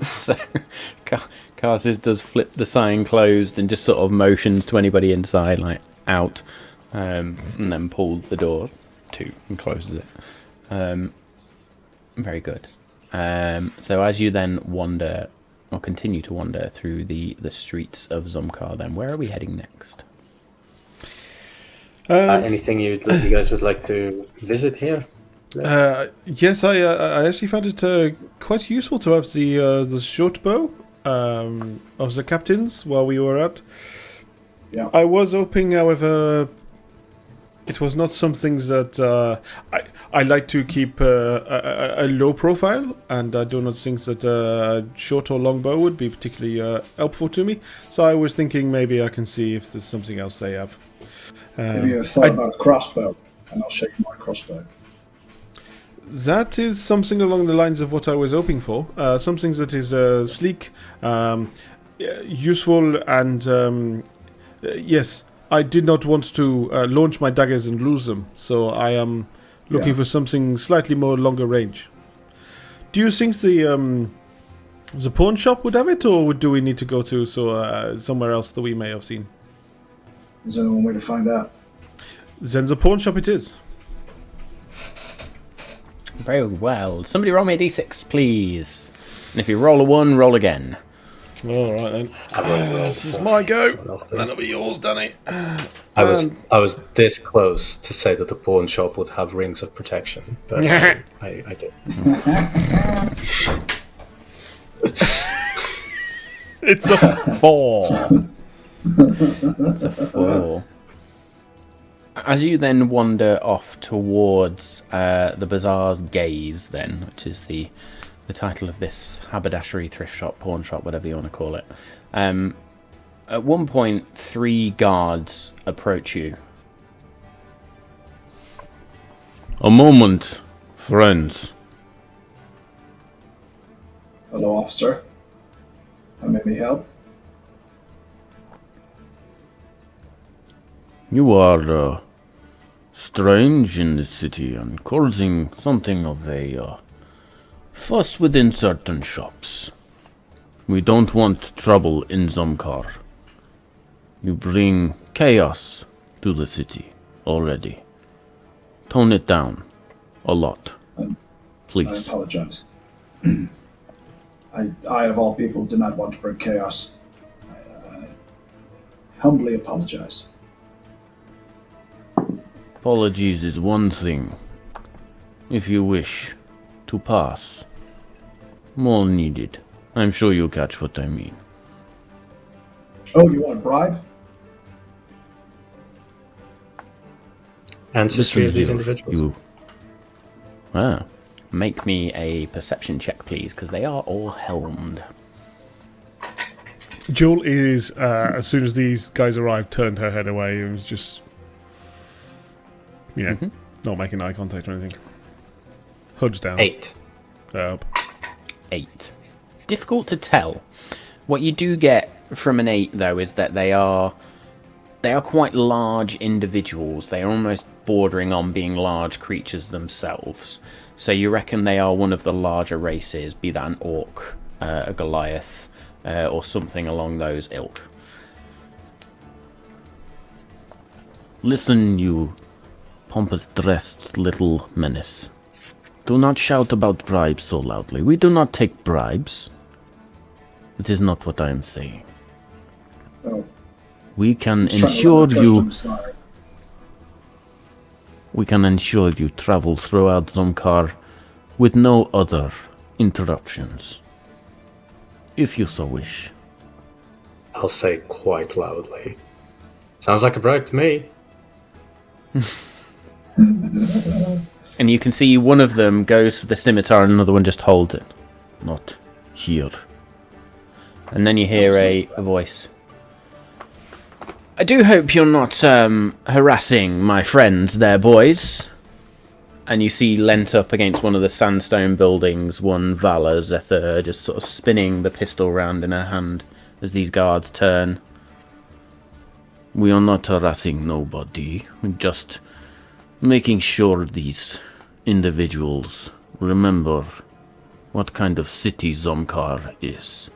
So, Carsis does flip the sign closed and just sort of motions to anybody inside, like out, and then pulls the door to and closes it. Very good. So as you then wander, or continue to wander through the streets of Zumkar, then where are we heading next? Anything you guys would like to visit here? Yes, I actually found it quite useful to have the short bow of the captains while we were out. Yeah. I was hoping, however, it was not something that I like to keep a low profile, and I do not think that a short or long bow would be particularly helpful to me. So I was thinking maybe I can see if there's something else they have. Have you ever thought about a crossbow? And I'll show you my crossbow. That is something along the lines of what I was hoping for. Something that is sleek, useful, and yes, I did not want to launch my daggers and lose them, so I am looking for something slightly more longer range. Do you think the pawn shop would have it, or do we need to go to somewhere else that we may have seen? Is there one way to find out? Then the pawn shop it is. Very well. Somebody roll me a d6, please. And if you roll a 1, roll again. All right then. This is So my go. what else do That'll be yours, Danny. I was this close to say that the pawn shop would have rings of protection, but I did. It's a 4. It's a 4. As you then wander off towards the Bazaars Gaze, then, which is the title of this haberdashery, thrift shop, pawn shop, whatever you want to call it, at one point 3 guards approach you. A moment, friends. Hello, officer. How may we help? You are strange in the city and causing something of a fuss within certain shops. We don't want trouble in Zumkar. You bring chaos to the city already. Tone it down a lot, I please. apologize. I, of all people, do not want to bring chaos. I humbly apologize. Apologies is one thing. If you wish to pass, more needed. I'm sure you'll catch what I mean. Oh, you want a bribe? Ancestry of these Listen, individuals. Make me a perception check, please, because they are all helmed. Jewel is, as soon as these guys arrived, turned her head away and was just, not making eye contact or anything. Hoods down. 8. Up. 8. Difficult to tell. What you do get from an 8, though, is that they are quite large individuals. They are almost bordering on being large creatures themselves. So you reckon they are one of the larger races, be that an orc, a Goliath, or something along those ilk. Listen, you pompous-dressed little menace. Do not shout about bribes so loudly. We do not take bribes. It is not what I am saying. Oh, We can just trying to ensure let the you. customer slide. We can ensure you travel throughout Zumkar with no other interruptions, if you so wish. I'll say quite loudly. Sounds like a bribe to me. And you can see one of them goes for the scimitar and another one just holds it. Not here. And then you hear a voice. I do hope you're not harassing my friends there, boys. And you see leant up against one of the sandstone buildings, one Vala Zephyr, just sort of spinning the pistol round in her hand as these guards turn. We are not harassing nobody. We're just making sure these individuals remember what kind of city Zumkar is.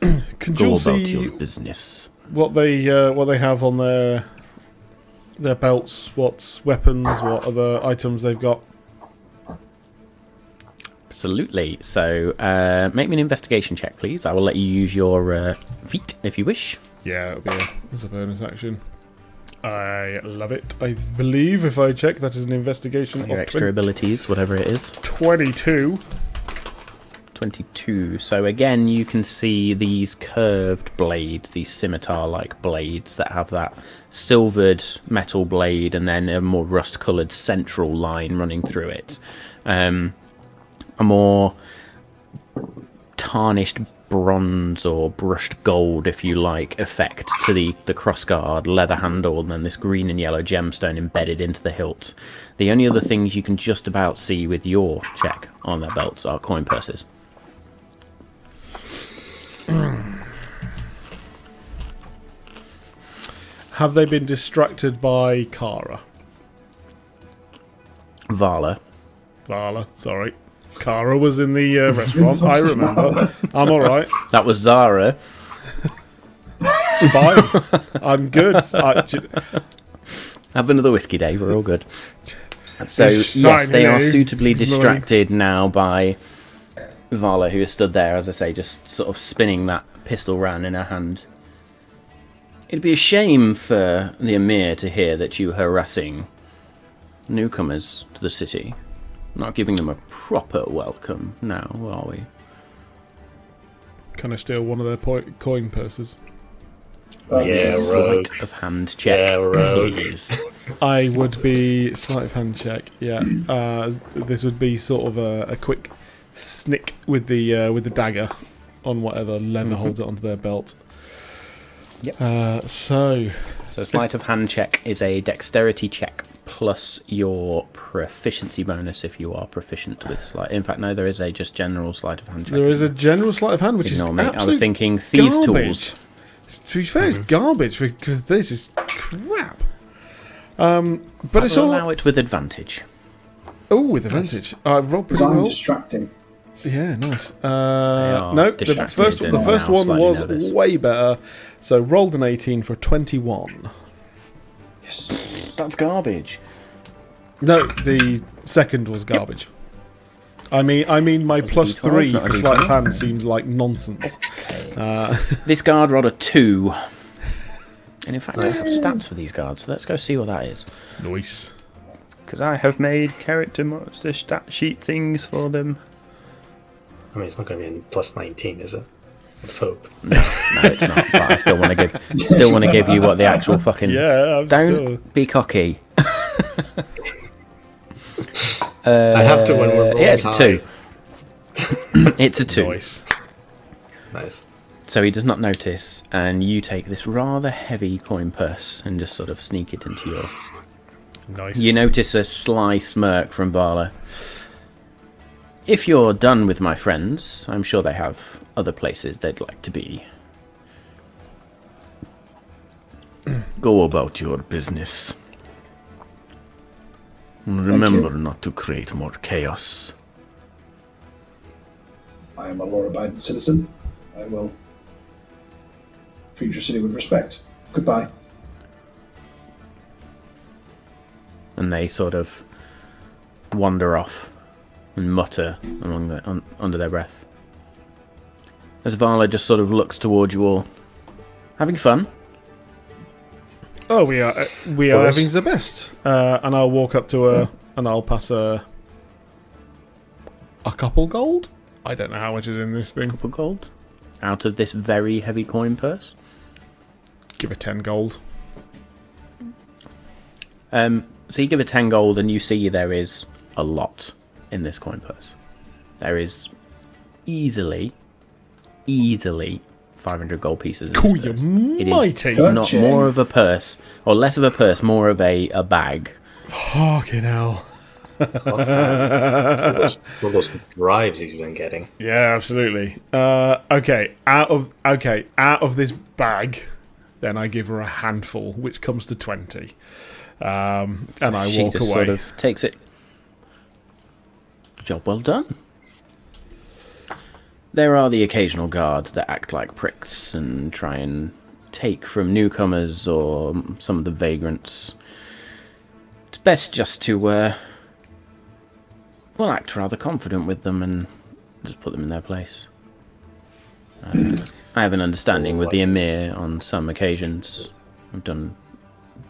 Can Go you about see your business. what they have on their belts? What weapons? What other items they've got? Absolutely. So, make me an investigation check, please. I will let you use your feet if you wish. Yeah, it'll be as a bonus action. I love it. I believe if I check, that is an investigation Your of extra abilities, whatever it is. 22. 22. So again, you can see these curved blades, these scimitar-like blades that have that silvered metal blade and then a more rust-coloured central line running through it. A more tarnished bronze or brushed gold, if you like, effect to the crossguard, leather handle, and then this green and yellow gemstone embedded into the hilt. The only other things you can just about see with your check on their belts are coin purses. Have they been distracted by Kara? Vala. Vala, sorry. Kara was in the restaurant, I remember. I'm alright. That was Zara. Fine. I'm good. Have another whiskey, Dave. We're all good. So, It's yes, fine, they you are know. suitably It's annoying. distracted now by Vala, who is stood there, as I say, just sort of spinning that pistol round in her hand. It'd be a shame for the Emir to hear that you were harassing newcomers to the city. Not giving them a proper welcome now, are we? Can I steal one of their coin purses? Yeah, rogue. Sleight of hand check, Yeah, rogue. please. I would be sleight of hand check. Yeah, this would be sort of a quick snick with the dagger on whatever leather holds it onto their belt. Yep. So Sleight of hand check is a dexterity check plus your proficiency bonus if you are proficient with sleight. In fact, no, there is a just general sleight of hand check. there is a general sleight of hand, which Ignore is me. I absolute was thinking thieves' garbage. tools. To be fair, it's garbage because this is crap. But it's I'll all allow it with advantage. with advantage. Roll pretty Design well. distracting. Yeah, nice. are No, the distracted first and one now was slightly nervous. way better. So rolled an 18 for 21. That's garbage. No, the second was garbage. I mean, my plus D12, 3 not a for sleight of D20. hand seems like nonsense. This guard rolled a 2. And in fact, I have stats for these guards, so let's go see what that is. Nice. Because I have made character monster stat sheet things for them. I mean, it's not going to be in plus 19, is it? Let's hope. No, it's not. But I still want to give you what the actual fucking. Yeah, I'm Don't still... be cocky. I have to when we're rolling Yeah, it's a high. 2. It's a 2. Nice. Nice. So he does not notice, and you take this rather heavy coin purse and just sort of sneak it into your. Nice. You notice a sly smirk from Vala. If you're done with my friends, I'm sure they have other places they'd like to be. Go about your business. Remember not to create more chaos. I am a law-abiding citizen. I will treat your city with respect. Goodbye. And they sort of wander off and mutter under their breath. As Vala just sort of looks toward you all. Having fun? Oh, we are having the best. And I'll walk up to her and I'll pass her a couple gold. I don't know how much is in this thing. Couple gold? Out of this very heavy coin purse? Give her 10 gold. So you give it 10 gold, and you see there is a lot in this coin purse. There is easily 500 gold pieces in Cool, this purse. you It mighty. is Gotcha. not more of a purse, or less of a purse, more of a bag. Fucking hell. All those bribes he's been getting. Yeah, absolutely. Okay, out of this bag, then I give her a handful, which comes to 20. And I She walk just away. sort of takes it. Job well done. There are the occasional guard that act like pricks and try and take from newcomers or some of the vagrants. It's best just to, act rather confident with them and just put them in their place. I have an understanding with the Emir on some occasions. I've done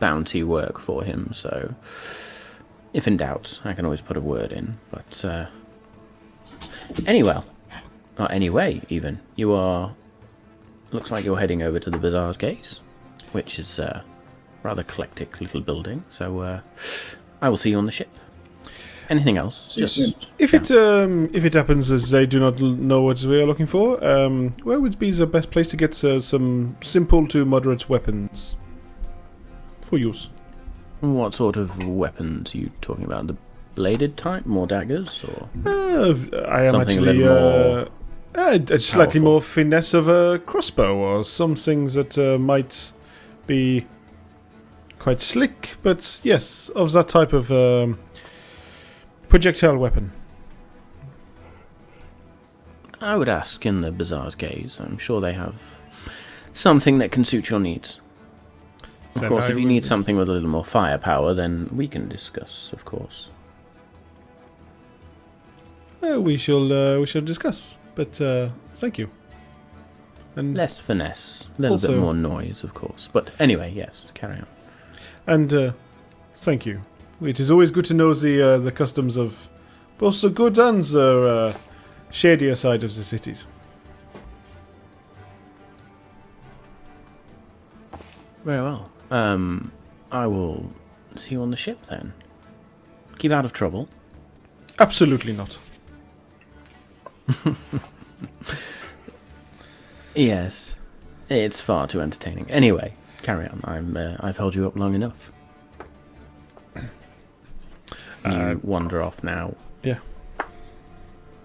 bounty work for him, so if in doubt, I can always put a word in. But anyway, even you are. Looks like you're heading over to the Bazaars Gates, which is a rather eclectic little building. So I will see you on the ship. Anything else? you soon. If it happens as they do not know what we are looking for, where would be the best place to get some simple to moderate weapons for use? What sort of weapons are you talking about? The bladed type, more daggers, or I am something a actually little more a slightly powerful? more finesse of a crossbow, or some things that might be quite slick, but yes, of that type of projectile weapon. I would ask in the Bazaar's gaze. I'm sure they have something that can suit your needs. Of Then course, I if you would- need something with a little more firepower, then we can discuss, of course. We shall discuss. But thank you. And Less finesse, a little bit Also- more noise, of course. But anyway, yes, carry on. and thank you. It is always good to know the customs of both the good and the shadier side of the cities. Very well. I will see you on the ship then. Keep out of trouble. Absolutely not. Yes, it's far too entertaining. Anyway, carry on. I've held you up long enough. You wander off now. Yeah.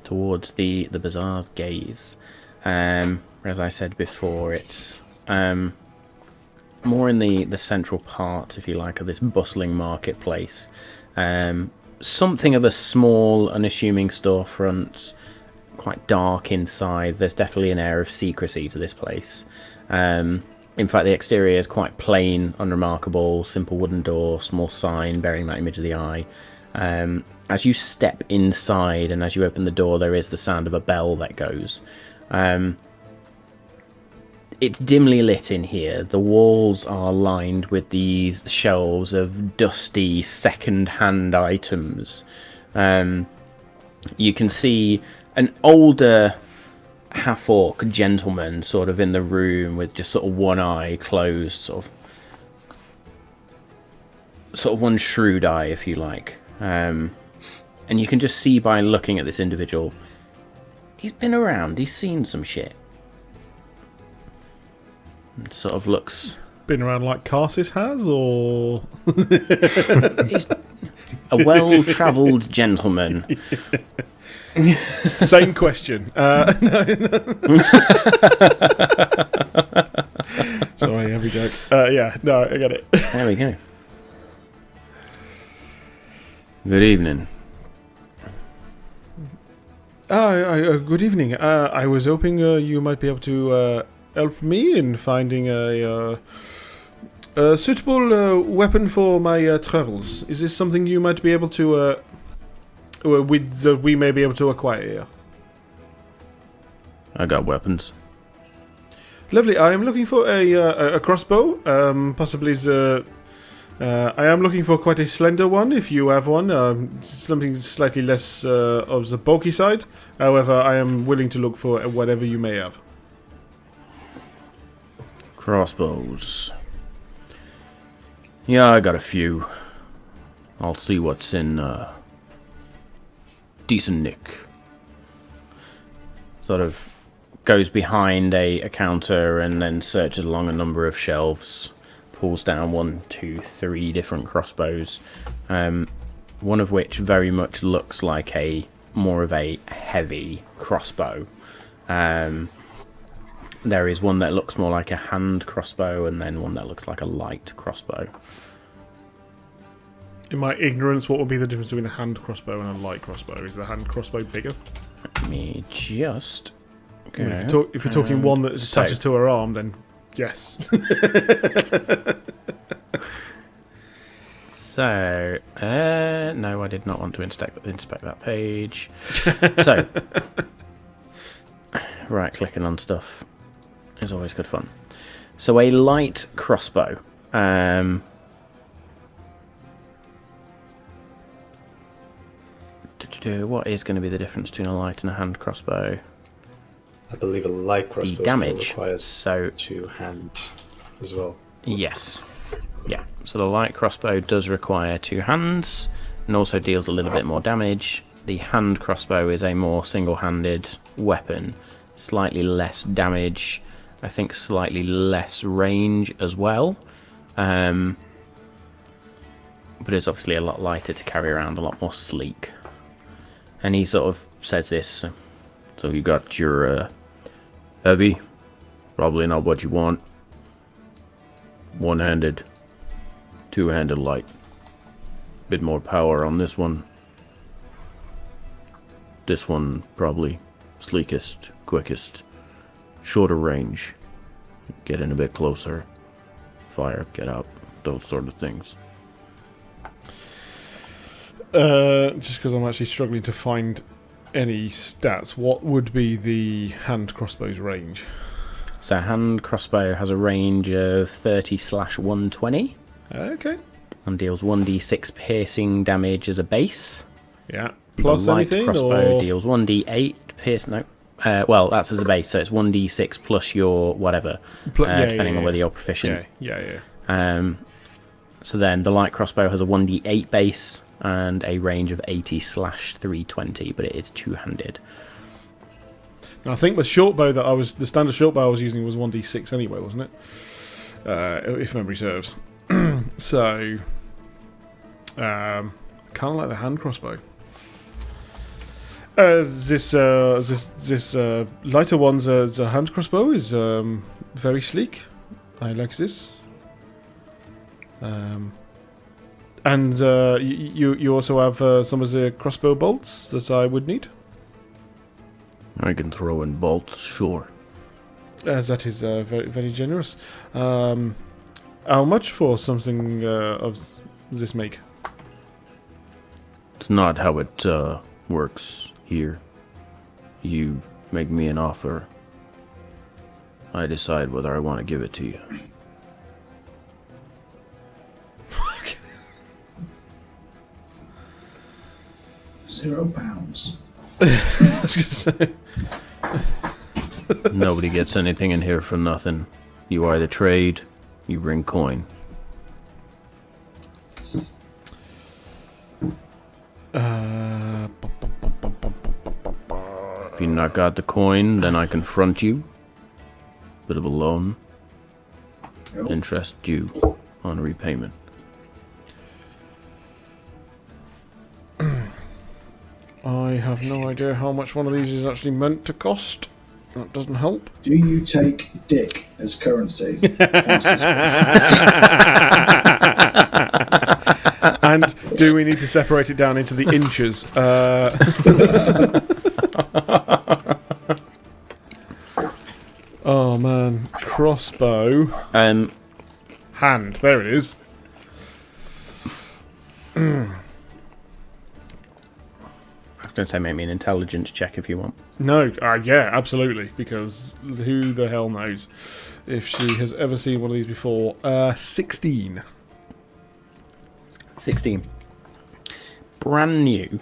Towards the Bazaar's gaze. As I said before, it's more in the central part, if you like, of this bustling marketplace. Something of a small, unassuming storefront, quite dark inside. There's definitely an air of secrecy to this place. In fact, the exterior is quite plain, unremarkable, simple wooden door, small sign bearing that image of the eye. As you step inside and as you open the door, there is the sound of a bell that goes. It's dimly lit in here. The walls are lined with these shelves of dusty second-hand items. You can see an older half-orc gentleman sort of in the room with just sort of one eye closed, sort of one shrewd eye, if you like. And you can just see by looking at this individual, he's been around, he's seen some shit. And sort of looks... Been around like Carsis has, or He's a well-travelled gentleman. same question? Sorry, every joke. Yeah, no, I get it. There we go. Good evening. Good evening. I was hoping you might be able to help me in finding a suitable weapon for my travels. Is this something you might be able to, we may be able to acquire here? I got weapons. Lovely. I am looking for a crossbow. Possibly I am looking for quite a slender one, if you have one. Something slightly less of the bulky side. However, I am willing to look for whatever you may have. Crossbows. Yeah, I got a few. I'll see what's in decent nick. Sort of goes behind a counter and then searches along a number of shelves, pulls down 1, 2, 3 different crossbows, one of which very much looks like more of a heavy crossbow. There is one that looks more like a hand crossbow, and then one that looks like a light crossbow. In my ignorance, what would be the difference between a hand crossbow and a light crossbow? Is the hand crossbow bigger? Let me just go. If you're talking one that attaches to her arm, then yes. So, no, I did not want to inspect that page. So, right-clicking on stuff is always good fun. So, a light crossbow. What is going to be the difference between a light and a hand crossbow? I believe a light crossbow The damage. still requires So, 2 hands as well. yes. Yeah, so the light crossbow does require 2 hands and also deals a little bit more damage. The hand crossbow is a more single-handed weapon, slightly less damage, I think slightly less range as well. But it's obviously a lot lighter to carry around, a lot more sleek. And he sort of says this, so you got your heavy, probably not what you want, one-handed, 2-handed light. Bit more power on this one. This one probably sleekest, quickest, shorter range. Get in a bit closer. Fire, get out, those sort of things. Just because I'm actually struggling to find any stats, what would be the hand crossbow's range? So hand crossbow has a range of 30/120. Okay. And deals 1d6 piercing damage as a base. Yeah. Plus the light anything, crossbow or? deals 1d8 pierce. No. Well, that's as a base, so it's 1d6 plus your whatever, depending on whether you're proficient. Yeah. So then the light crossbow has a 1d8 base and a range of 80/320, but it is 2-handed. Now, I think the standard short bow I was using was 1d6 anyway, wasn't it? If memory serves. So, kind of like the hand crossbow. This lighter one's the hand crossbow is very sleek. I like this. And you also have some of the crossbow bolts that I would need. I can throw in bolts, sure. That is very, very generous. How much for something of this make? It's not how it works here. You make me an offer. I decide whether I want to give it to you. £0. I was gonna say. Nobody gets anything in here for nothing. You either trade, you bring coin. If you not got the coin, then I confront you. Bit of a loan. Nope. Interest due on repayment. I have no idea how much one of these is actually meant to cost. That doesn't help. Do you take dick as currency? And do we need to separate it down into the inches? Oh man, crossbow. Hand. There it is. I was going to say make me an intelligence check if you want. No, yeah, absolutely, because who the hell knows if she has ever seen one of these before. 16. 16. Brand new.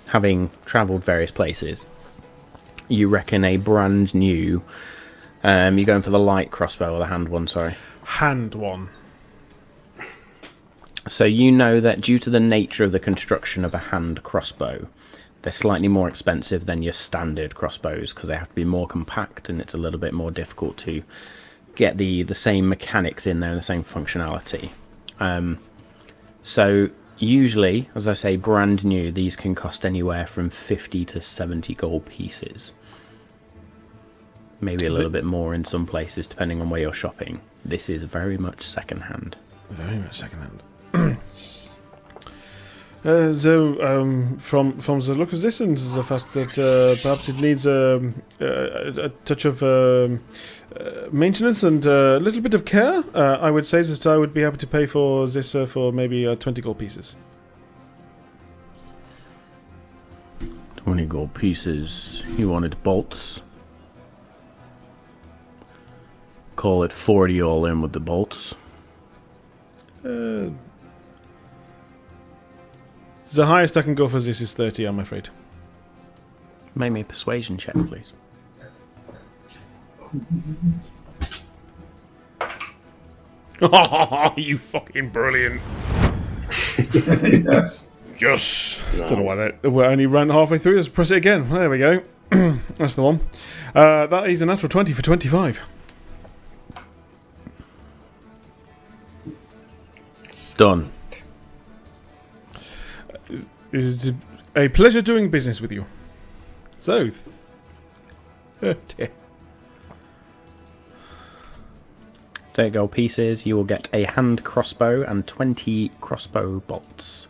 Having travelled various places, you reckon a brand new... you're going for the light crossbow or the hand one, sorry. Hand one. So you know that due to the nature of the construction of a hand crossbow, they're slightly more expensive than your standard crossbows because they have to be more compact and it's a little bit more difficult to get the same mechanics in there and the same functionality. So usually, as I say, brand new, these can cost anywhere from 50 to 70 gold pieces. Maybe a little bit more in some places depending on where you're shopping. This is very much second hand. Very much second hand. From the look of this and the fact that perhaps it needs a touch of maintenance and a little bit of care, I would say that I would be happy to pay for this for maybe 20 gold pieces. 20 gold pieces. You wanted bolts? Call it 40 all in with the bolts. The highest I can go for this is 30, I'm afraid. Make me a persuasion check, please. You fucking brilliant. Yes. Yes. Don't know why that. We're only ran halfway through. Let's press it again. There we go. That's the one. That is a natural 20 for 25. Done. It is a pleasure doing business with you. So, 30. 30 gold pieces. You will get a hand crossbow and 20 crossbow bolts.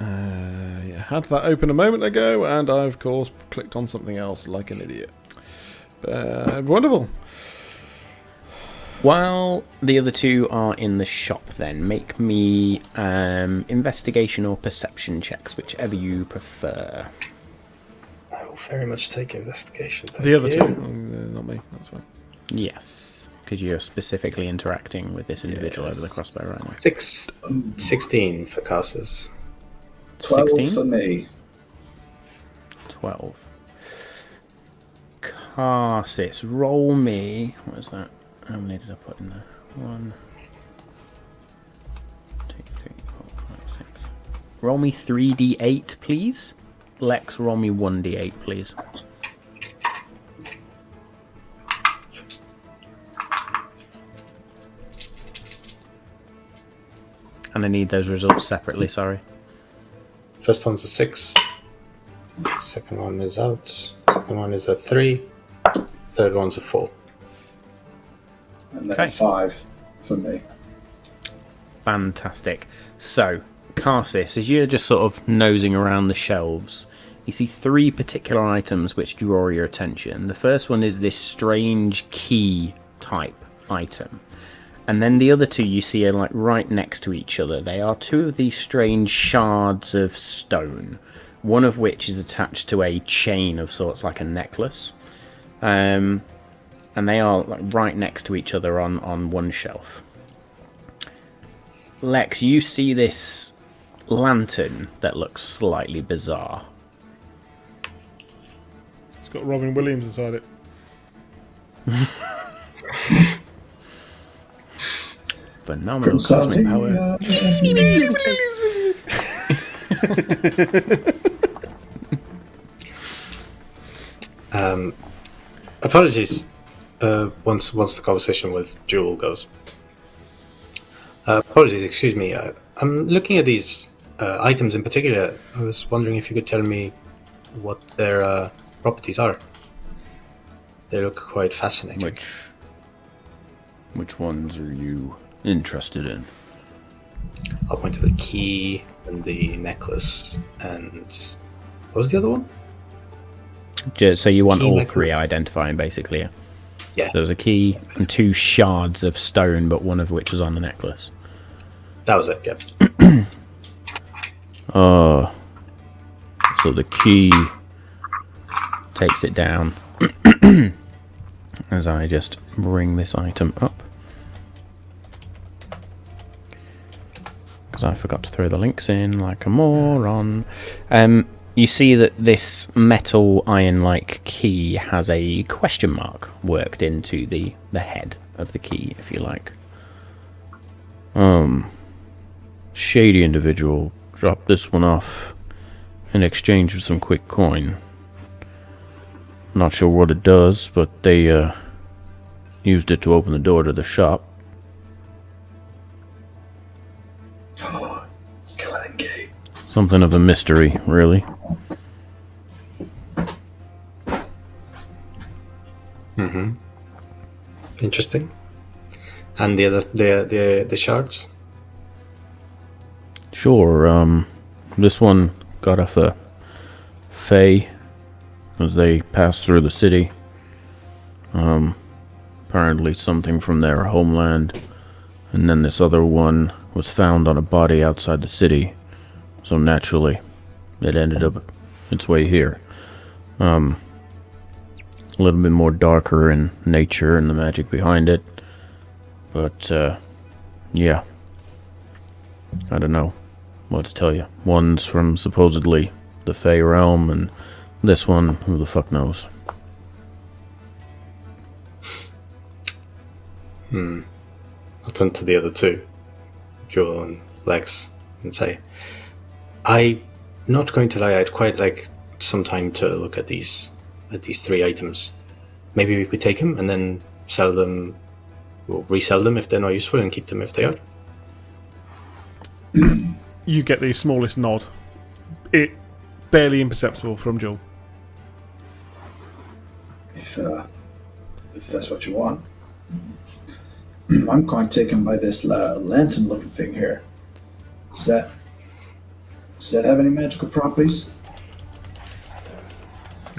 Yeah, had that open a moment ago, and I, of course, clicked on something else like an idiot. Wonderful. While the other two are in the shop, then, make me investigation or perception checks, whichever you prefer. I will very much take investigation. The other you. two, not me. That's fine. Yes, because you're specifically interacting with this individual over the crossbow right now. 16 for casters. 12 16? for me. 12. Carsis, roll me. What is that? How many did I put in there? 1, 2, 3, 4, 5, 6. Roll me 3d8, please. Lex, roll me 1d8, please. And I need those results separately, sorry. First one's a 6. Second one is out. Second one is a 3. Third one's a 4. And then Okay. 5 for me. Fantastic. So, Carsis, as you're just sort of nosing around the shelves, you see 3 particular items which draw your attention. The first one is this strange key type item. And then the other 2 you see are like right next to each other. They are 2 of these strange shards of stone, one of which is attached to a chain of sorts, like a necklace. And they are like right next to each other on one shelf. Lex, you see this lantern that looks slightly bizarre. It's got Robin Williams inside it. Phenomenal cosmic power. Apologies. Once the conversation with Jewel goes. Apologies, excuse me. I'm looking at these items in particular. I was wondering if you could tell me what their properties are. They look quite fascinating. Which ones are you interested in? I'll point to the key and the necklace and what was the other one? So you want Key all necklace. 3 identifying, basically, yeah? Yeah. So there's a key and 2 shards of stone, but one of which is on the necklace. That was it, yeah. Oh. So the key takes it down. As I just bring this item up. Because I forgot to throw the links in like a moron. You see that this metal iron-like key has a question mark worked into the head of the key, if you like. shady individual dropped this one off in exchange for some quick coin. Not sure what it does, but they used it to open the door to the shop. Gate. Something of a mystery, really. Mm-hmm. Interesting. And the shards? Sure, this one got off a Fae as they passed through the city. Apparently something from their homeland. And then this other one was found on a body outside the city. So naturally, it ended up its way here. A little bit more darker in nature and the magic behind it. But, yeah. I don't know what to tell you. One's from supposedly the Fae realm, and this one, who the fuck knows? I'll turn to the other two, Joel and Lex, and say, I'm not going to lie, I'd quite like some time to look at these 3 items. Maybe we could take them and then sell them, or resell them if they're not useful, and keep them if they are. You get the smallest nod. It barely imperceptible from Joel. If that's what you want. I'm quite taken by this lantern-looking thing here. Does that have any magical properties?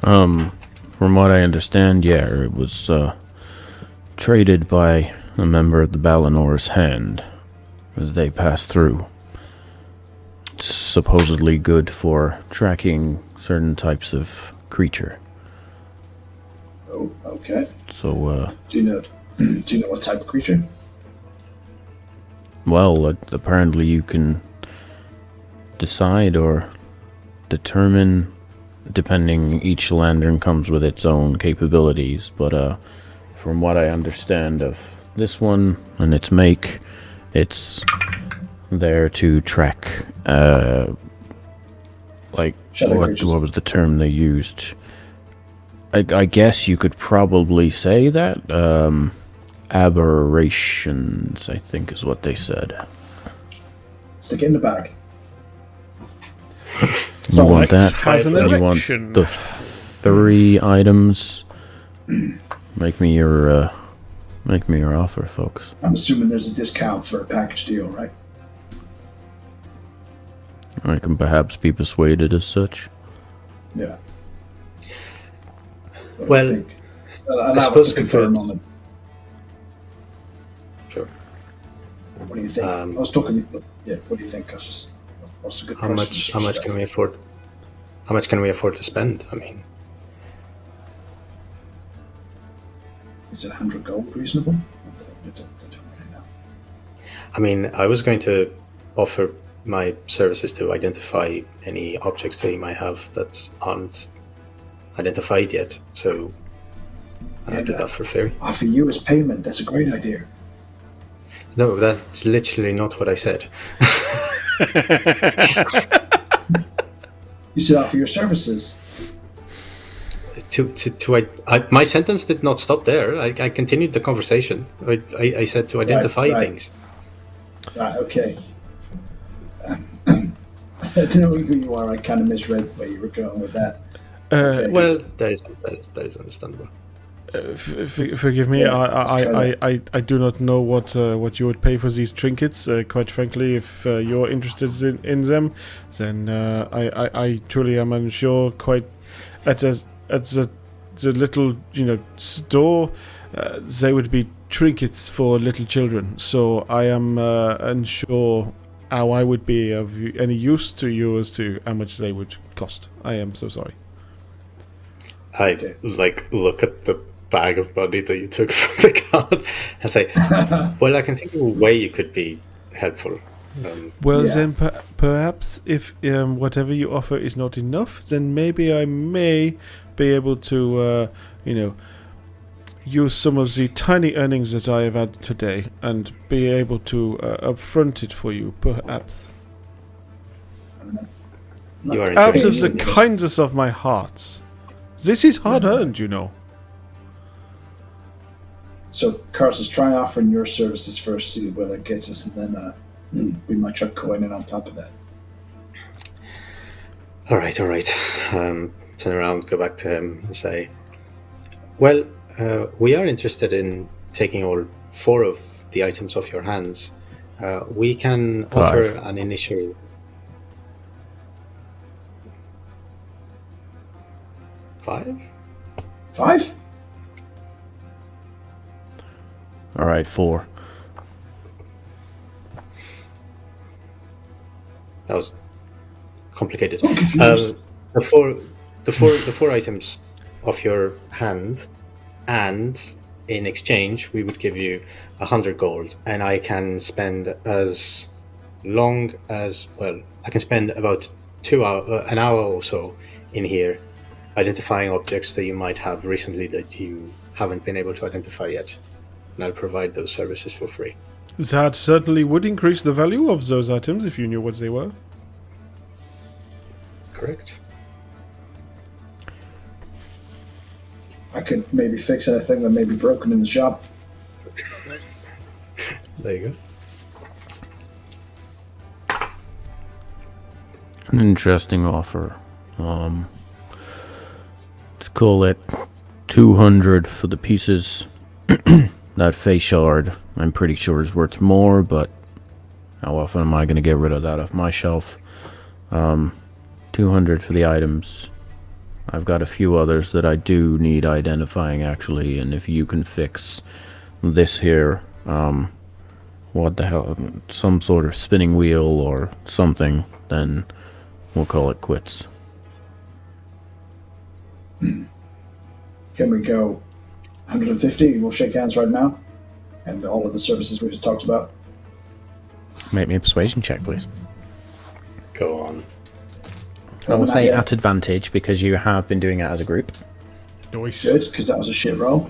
From what I understand, yeah, it was traded by a member of the Balinor's hand as they passed through. It's supposedly good for tracking certain types of creature. Oh, okay. So, Do you know what type of creature? well, apparently you can decide or determine, depending, each lantern comes with its own capabilities, but from what I understand of this one and its make, it's there to track, like, what was the term they used? I guess you could probably say that, aberrations, I think is what they said. Stick it in the bag. You want that? Has an You want erection. the 3 items? Make me your offer, folks. I'm assuming there's a discount for a package deal, right? I can perhaps be persuaded as such. Yeah. What Well, do you think? Allow I suppose us to we confirm could- on it. Sure. What do you think? I was talking. Yeah. What do you think? What's a good How price? much can we afford? How much can we afford to spend? I mean, Is it 100 gold reasonable? I don't really know. I mean, I was going to offer my services to identify any objects that you might have that aren't identified yet. So I did that for free. Offer you as payment. That's a great idea. No, that's literally not what I said. You said offer your services. My sentence did not stop there. I continued the conversation. I said to identify Right. things. Right. Okay. Knowing who you are, I kind of misread where you were going with that. Okay. Well, that is understandable. Forgive me, Yeah, I do not know what you would pay for these trinkets. Quite frankly, if you're interested in them, then I truly am unsure. Quite at the little store, there would be trinkets for little children. So I am unsure how I would be of any use to you as to how much they would cost. I am so sorry. I look at the bag of money that you took from the card and say, well, I can think of a way you could be helpful. Well, Yeah. then perhaps if whatever you offer is not enough, then maybe I may be able to, use some of the tiny earnings that I have had today and be able to upfront it for you, perhaps. You are Out of enjoying the it. kindness of my heart. This is hard earned, you know. So, Carlos, try offering your services first, see whether it gets us, and then we might try coining on top of that. All right. Turn around, go back to him, and say, "Well, we are interested in taking all 4 of the items off your hands. We can offer an initial." 5? 5? All right, 4. That was complicated. I'm confused. The four items off your hand, and in exchange, we would give you 100 gold, and I can spend as long as I can spend about an hour or so in here, identifying objects that you might have recently that you haven't been able to identify yet, and I'll provide those services for free. That certainly would increase the value of those items if you knew what they were. Correct. I could maybe fix anything that may be broken in the shop. There you go. An interesting offer. Let's call it 200 for the pieces. That face shard, I'm pretty sure is worth more, but how often am I going to get rid of that off my shelf? 200 for the items. I've got a few others that I do need identifying, actually, and if you can fix this here, what the hell, some sort of spinning wheel or something, then we'll call it quits. Can we go 150? We'll shake hands right now. And all of the services we just talked about. Make me a persuasion check, please. Go on. I will say Yeah. at advantage because you have been doing it as a group. Nice. Good, because that was a shit roll.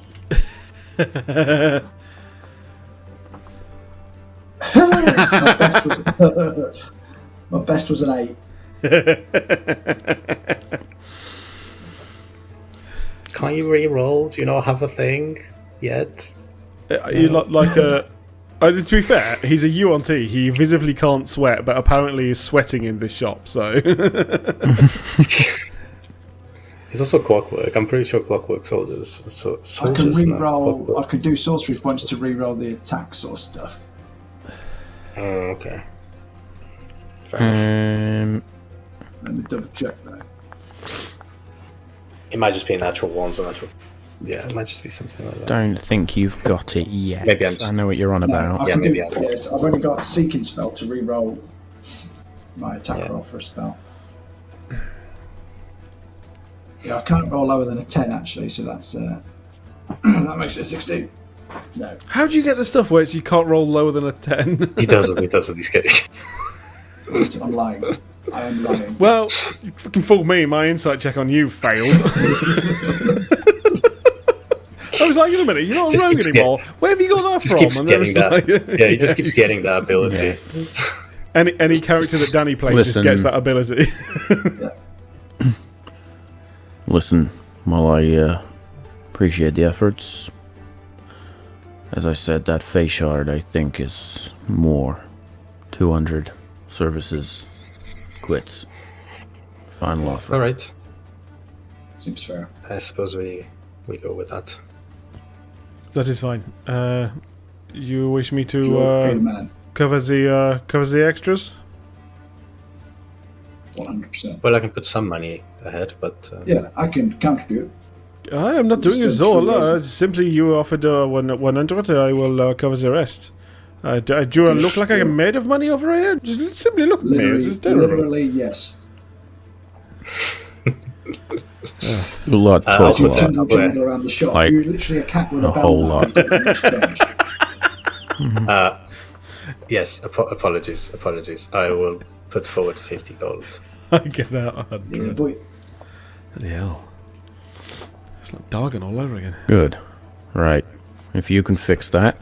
My best was an 8. Can't you re-roll? Do you not have a thing yet? You like a. To be fair, he's a UNT. He visibly can't sweat, but apparently is sweating in this shop. So It's also clockwork. I'm pretty sure clockwork soldiers. I can soldiers, not re-roll. I clockwork. could do sorcery points to re-roll the attack sort of stuff. Oh, okay. Fair enough. Let me double check that. It might just be a natural one, so natural. Yeah, it might just be something like that. Don't think you've got it yet. Maybe I'm just- I know what you're on No, about. I Yeah, can do. maybe I- Yes, I've only got a seeking spell to re-roll my attack Yeah. roll for a spell. Yeah, I can't roll lower than a 10 actually, so that's that makes it 16. No. how do you get the stuff where you can't roll lower than a 10? He doesn't. He's kidding. I'm lying. I am lying. Well, you fucking fooled me. My insight check on you failed. I was like, wait a minute, you're not a Just rogue keeps anymore. Where have you got that Just from? keeps And then getting it's that. like- Yeah, he just keeps getting that ability. any character that Danny plays Listen. just gets that ability. Listen, while I appreciate the efforts, as I said, that face shard I think is more. 200 services, quits. Final offer. All right. Seems fair. I suppose we go with that. That is fine. You wish me Pay to the man. cover the extras? 100%. Well, I can put some money ahead, but Yeah, I can contribute. I am not doing Just this go all. through those. Simply, you offered 100. I will cover the rest. Do I look like I'm made of money over here? Just simply look at me. This is terrible. Literally, yes. A lot, As talk a you put lot. jingle jangle around the shop, Like, you're literally a cat with a a bell whole now. lot. You've got that much change. yes. Apologies. I will put forward 50 gold. I get out Yeah, 100. boy. Bloody hell. It's like Dargan all over again. Good. Right. If you can fix that,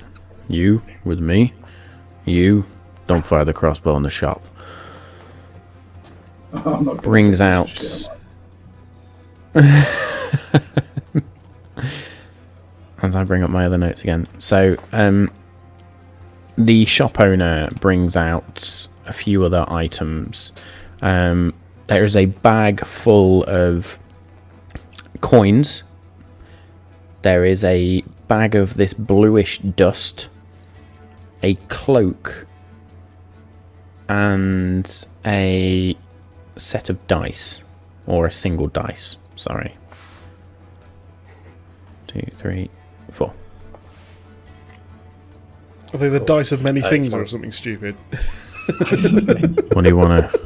you with me, you don't fire the crossbow in the shop. I'm not gonna Brings fix out. this shit, As I bring up my other notes again. So, the shop owner brings out a few other items. There is a bag full of coins. There is a bag of this bluish dust, a cloak, and a set of dice, or a single dice. Sorry. 2, 3, 4. I think the dice of many things or something stupid. What do you want to?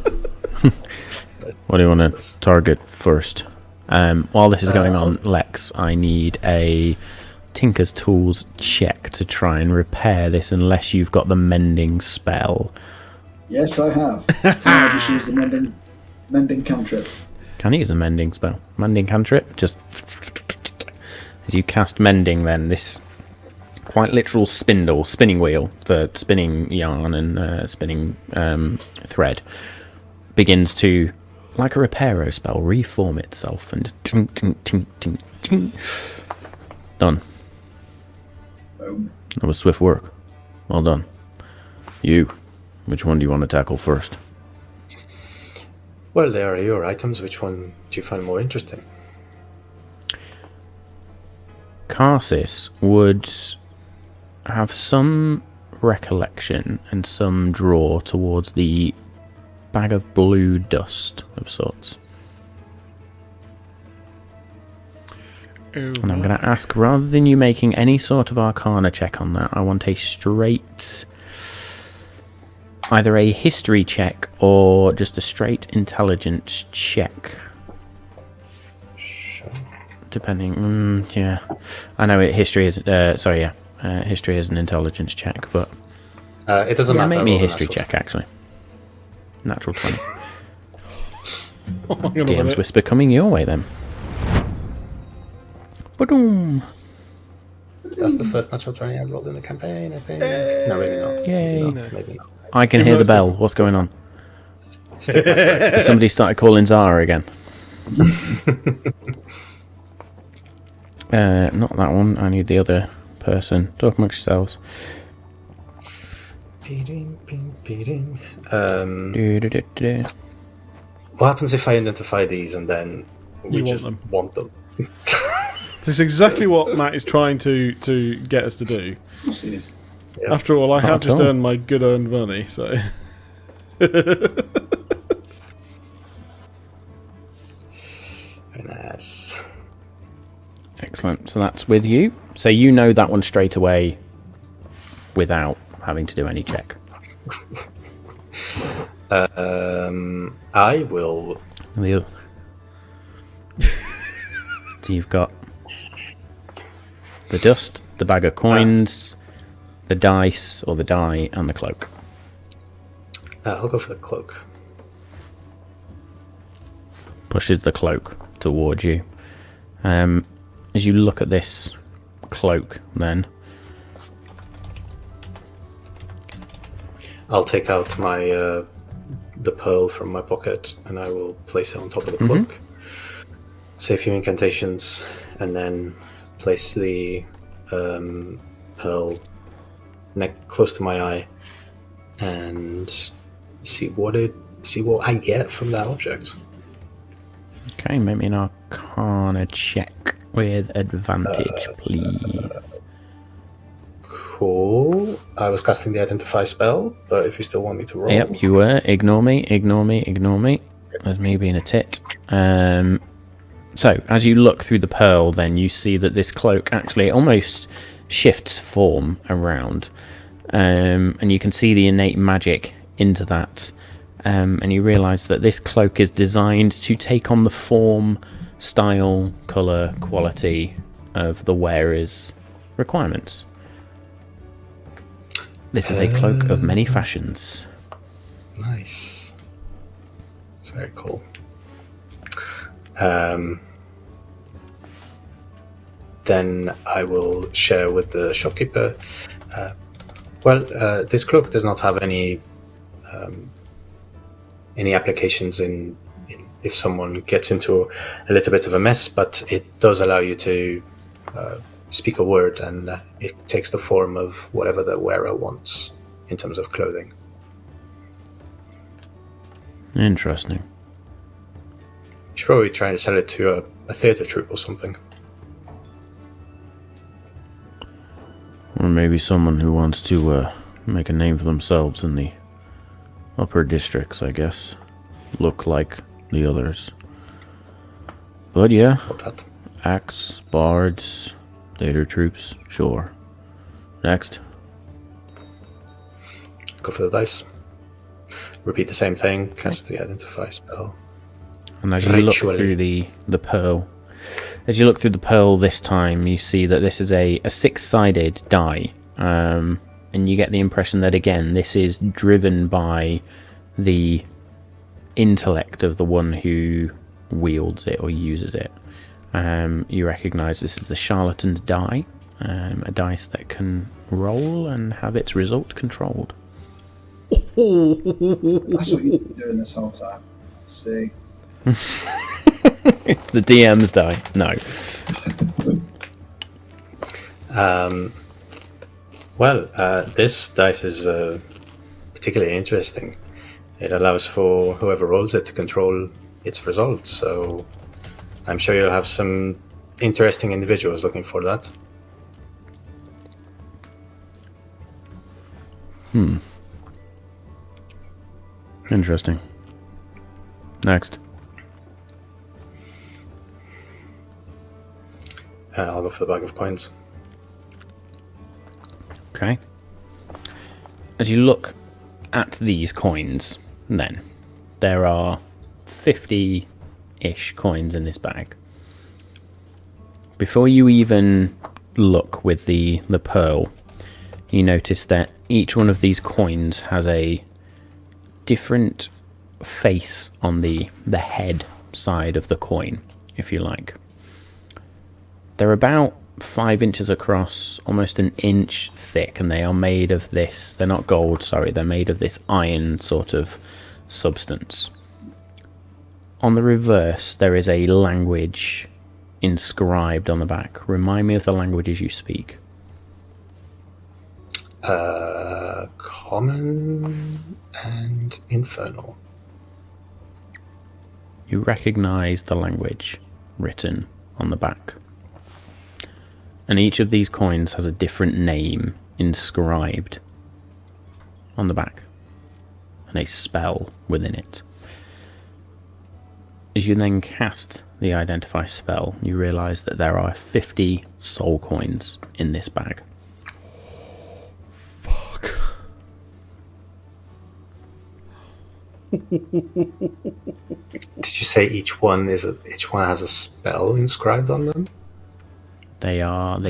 What do you want to target first? While this is going on, Lex, I need a Tinker's Tools check to try and repair this, unless you've got the mending spell. Yes, I have. I just use the mending cantrip. Can you use a mending spell? Mending cantrip? Just as you cast mending, then this quite literal spinning wheel for spinning yarn and spinning thread begins to, like a reparo spell, reform itself and just tink, tink, tink, tink, tink. Done. Boom. That was swift work. Well done. You, which one do you want to tackle first? Well, there are your items. Which one do you find more interesting? Karsis would have some recollection and some draw towards the bag of blue dust of sorts. And I'm going to ask, rather than you making any sort of arcana check on that, I want a straight, either a history check or just a straight intelligence check. Sure. Depending, yeah. I know history is, history is an intelligence check, but It doesn't matter. make me a roll history natural. check, actually. Natural 20. Oh, hang on a DM's minute. Whisper coming your way, then. Ba-doom. That's the first natural 20 I've rolled in the campaign, I think. No, maybe not. Yay. Maybe not. Maybe not. I can Give hear the those to- bell. What's going on? Stick my word. Somebody started calling Zara again. Not that one. I need the other person. Talk amongst yourselves. Beating, ping, beating. Do-do-do-do. What happens if I identify these and then we You want just them. want them? This is exactly what Matt is trying to get us to do. Yes, it is. Yeah. After all, I Not have at just all. earned my good earned money, so. Very nice. Excellent. So that's with you. So you know that one straight away without having to do any check. I will. And the other. So you've got the dust, the bag of coins, the dice or the die, and the cloak. I'll go for the cloak. Pushes the cloak towards you. As you look at this cloak, then I'll take out my the pearl from my pocket and I will place it on top of the cloak. Say a few incantations and then place the pearl close to my eye and see what I get from that object. okay, make me an Arcana check with advantage, please. Cool. I was casting the identify spell, but if you still want me to roll, Yep, you were. Ignore me. That's me being a tit. So, as you look through the pearl, then you see that this cloak actually almost shifts form around. And you can see the innate magic into that. And you realise that this cloak is designed to take on the form, style, colour, quality of the wearer's requirements. This is a cloak of many fashions. Nice. It's very cool. then I will share with the shopkeeper. This cloak does not have any applications in if someone gets into a little bit of a mess, but it does allow you to speak a word, and it takes the form of whatever the wearer wants in terms of clothing. Interesting. You should probably try and sell it to a theatre troupe or something. Or maybe someone who wants to make a name for themselves in the upper districts, I guess. Look like the others. But yeah, That. acts, bards, theater troops, sure. Next. Go for the dice. Repeat the same thing. Cast the identify spell. And as you look Ritually. through the pearl, this time, you see that this is a six-sided die, and you get the impression that again this is driven by the intellect of the one who wields it or uses it. You recognise this is the charlatan's die, a dice that can roll and have its result controlled. That's what you've been doing this whole time. See. The DM's die. No. This dice is particularly interesting. It allows for whoever rolls it to control its results, so I'm sure you'll have some interesting individuals looking for that. Interesting. Next. I'll go for the bag of coins. Okay. As you look at these coins, then, there are 50-ish coins in this bag. Before you even look with the pearl, you notice that each one of these coins has a different face on the head side of the coin, if you like. They're about 5 inches across, almost an inch thick, and they are made of this, they're not gold, sorry, they're made of this iron sort of substance. On the reverse, there is a language inscribed on the back. Remind me of the languages you speak. Common and infernal. You recognise the language written on the back. And each of these coins has a different name inscribed on the back, and a spell within it. As you then cast the identify spell, you realise that there are 50 soul coins in this bag. Fuck. Did you say each one has a spell inscribed on them? They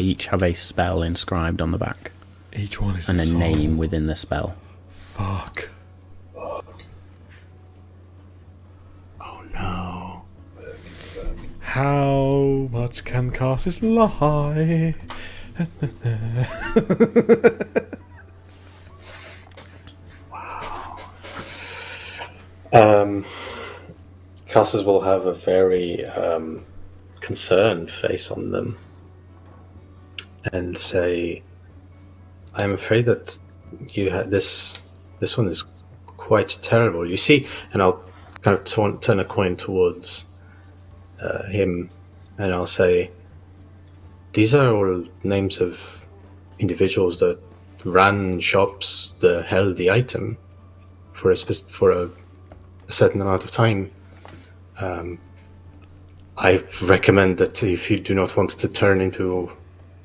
each have a spell inscribed on the back, Each one is and a soul. name within the spell. Fuck. Oh no. How much can casters lie? Casters will have a very concerned face on them and say, "I'm afraid that you this one is quite terrible." You see, and I'll kind of turn a coin towards him, and I'll say, "These are all names of individuals that ran shops that held the item for a certain amount of time. I recommend that if you do not want to turn into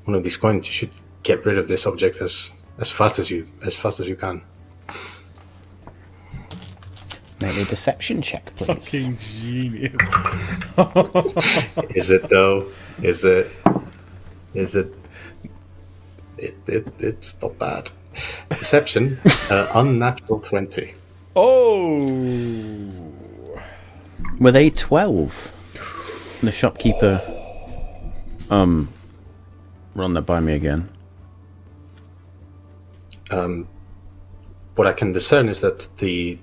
one of these coins, you should get rid of this object as fast as you can." Make a deception check, please. Fucking genius. Is it though? Is it? It's not bad. Deception, unnatural 20. Oh. Were they 12? The shopkeeper run that by me again. What I can discern is that this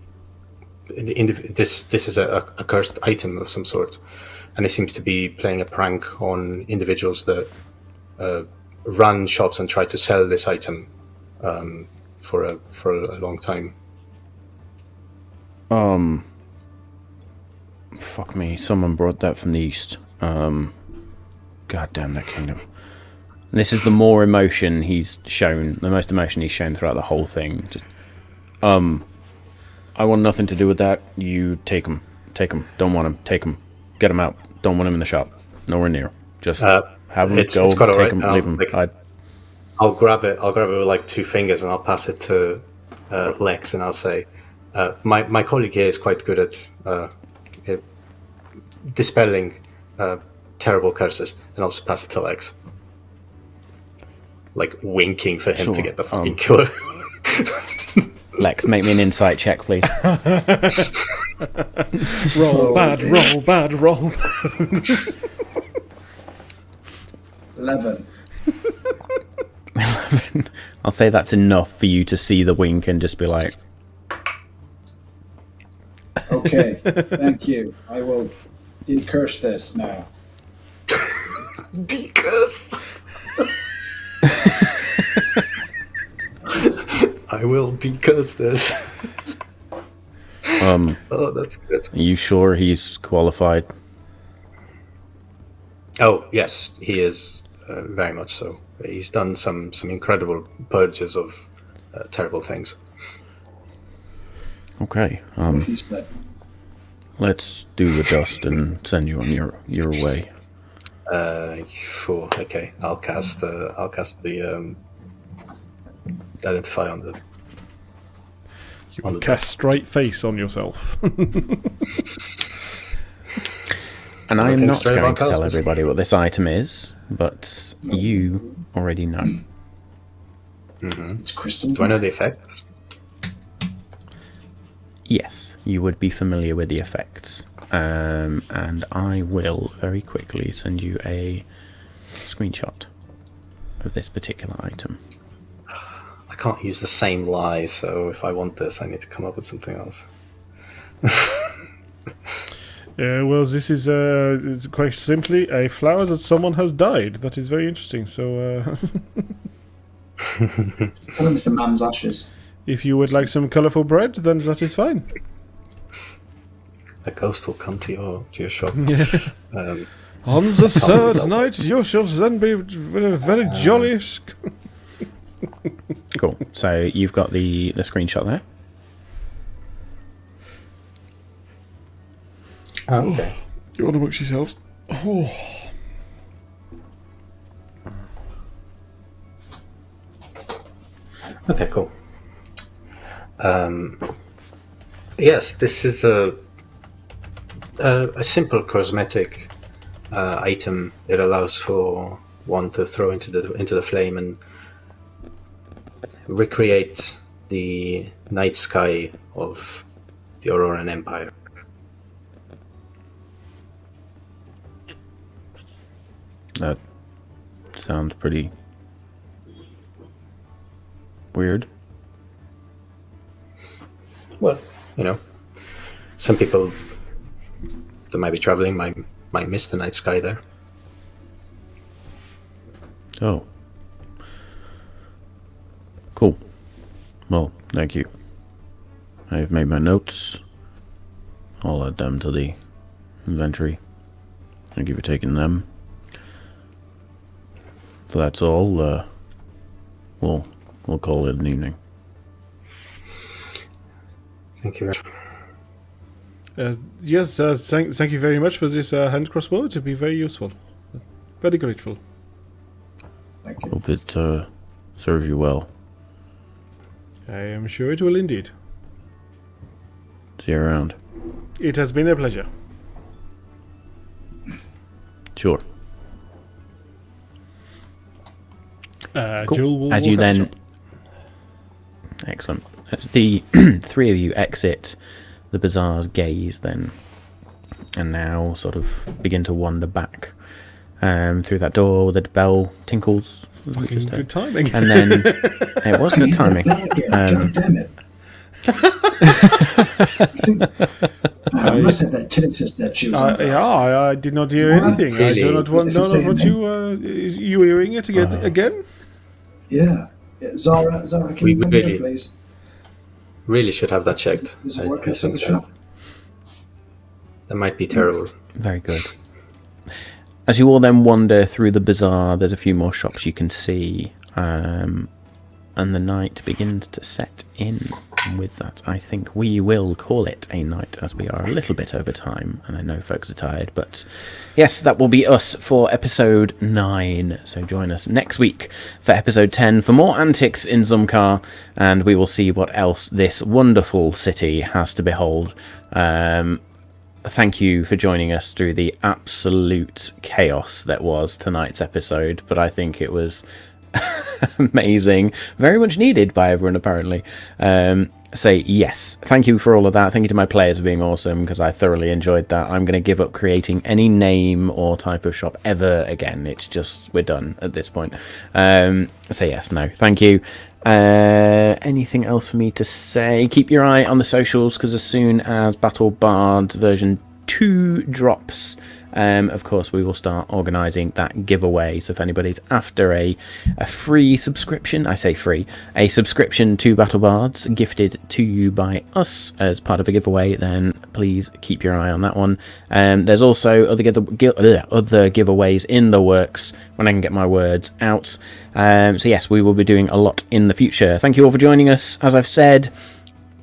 is a cursed item of some sort, and it seems to be playing a prank on individuals that run shops and try to sell this item for a long time. Fuck me. Someone brought that from the east. God damn that kingdom. And this is the more emotion he's shown, the most emotion he's shown throughout the whole thing. Just, I want nothing to do with that. You take him. Take him. Don't want him. Take him. Get him out. Don't want him in the shop. Nowhere near. Just have him go. It's quite take alright. him. Leave him. I'll grab it. I'll grab it with like 2 fingers, and I'll pass it to Lex, and I'll say, "My colleague here is quite good at dispelling terrible curses," and I'll just pass it to Lex, like winking for him to get the fucking killer. Lex, make me an insight check, please. Roll bad, roll bad, roll. 11. 11. I'll say that's enough for you to see the wink and just be like, Okay, thank you. I will decurse this now. Decurse. I will decurse this. Oh, that's good. Are you sure he's qualified? Oh, yes, he is very much so. He's done some incredible purges of terrible things. Okay. He said. Let's do the dust and send you on your way. Sure. Okay. I'll cast the identify on the. You can cast straight face on yourself. And I am Looking not straight going on to tell castles. everybody what this item is, but you already know. It's crystal. Do I know the effects? Yes, you would be familiar with the effects. And I will very quickly send you a screenshot of this particular item. I can't use the same lie, so if I want this, I need to come up with something else. Well, this is it's quite simply a flower that someone has dyed. That is very interesting. So, I think it's a man's ashes. if you would like some colourful bread, then that is fine. A ghost will come to your shop. On the third night, you shall then be very jolly. Cool. So you've got the screenshot there. Oh, okay. You want to watch yourselves? Oh. Okay, cool. Yes, this is a simple cosmetic item. It allows for one to throw into the flame and recreate the night sky of the Auroran Empire. That sounds pretty weird. Well, some people that might be traveling might miss the night sky there. Oh. Cool. Well, thank you. I've made my notes. I'll add them to the inventory. Thank you for taking them. So that's all. We'll call it an evening. Thank you. Yes, thank you very much for this hand crossbow. To be very useful. Very grateful. Thank you. Hope it serves you well. I am sure it will indeed. See you around. It has been a pleasure. Sure. Cool. Jewel will As you walk out the then, shop. excellent. As the three of you exit the Bazaar's gaze, then, and now sort of begin to wander back through that door. The bell tinkles. Fucking good timing. And then it was good timing. God damn it. I must have that tinnitus that she was under. I did not hear anything. Really? I do not want know what you hearing it again? Yeah. Zara, can you come here, please? Really should have that checked. Is it I working for the think chef? that might be terrible. Very good. As you all then wander through the bazaar, there's a few more shops you can see, and the night begins to set in. And with that, I think we will call it a night, as we are a little bit over time, and I know folks are tired, but yes, that will be us for episode 9. So join us next week for episode 10 for more antics in Zumkar, and we will see what else this wonderful city has to behold. Thank you for joining us through the absolute chaos that was tonight's episode, but I think it was amazing, very much needed by everyone apparently. Say yes, thank you for all of that. Thank you to my players for being awesome, because I thoroughly enjoyed that. I'm going to give up creating any name or type of shop ever again. It's just, we're done at this point. Say yes, no, thank you. Anything else for me to say? Keep your eye on the socials, because as soon as Battle Bards version 2 drops, of course we will start organising that giveaway. So if anybody's after a free subscription, I say free, a subscription to Battle Bards gifted to you by us as part of a giveaway, then please keep your eye on that one. There's also other giveaways in the works when I can get my words out. So yes, we will be doing a lot in the future. Thank you all for joining us. As I've said,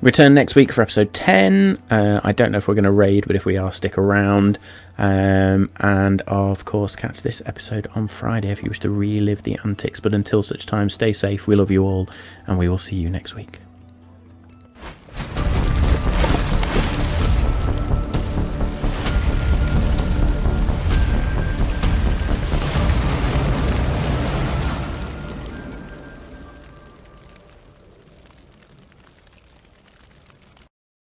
return next week for episode 10. I don't know if we're going to raid, but if we are, stick around. And of course, catch this episode on Friday if you wish to relive the antics. But until such time, stay safe. We love you all, and we will see you next week.